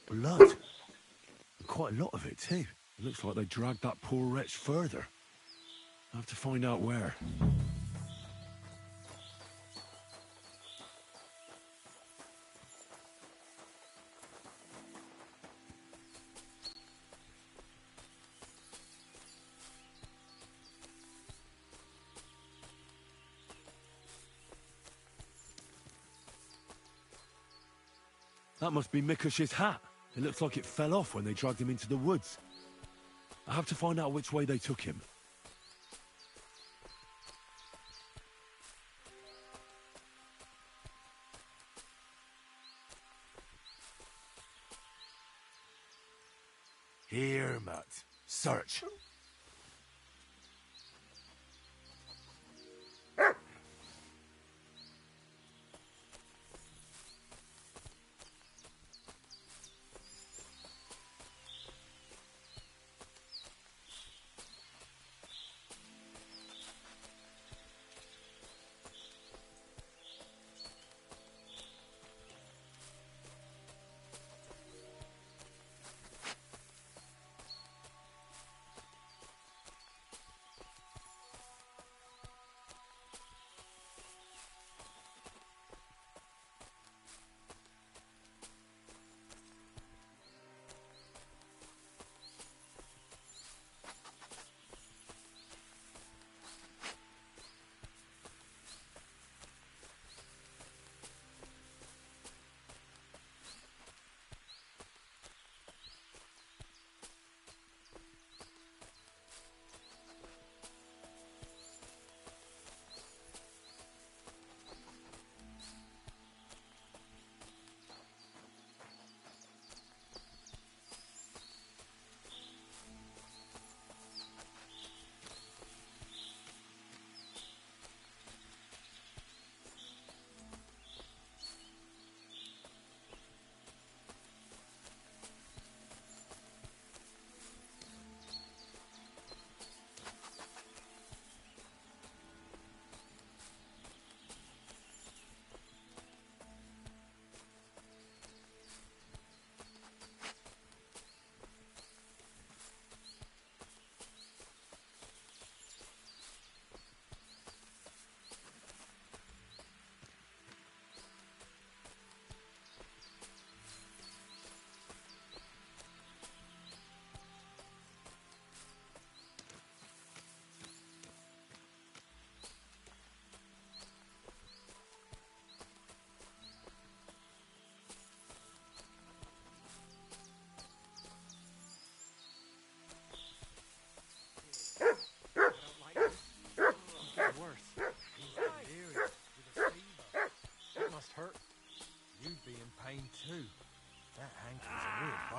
Blood. Quite a lot of it, too. It looks like they dragged that poor wretch further. I have to find out where. That must be Mikush's hat. It looks like it fell off when they dragged him into the woods. I have to find out which way they took him. Here, Matt. Search.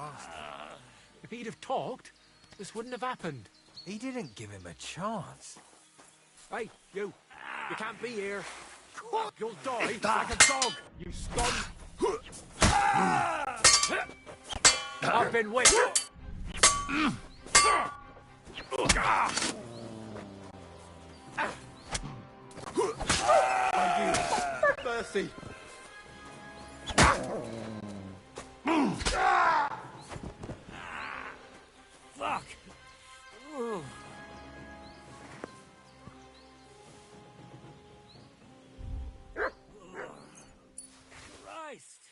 bastard. If he'd have talked, this wouldn't have happened. He didn't give him a chance. Hey, you! You can't be here! You'll die like a dog, you scum! I've been whipped! Mercy! Fuck! Christ!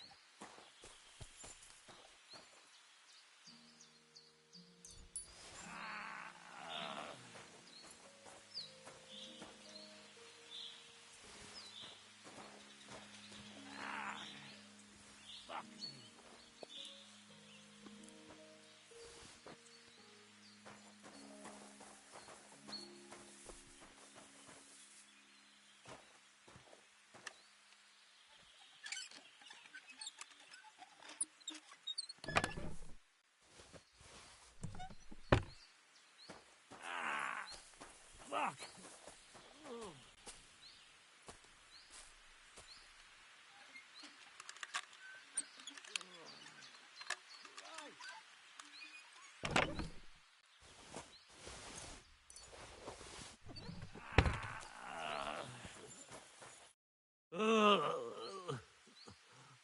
Fuck!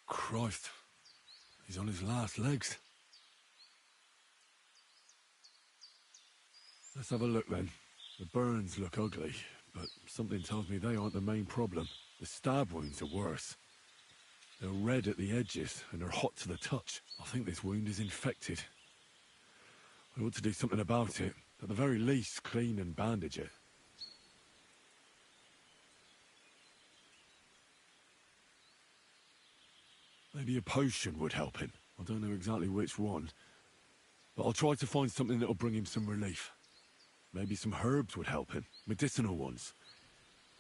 Christ. He's on his last legs. Let's have a look then. The burns look ugly, but something tells me they aren't the main problem. The stab wounds are worse. They're red at the edges and are hot to the touch. I think this wound is infected. I ought to do something about it. At the very least, clean and bandage it. Maybe a potion would help him. I don't know exactly which one. But I'll try to find something that'll bring him some relief. Maybe some herbs would help him. Medicinal ones.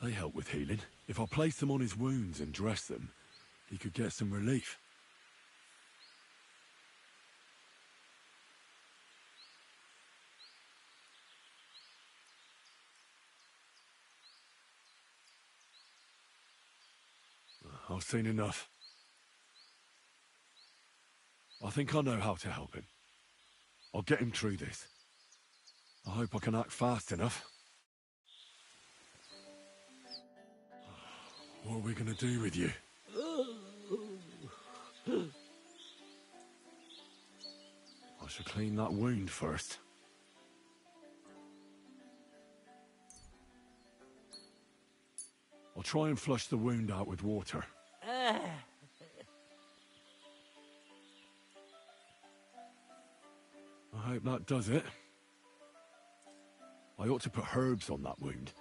They help with healing. If I place them on his wounds and dress them, he could get some relief. I've seen enough. I think I know how to help him. I'll get him through this. I hope I can act fast enough. What are we gonna do with you? I should clean that wound first. I'll try and flush the wound out with water. I hope that does it. I ought to put herbs on that wound.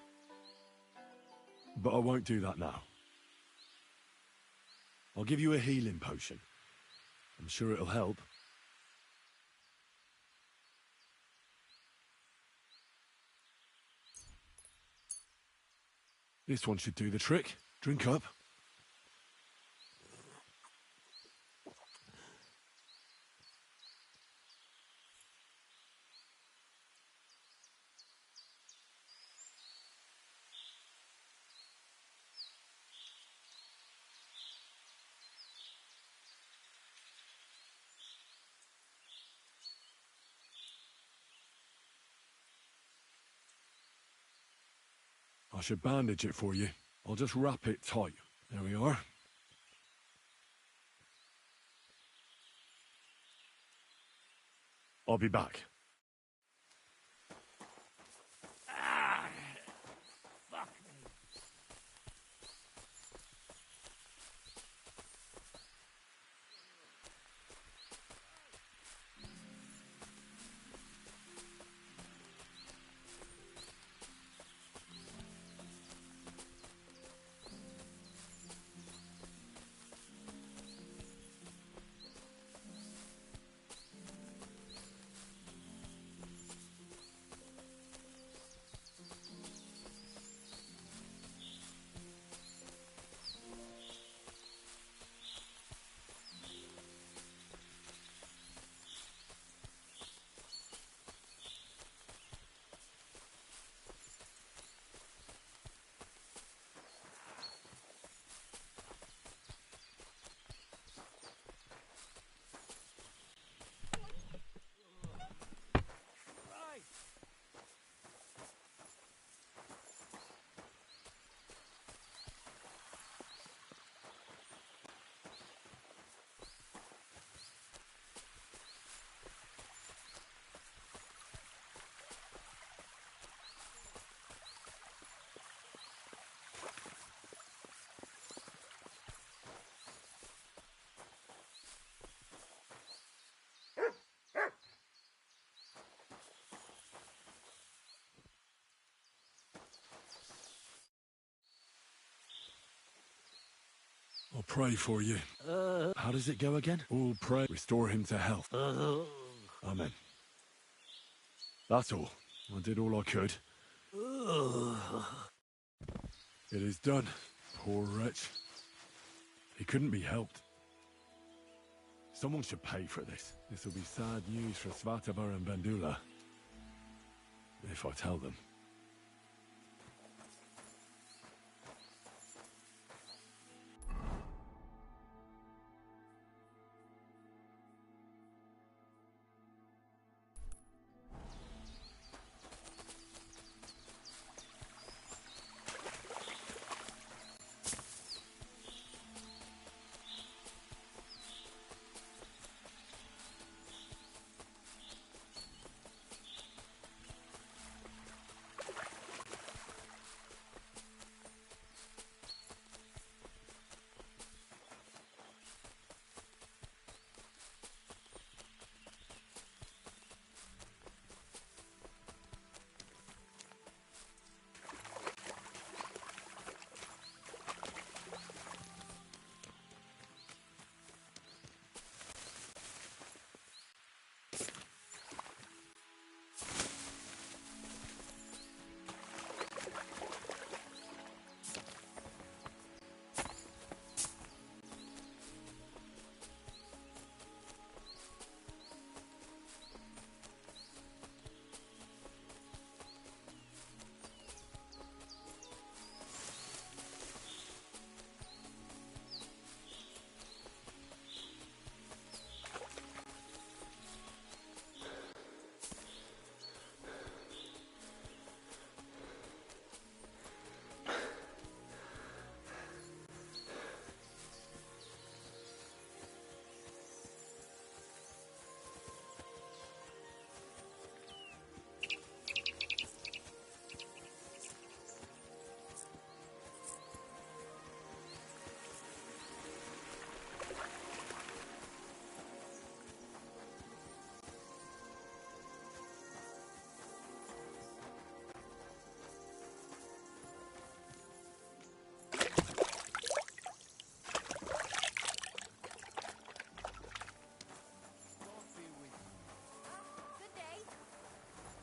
But I won't do that now. I'll give you a healing potion. I'm sure it'll help. This one should do the trick. Drink up. I should bandage it for you. I'll just wrap it tight. There we are. I'll be back. Fuck me. I'll pray for you. How does it go again? All pray, restore him to health. Amen. That's all. I did all I could. It is done. Poor wretch. He couldn't be helped. Someone should pay for this. This will be sad news for Svatovar and Bandula. If I tell them.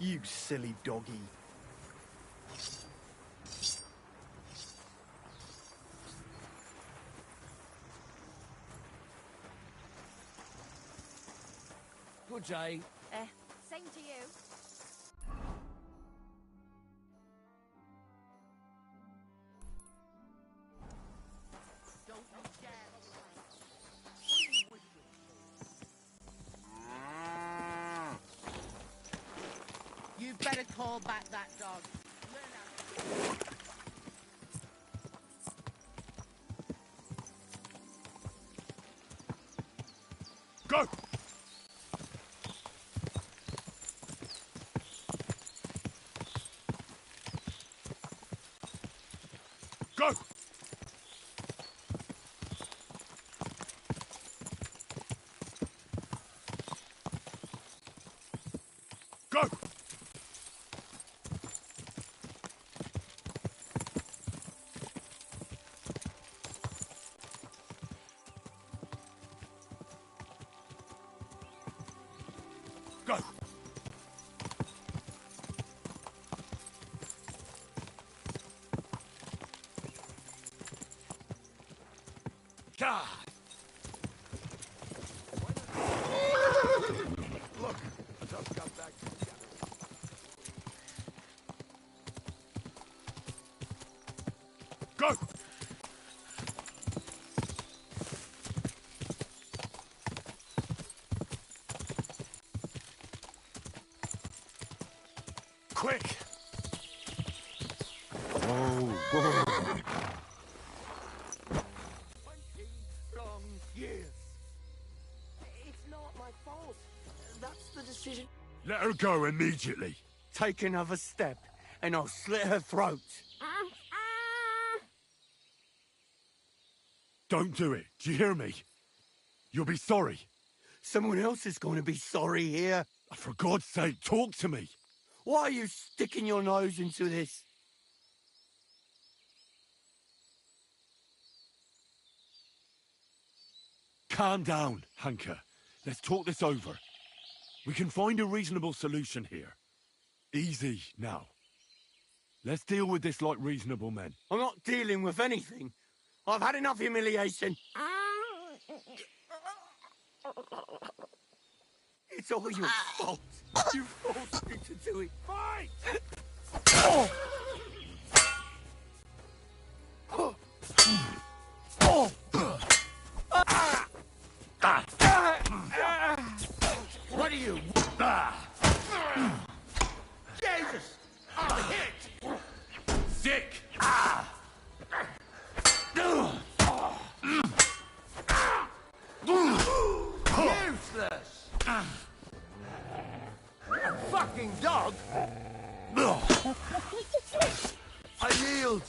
You silly doggy. Good day. Same to you. Don't you dare. You better call back that dog. Go! Go! Go! Go! God! Look, I just got back together. Go! Quick! Whoa! Long years. It's not my fault. That's the decision. Let her go immediately. Take another step, and I'll slit her throat. Don't do it. Do you hear me? You'll be sorry. Someone else is going to be sorry here. For God's sake, talk to me. Why are you sticking your nose into this? Calm down, Hanker. Let's talk this over. We can find a reasonable solution here. Easy, now. Let's deal with this like reasonable men. I'm not dealing with anything. I've had enough humiliation. It's all your fault. You forced me to do it. Fight! What are you? Jesus! I'm hit! Sick! Useless! A fucking dog! I yield!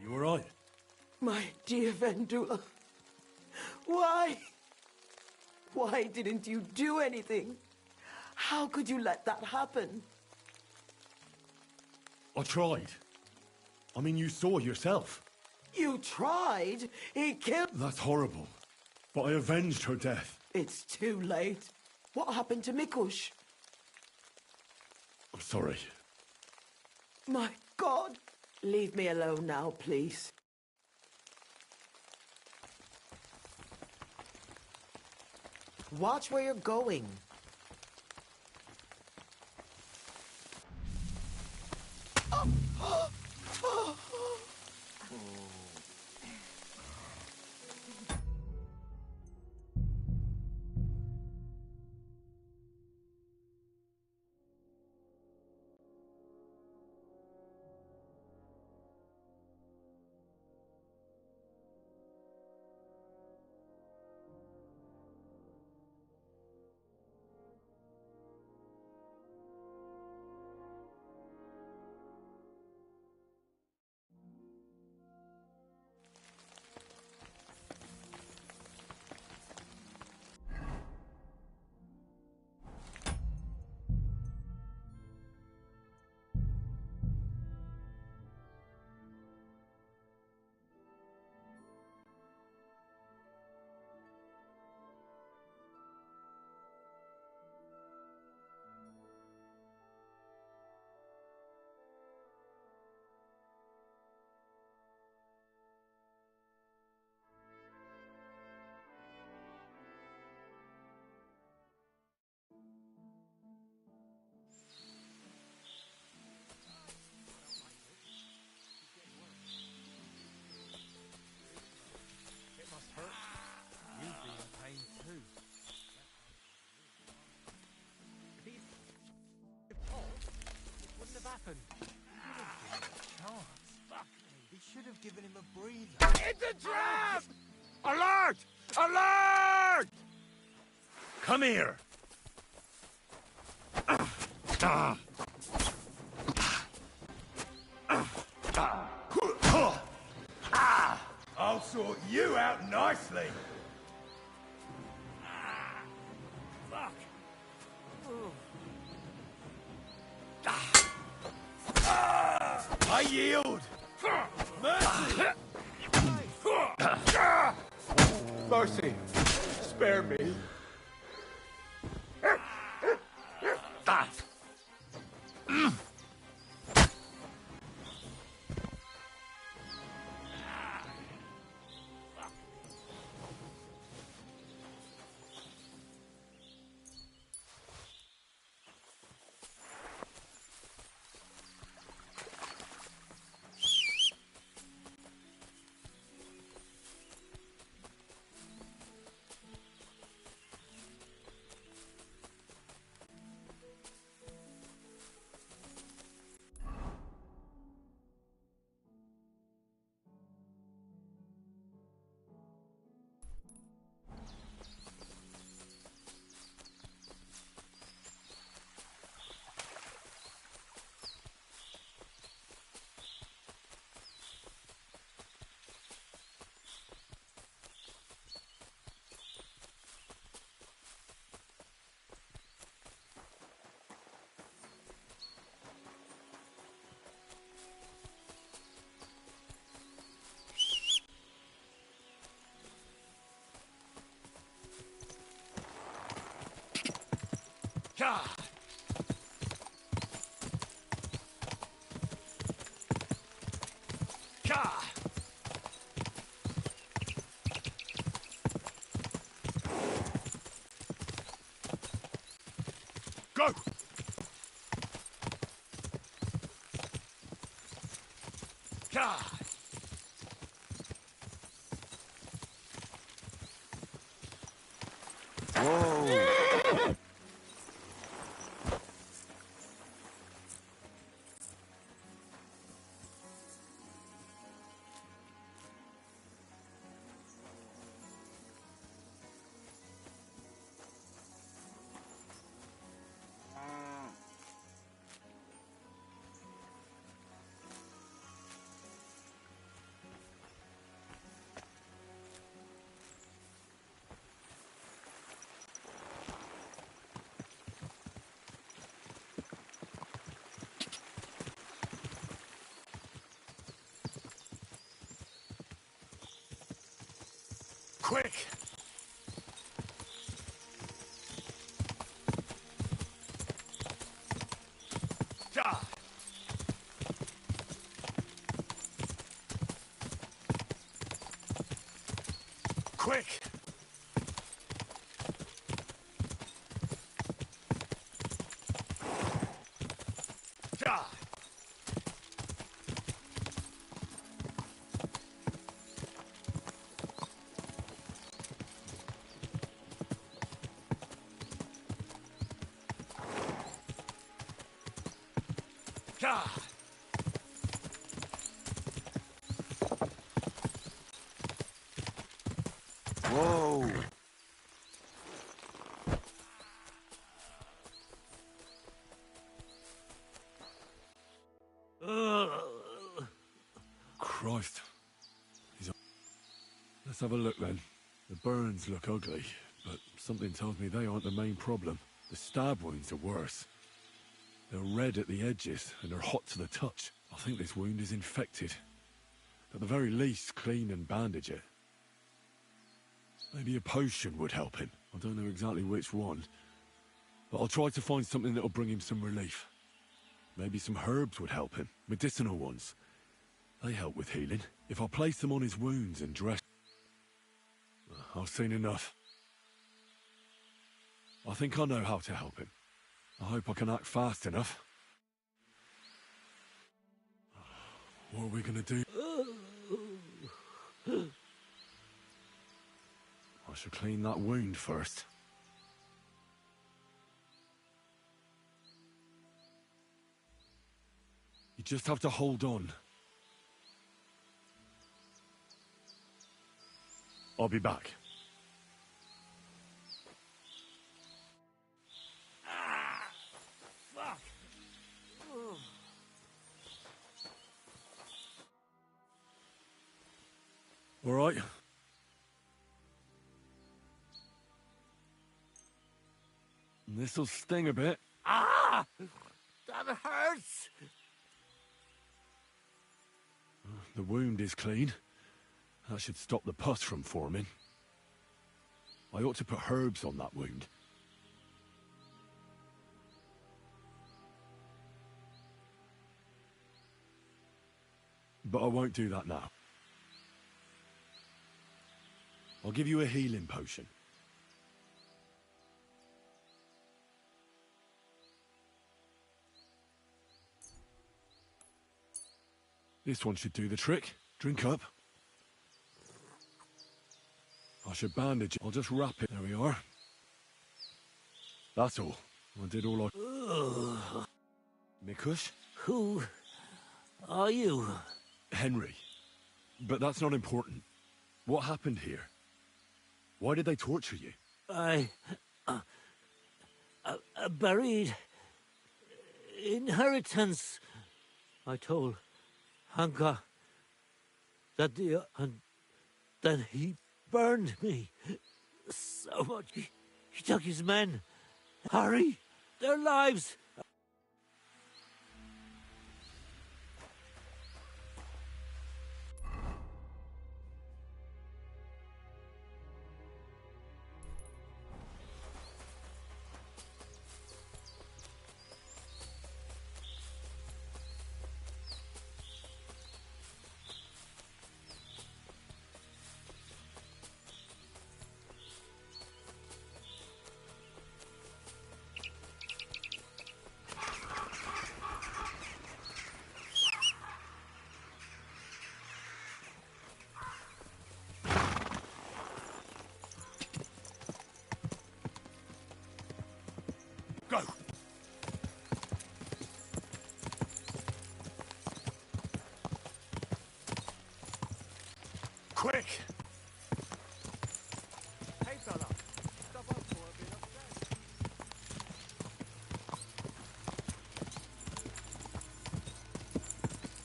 You alright? My dear Vendula, why? Why didn't you do anything? How could you let that happen? I tried. I mean, you saw yourself. You tried? He killed... That's horrible. But I avenged her death. It's too late. What happened to Mikush? I'm sorry. My God! Leave me alone now, please. Watch where you're going. He should have given him a breather. It's a trap! Alert! Alert! Come here! I'll sort you out nicely. Fuck! I yield. Mercy! Mercy! Spare me! Ka! Ka! Go! Ka! Whoa! Quick! Ka! Quick! Ka! Ka! Whoa! Christ. Let's have a look then. The burns look ugly, but something tells me they aren't the main problem. The stab wounds are worse. They're red at the edges, and they're hot to the touch. I think this wound is infected. At the very least, clean and bandage it. Maybe a potion would help him. I don't know exactly which one. But I'll try to find something that'll bring him some relief. Maybe some herbs would help him. Medicinal ones. They help with healing. If I place them on his wounds and dress... I've seen enough. I think I know how to help him. I hope I can act fast enough. What are we gonna do? I should clean that wound first. You just have to hold on. I'll be back. Fuck! All right. This'll sting a bit. Ah! That hurts! The wound is clean. That should stop the pus from forming. I ought to put herbs on that wound. But I won't do that now. I'll give you a healing potion. This one should do the trick. Drink up. I should bandage it. I'll just wrap it. There we are. That's all. I did all I... Mikush? Who are you? Henry. But that's not important. What happened here? Why did they torture you? I buried inheritance. I told Hanka that and then he burned me so much. He took his men. Harry, their lives. Quick! Hey, fella. Stop up for a bit upstairs.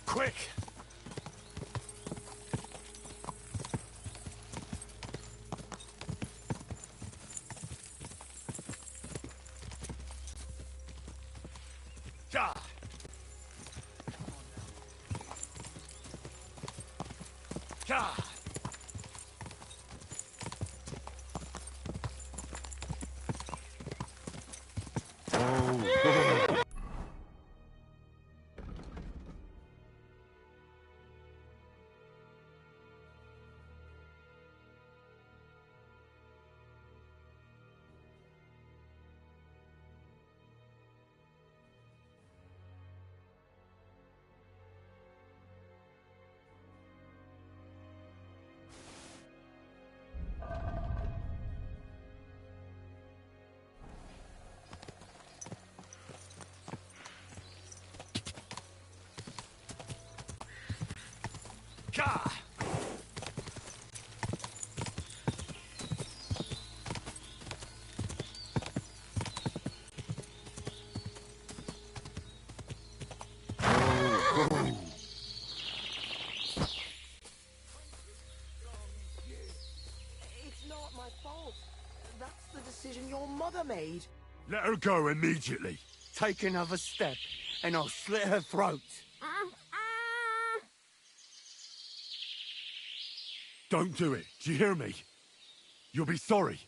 Quick! Ja! Ja! Ja! It's not my fault. That's the decision your mother made. Let her go immediately. Take another step, and I'll slit her throat. Don't do it. Do you hear me? You'll be sorry.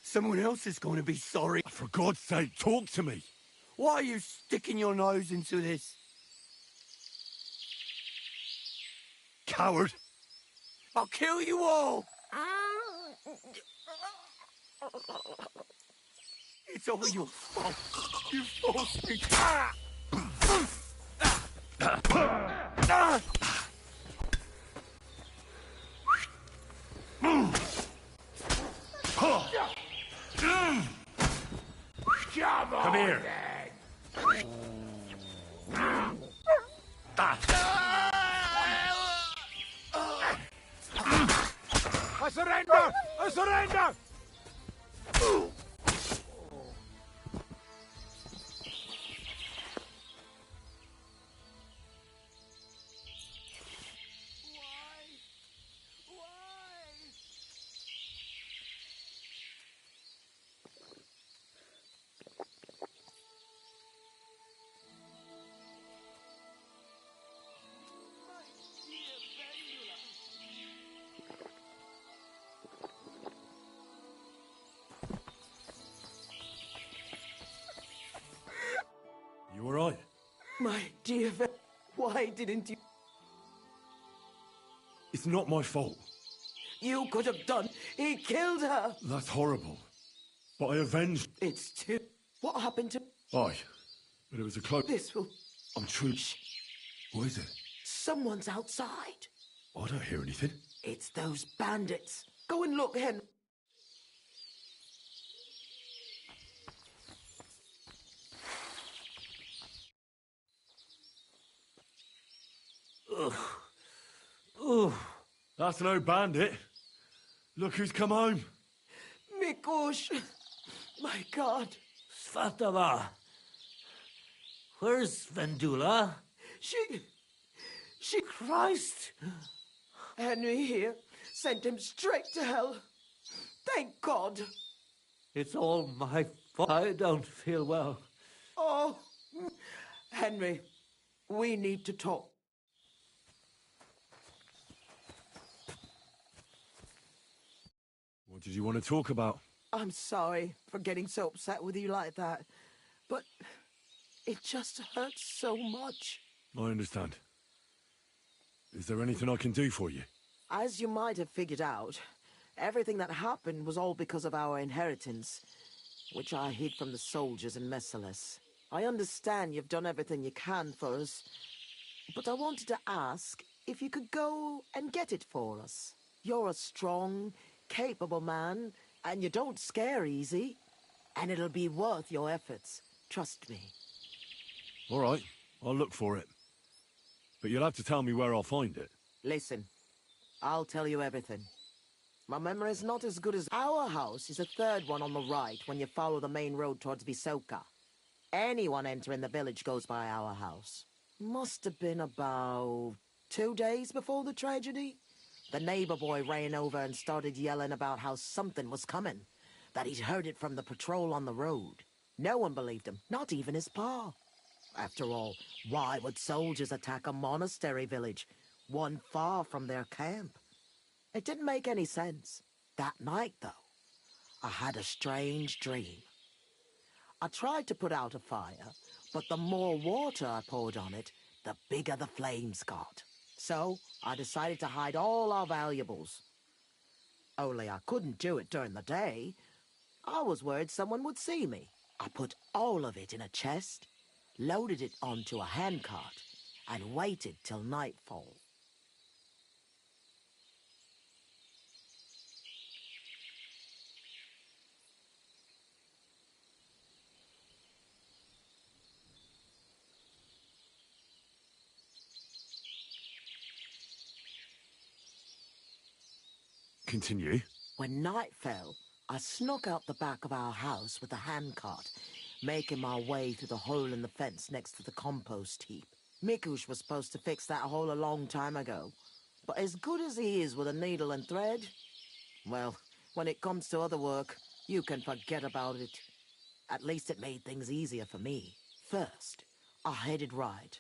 Someone else is going to be sorry. For God's sake, talk to me. Why are you sticking your nose into this? Coward. I'll kill you all! It's all your fault. You forced me. Come here. I surrender! I surrender! You alright? My dear why didn't you? It's not my fault. You could have done. He killed her. That's horrible. But I avenged. It's too. What happened to? Aye. But it was a close. This will. I'm true. What is it? Someone's outside. I don't hear anything. It's those bandits. Go and look, Henry. Ugh. Ugh. That's no bandit. Look who's come home. Mikush. My God. Svatava. Where's Vendula? She... Christ! Henry here sent him straight to hell. Thank God. It's all my fault. I don't feel well. Oh, Henry, we need to talk. What did you want to talk about? I'm sorry for getting so upset with you like that, but it just hurts so much. I understand. Is there anything I can do for you? As you might have figured out, everything that happened was all because of our inheritance, which I hid from the soldiers in Messalis. I understand you've done everything you can for us, but I wanted to ask if you could go and get it for us. You're a strong, capable man, and you don't scare easy, and it'll be worth your efforts. Trust me. All right, I'll look for it. But you'll have to tell me where I'll find it. Listen, I'll tell you everything. My memory's not as good as... Our house is the third one on the right when you follow the main road towards Visoka. Anyone entering the village goes by our house. Must have been about 2 days before the tragedy. The neighbor boy ran over and started yelling about how something was coming, that he'd heard it from the patrol on the road. No one believed him, not even his pa. After all, why would soldiers attack a monastery village, one far from their camp? It didn't make any sense. That night, though, I had a strange dream. I tried to put out a fire, but the more water I poured on it, the bigger the flames got. So I decided to hide all our valuables. Only I couldn't do it during the day. I was worried someone would see me. I put all of it in a chest, loaded it onto a handcart, and waited till nightfall. Continue. When night fell, I snuck out the back of our house with the handcart, making my way through the hole in the fence next to the compost heap. Mikush was supposed to fix that hole a long time ago, but as good as he is with a needle and thread, well, when it comes to other work, you can forget about it. At least it made things easier for me. First, I headed right.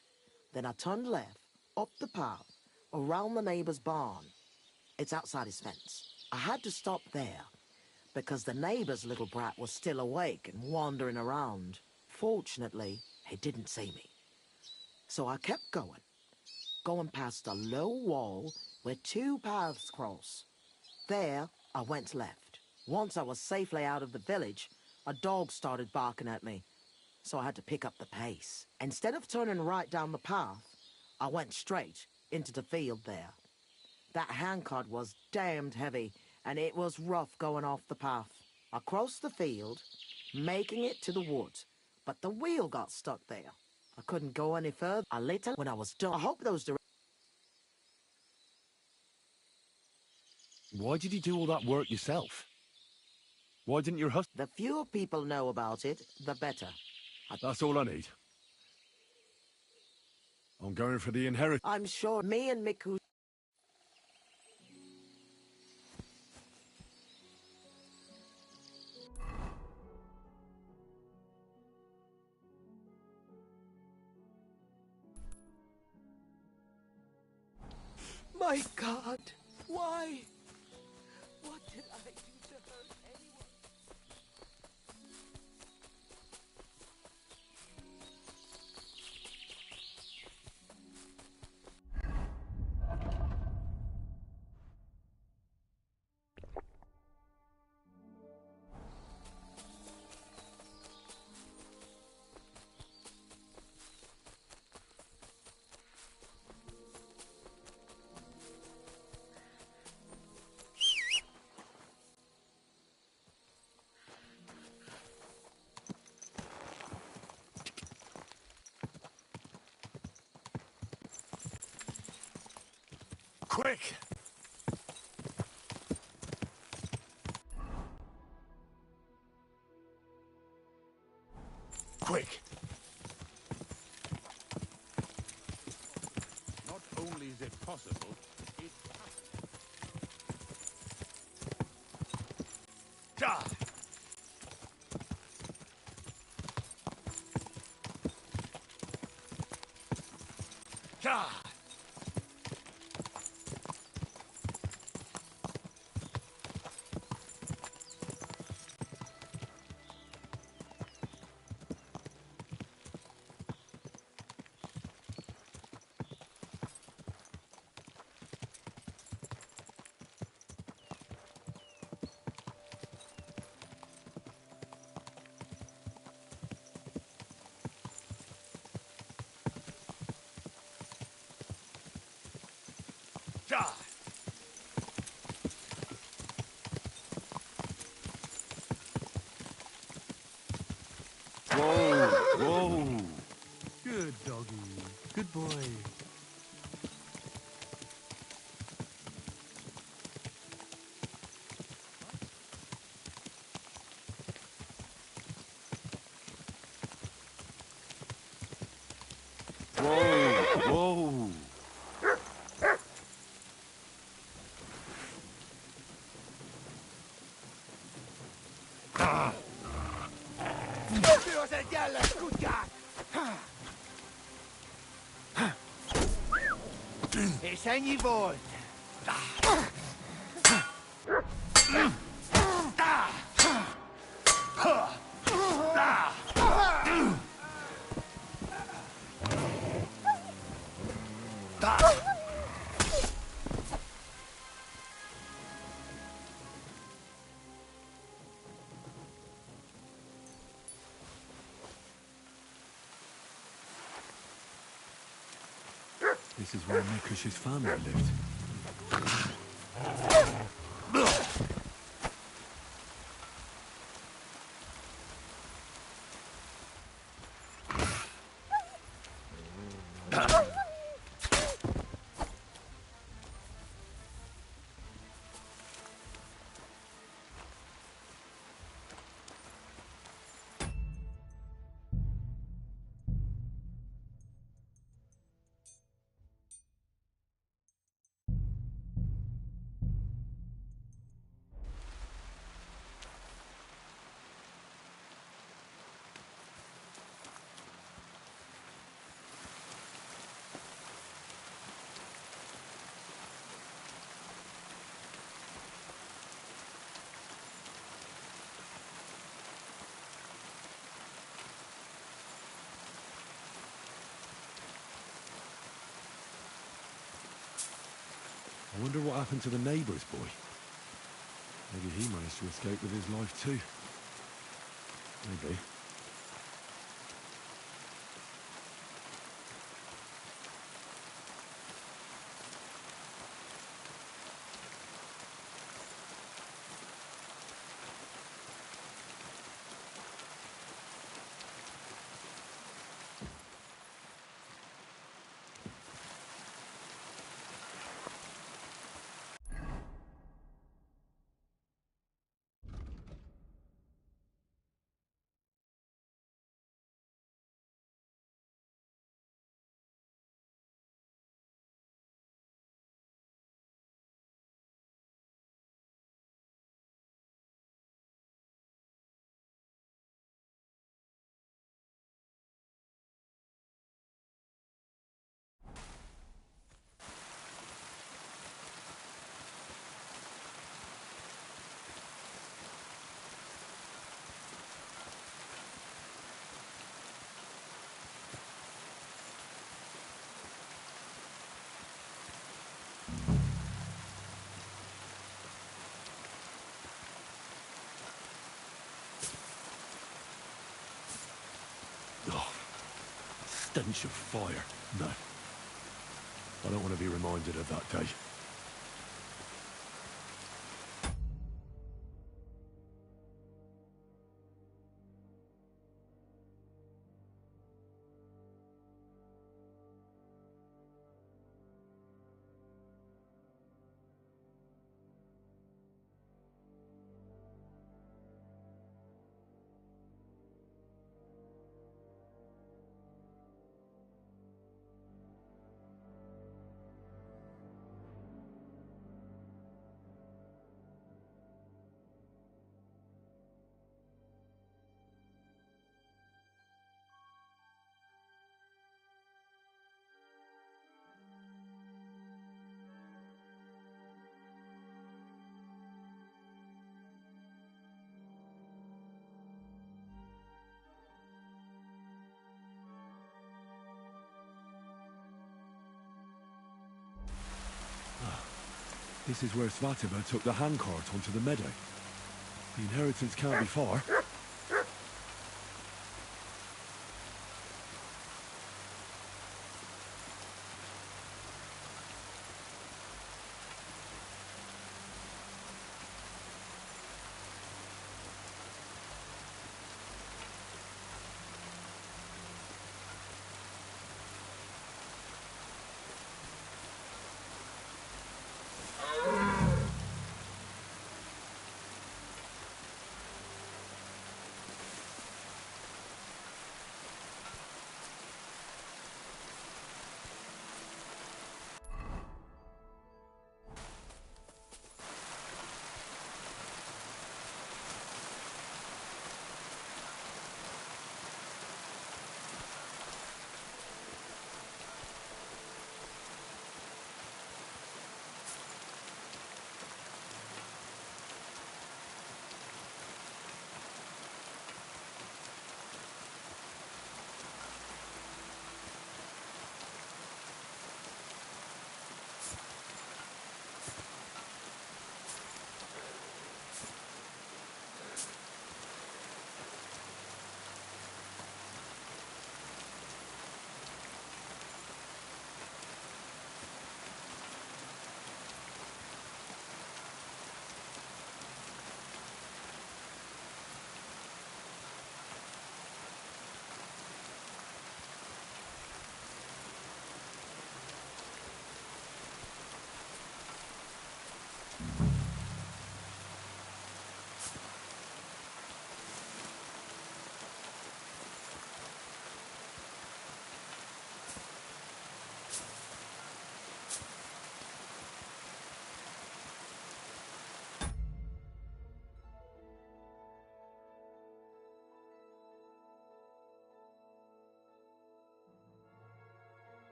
Then I turned left, up the path, around the neighbor's barn. It's outside his fence. I had to stop there, because the neighbor's little brat was still awake and wandering around. Fortunately, he didn't see me. So I kept going past a low wall where 2 paths cross. There, I went left. Once I was safely out of the village, a dog started barking at me, so I had to pick up the pace. Instead of turning right down the path, I went straight into the field there. That handcart was damned heavy, and it was rough going off the path. I crossed the field, making it to the woods, but the wheel got stuck there. I couldn't go any further. I lit it when I was done. I hope those Why did you do all that work yourself? Why didn't your husband... The fewer people know about it, the better. That's all I need. I'm going for the inheritance. I'm sure me and Miku... My God, why? What did I do to hurt anyone? Quick! Quick! Not only is it possible, it's God! God! God! Whoa! Whoa! Good doggy. Good boy. Whoa! ¡Pero se ya la escucha! Es ogni volta. This is where Mikush's family lived. I wonder what happened to the neighbour's boy. Maybe he managed to escape with his life too. Maybe. Stench of fire. No. I don't want to be reminded of that day. This is where Svatima took the handcart onto the meadow. The inheritance can't be far.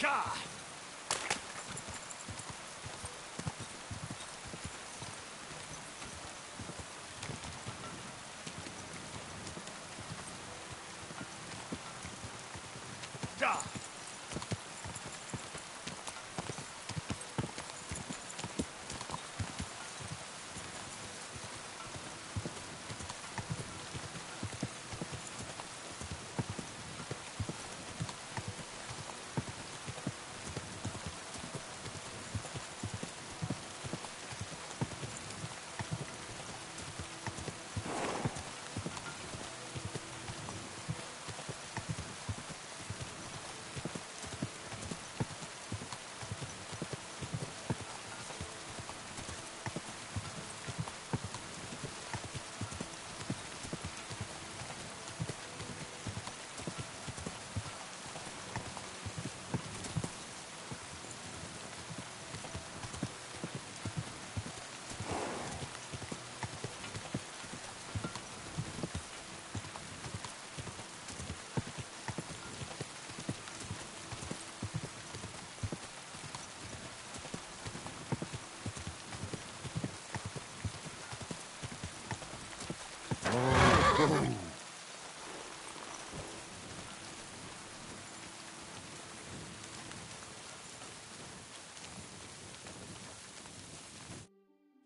Gah! Gah!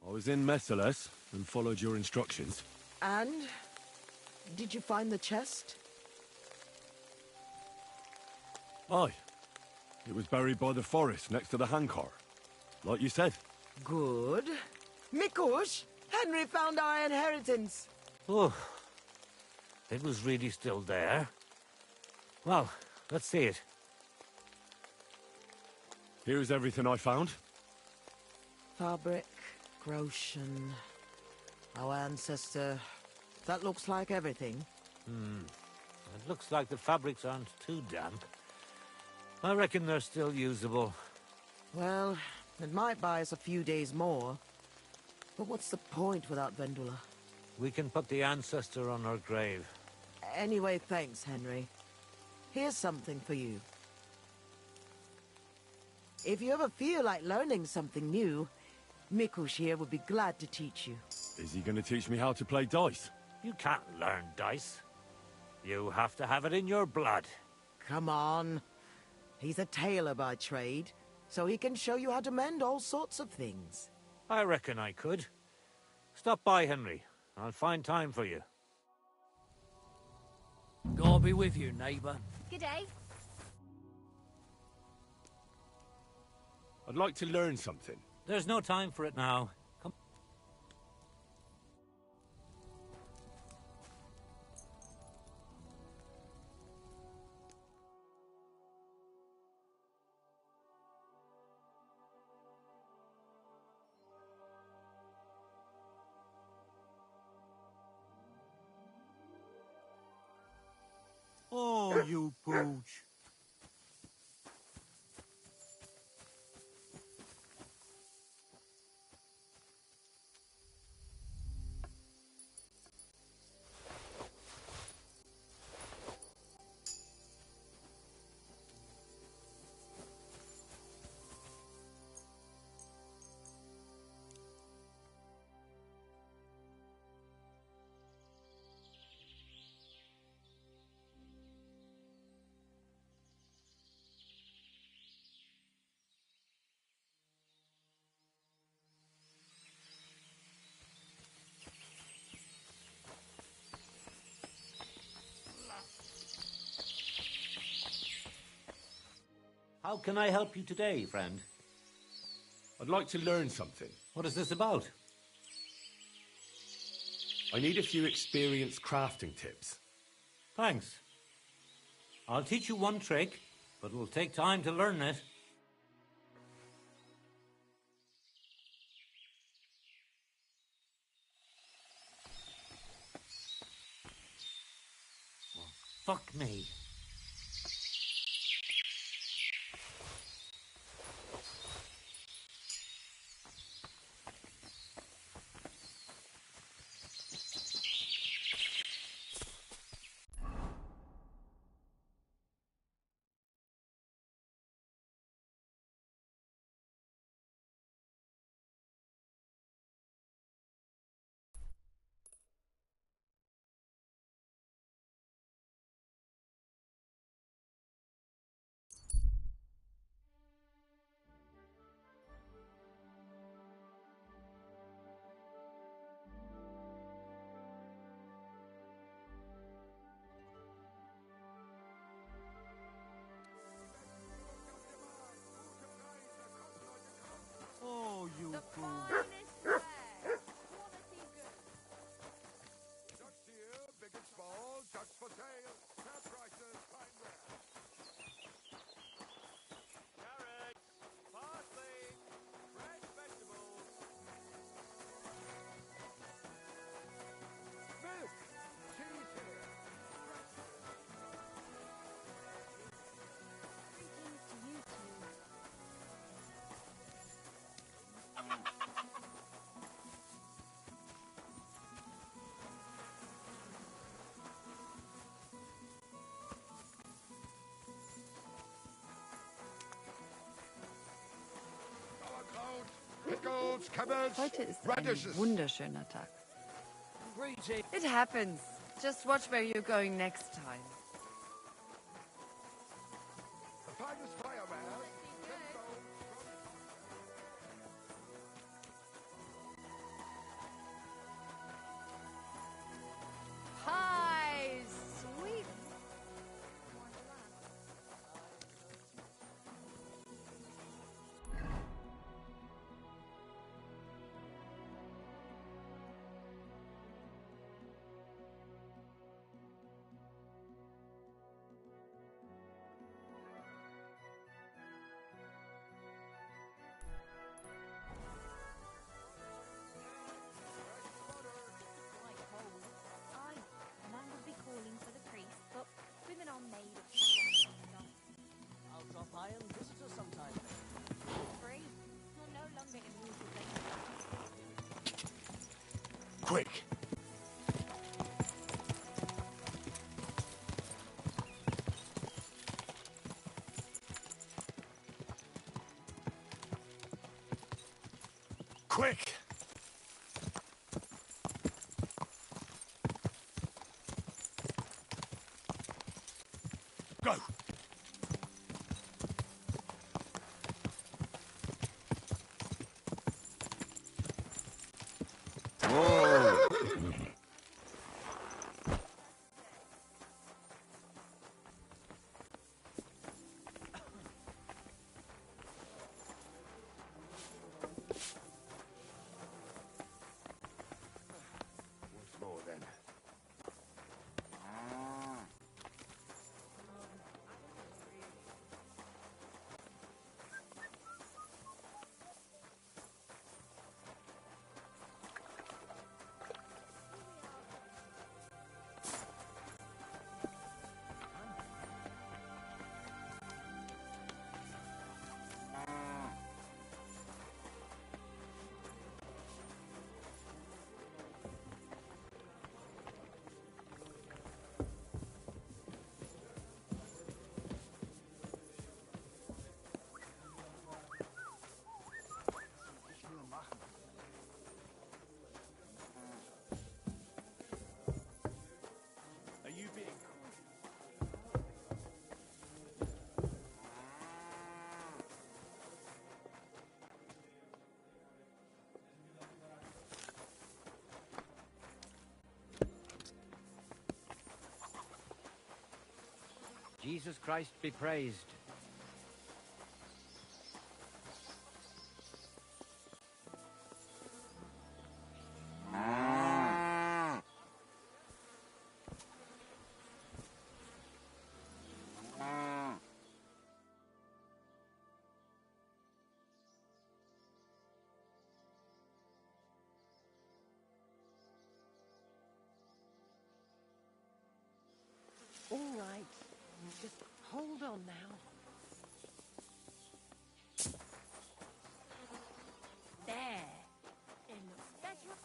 I was in Messeles and followed your instructions. And? Did you find the chest? Aye. It was buried by the forest next to the handcar. Like you said. Good. Mikush, Henry found our inheritance. Oh, it was really still there. Well, let's see it. Here's everything I found. Fabric, Groshen, our ancestor. That looks like everything. It looks like the fabrics aren't too damp. I reckon they're still usable. Well, it might buy us a few days more. But what's the point without Vendula? We can put the ancestor on her grave. Anyway, thanks, Henry. Here's something for you. If you ever feel like learning something new, Mikush here would be glad to teach you. Is he gonna teach me how to play dice? You can't learn dice. You have to have it in your blood. Come on. He's a tailor by trade, so he can show you how to mend all sorts of things. I reckon I could. Stop by, Henry. I'll find time for you. God be with you, neighbour. G'day. I'd like to learn something. There's no time for it now. Come. Oh, you pooch. How can I help you today, friend? I'd like to learn something. What is this about? I need a few experienced crafting tips. Thanks. I'll teach you one trick, but it'll take time to learn it. Well, fuck me. Heute ist ein wunderschöner Tag. It happens. Just watch where you're going next time. Hi, sweet. Aye, a man would be calling for the priest, but women are made of strong stuff. I'll drop by and visit her sometime. Free. You're no longer in losers anymore. Quick! Quick! Go! Once more then. Are you being Jesus Christ be praised. All right. Just hold on now. There. It looks better.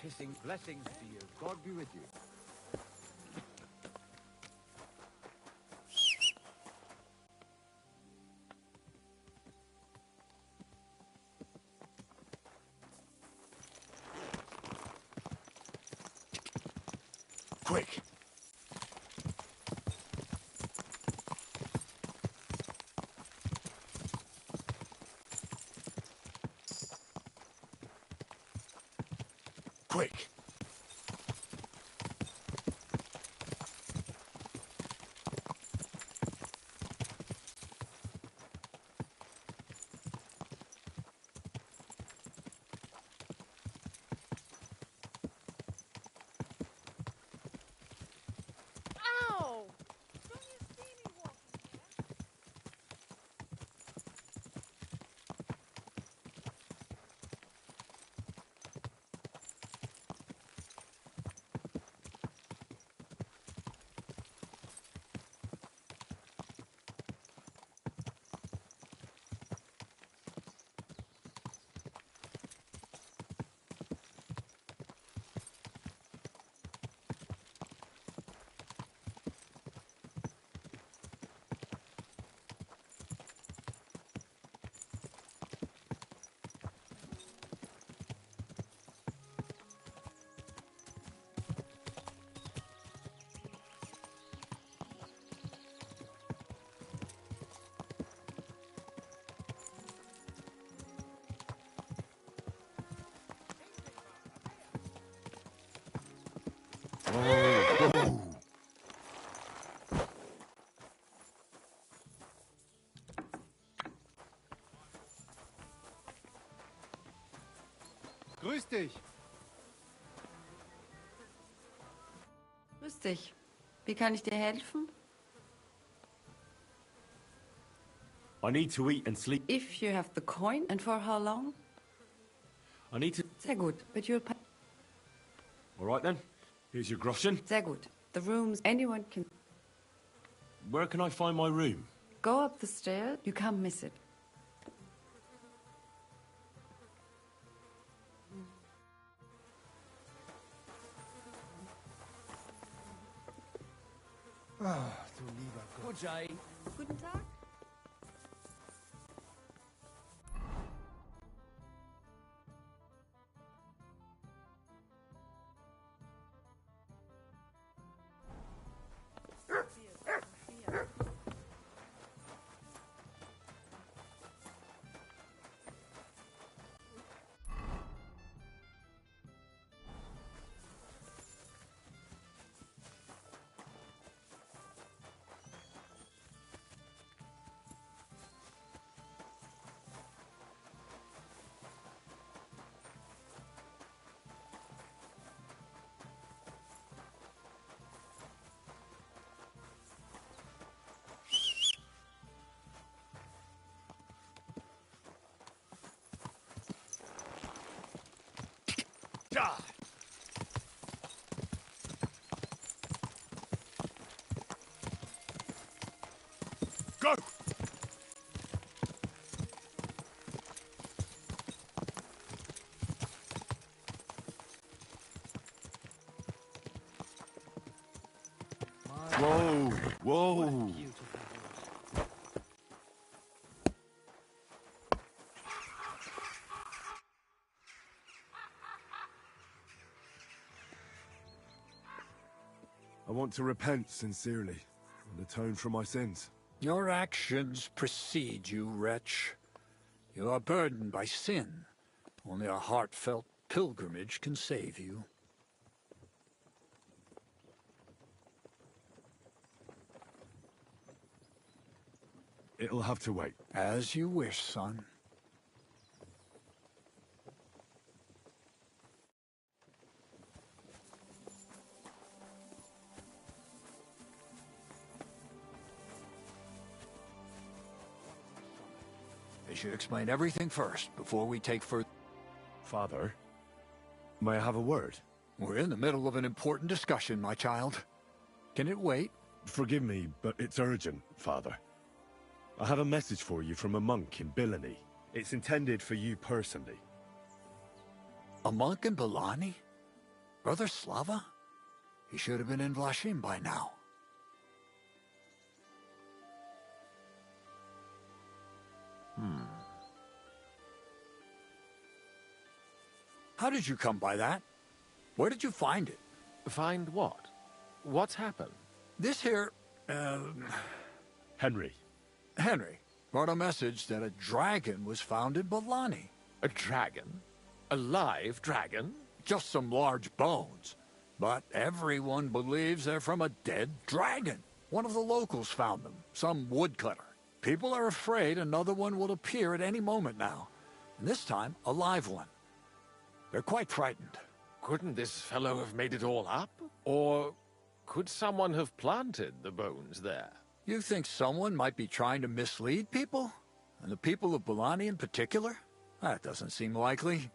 Kissing blessings to you. God be with you. Quick! Quick! Ow! Don't you see me walking here? Grüß dich. Grüß dich. Wie kann ich dir helfen? I need to eat and sleep. If you have the coin, and for how long? I need to... Sehr gut, but you'll pay. All right then. Here's your groschen. Sehr gut. The rooms anyone can... Where can I find my room? Go up the stairs, you can't miss it. Ah, du lieber Gott. Good day. Guten Tag. Go! Whoa! Whoa! I want to repent sincerely and atone for my sins. Your actions precede you, wretch. You are burdened by sin. Only a heartfelt pilgrimage can save you. It'll have to wait. As you wish, son. They should explain everything first, before we take further... Father, may I have a word? We're in the middle of an important discussion, my child. Can it wait? Forgive me, but it's urgent, Father. I have a message for you from a monk in Bilani. It's intended for you personally. A monk in Bilani? Brother Slava? He should have been in Vlashim by now. How did you come by that? Where did you find it? Find what? What's happened? This here, Henry. Henry brought a message that a dragon was found in Bilani. A dragon? A live dragon? Just some large bones. But everyone believes they're from a dead dragon. One of the locals found them, some woodcutter. People are afraid another one will appear at any moment now. And this time, a live one. They're quite frightened. Couldn't this fellow have made it all up? Or could someone have planted the bones there? You think someone might be trying to mislead people? And the people of Bilani in particular? That doesn't seem likely.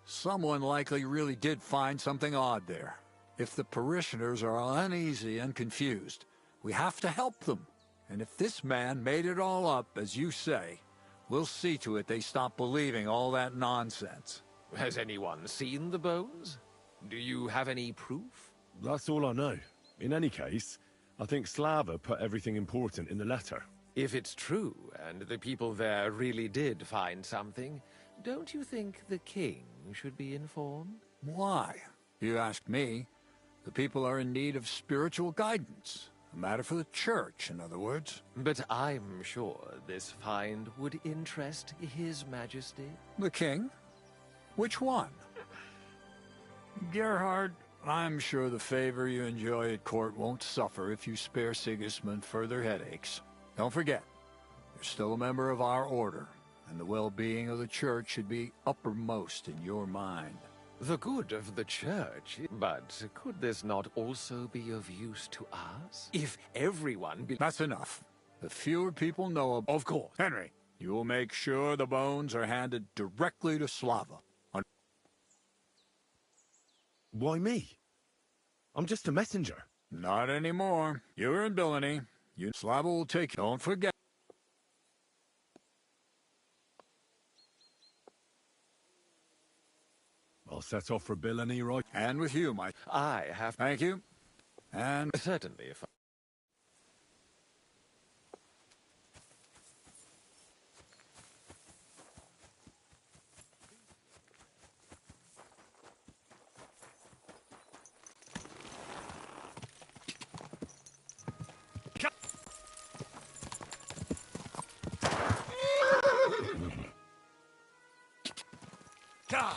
Someone likely really did find something odd there. If the parishioners are uneasy and confused, we have to help them. And if this man made it all up, as you say, we'll see to it they stop believing all that nonsense. Has anyone seen the bones? Do you have any proof? That's all I know. In any case, I think Slava put everything important in the letter. If it's true, and the people there really did find something, don't you think the king should be informed? Why? You ask me. The people are in need of spiritual guidance. A matter for the church, in other words. But I'm sure this find would interest His Majesty. The king? Which one? Gerhard, I'm sure the favor you enjoy at court won't suffer if you spare Sigismund further headaches. Don't forget, you're still a member of our order, and the well-being of the church should be uppermost in your mind. The good of the church, but could this not also be of use to us? If everyone That's enough. The fewer people know of course. Henry, you will make sure the bones are handed directly to Slava. Why me? I'm just a messenger. Not anymore. You're in Billany. Slava will take you. Don't forget. I'll set off for Billany, right? And with you, Mike. I have... Thank you. And... Certainly, if... God!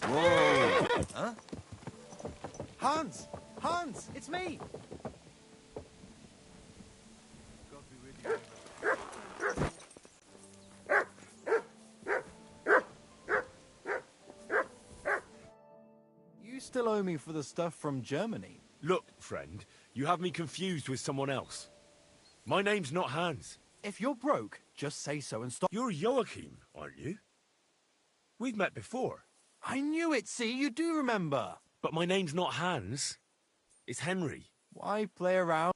Whoa! Huh? Hans! Hans! It's me! You still owe me for the stuff from Germany. Look, friend, you have me confused with someone else. My name's not Hans. If you're broke, just say so and stop. You're Joachim, aren't you? We've met before. I knew it, see? You do remember. But my name's not Hans. It's Henry. Why play around?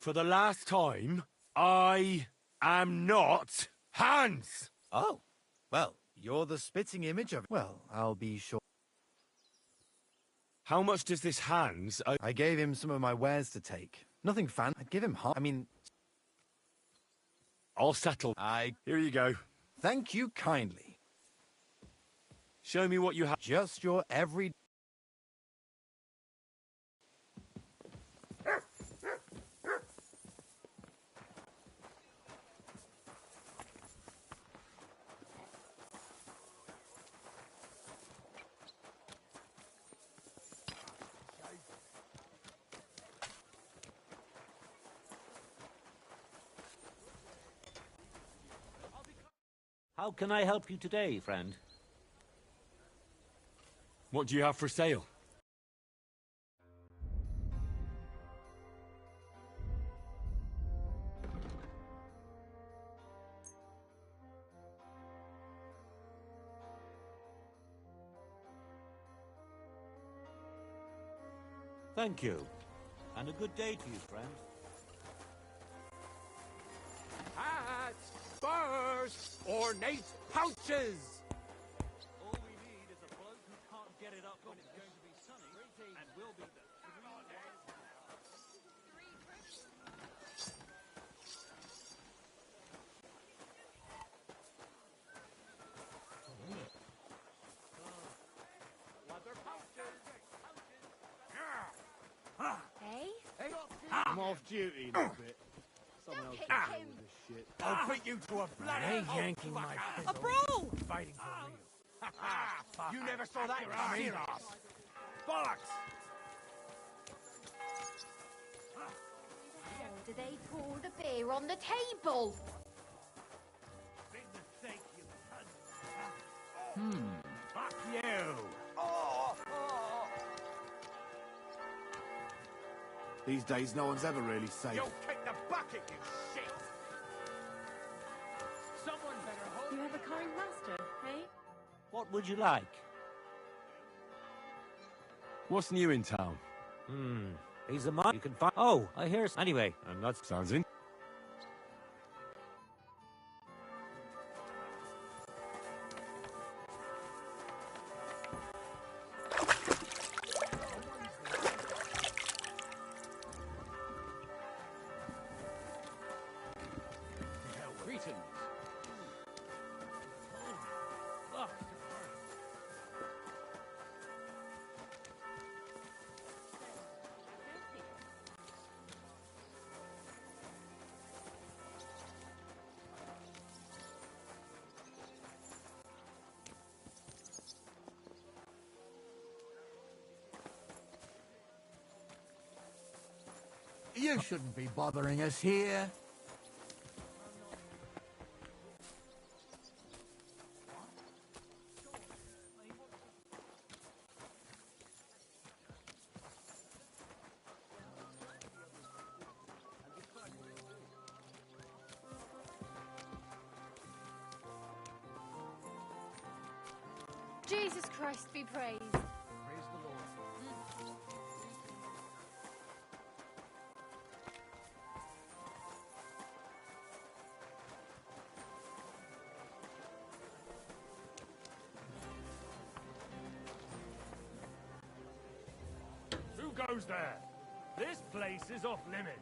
For the last time, I am not Hans! Oh, well, you're the spitting image of... Well, I'll be sure. How much does this Hans... I gave him some of my wares to take. Nothing fan. I'd give him half. I mean... I'll settle. Here you go. Thank you kindly. Show me what you have. Just your every... How can I help you today, friend? What do you have for sale? Thank you. And a good day to you, friend. Hats, spurs, ornate pouches! All we need is a bloke who can't get it up when it's going to be sunny, and we'll be the Leather pouches! Hey? I'm off duty in a bit. Someone else can deal with this shit. I'll beat you to a bloody... I ain't yanking my A brawl! Fighting for real. You never saw that coming! Bollocks! How do they pour the beer on the table? Fuck you! These days, no one's ever really safe. You'll kick the bucket, you shit! Someone better hold... You have a kind master, hey? What would you like? What's new in town? He's a man you can find. Oh, I hear. Anyway, And that sounds in. Greetings. You shouldn't be bothering us here. Jesus Christ be praised. Praise the Lord. Who goes there? This place is off limits.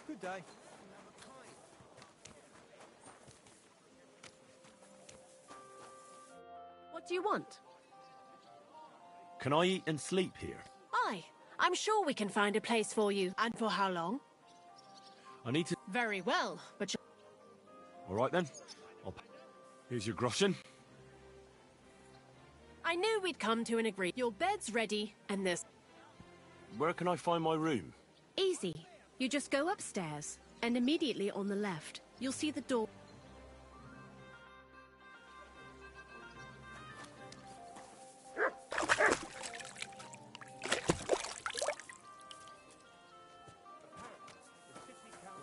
Good day. What do you want? Can I eat and sleep here? Aye, I'm sure we can find a place for you. And for how long? I need to... Very well, but All right then. Here's your groschen. I knew we'd come to an agreement. Your bed's ready, and this... Where can I find my room? Easy. You just go upstairs, and immediately on the left, you'll see the door.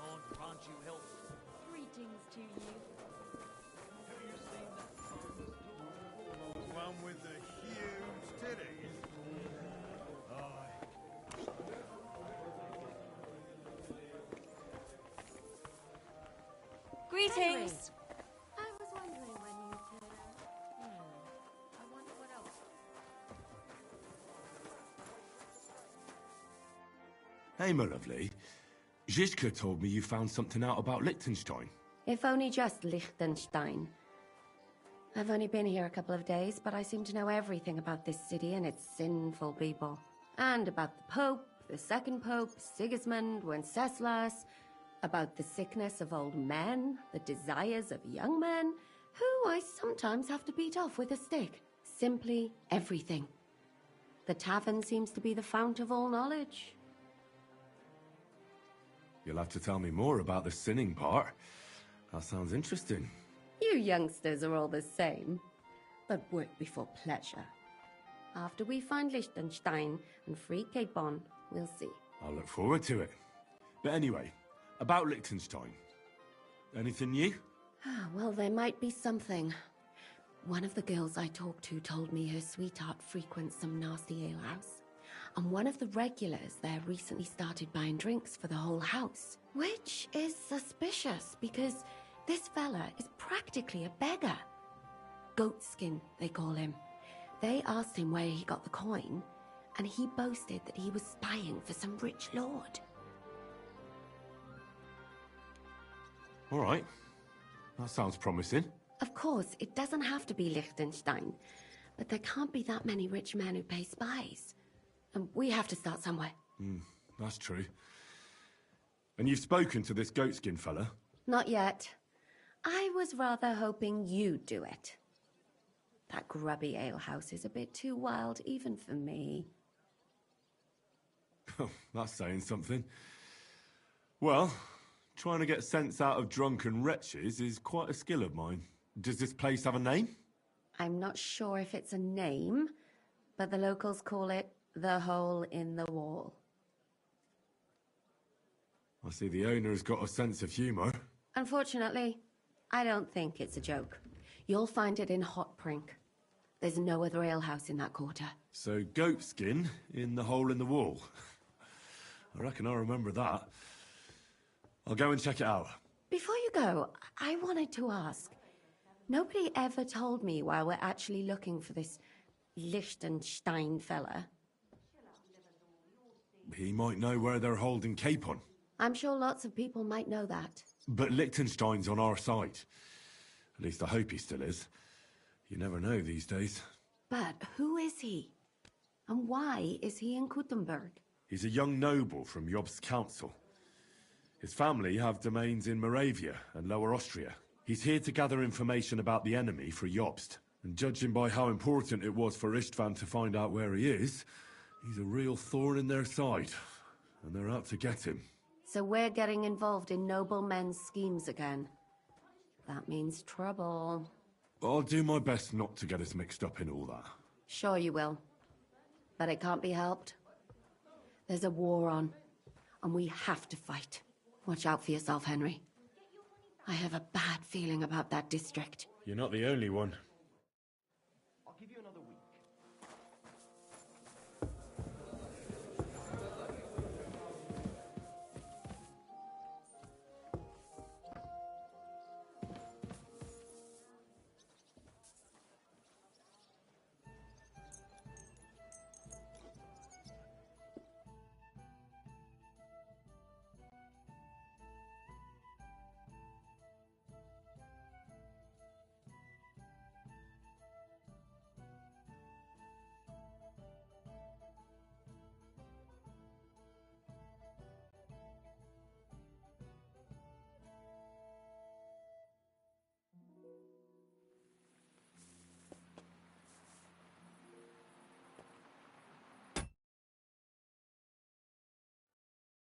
Lord grant you health. Greetings to you. The one with the huge titties. Greetings. I was wondering when you could. I wonder what else. Hey, my lovely. Zizka told me you found something out about Liechtenstein. If only just Liechtenstein. I've only been here a couple of days, but I seem to know everything about this city and its sinful people. And about the Pope, the second Pope, Sigismund, Wenceslas, about the sickness of old men, the desires of young men, who I sometimes have to beat off with a stick. Simply everything. The tavern seems to be the fount of all knowledge. You'll have to tell me more about the sinning part. That sounds interesting. You youngsters are all the same. But work before pleasure. After we find Liechtenstein and free Cape Bon, we'll see. I'll look forward to it. But anyway, about Liechtenstein. Anything new? Well, there might be something. One of the girls I talked to told me her sweetheart frequents some nasty alehouse. And one of the regulars there recently started buying drinks for the whole house. Which is suspicious, because this fella is practically a beggar. Goatskin, they call him. They asked him where he got the coin, and he boasted that he was spying for some rich lord. All right. That sounds promising. Of course, it doesn't have to be Liechtenstein, but there can't be that many rich men who pay spies. And we have to start somewhere. That's true. And you've spoken to this goatskin fella? Not yet. I was rather hoping you'd do it. That grubby alehouse is a bit too wild, even for me. That's saying something. Well, trying to get sense out of drunken wretches is quite a skill of mine. Does this place have a name? I'm not sure if it's a name, but the locals call it the Hole in the Wall. I see the owner's got a sense of humour. Unfortunately, I don't think it's a joke. You'll find it in Hot Prink. There's no other alehouse in that quarter. So goat skin in the hole in the wall. I reckon I remember that. I'll go and check it out. Before you go, I wanted to ask. Nobody ever told me why we're actually looking for this Liechtenstein fella. He might know where they're holding Capon. I'm sure lots of people might know that. But Liechtenstein's on our side. At least I hope he still is. You never know these days. But who is he? And why is he in Kuttenberg? He's a young noble from Jobst's council. His family have domains in Moravia and Lower Austria. He's here to gather information about the enemy for Jobst. And judging by how important it was for Istvan to find out where he is, he's a real thorn in their side. And they're out to get him. So we're getting involved in noble men's schemes again. That means trouble. I'll do my best not to get us mixed up in all that. Sure you will. But it can't be helped. There's a war on, and we have to fight. Watch out for yourself, Henry. I have a bad feeling about that district. You're not the only one.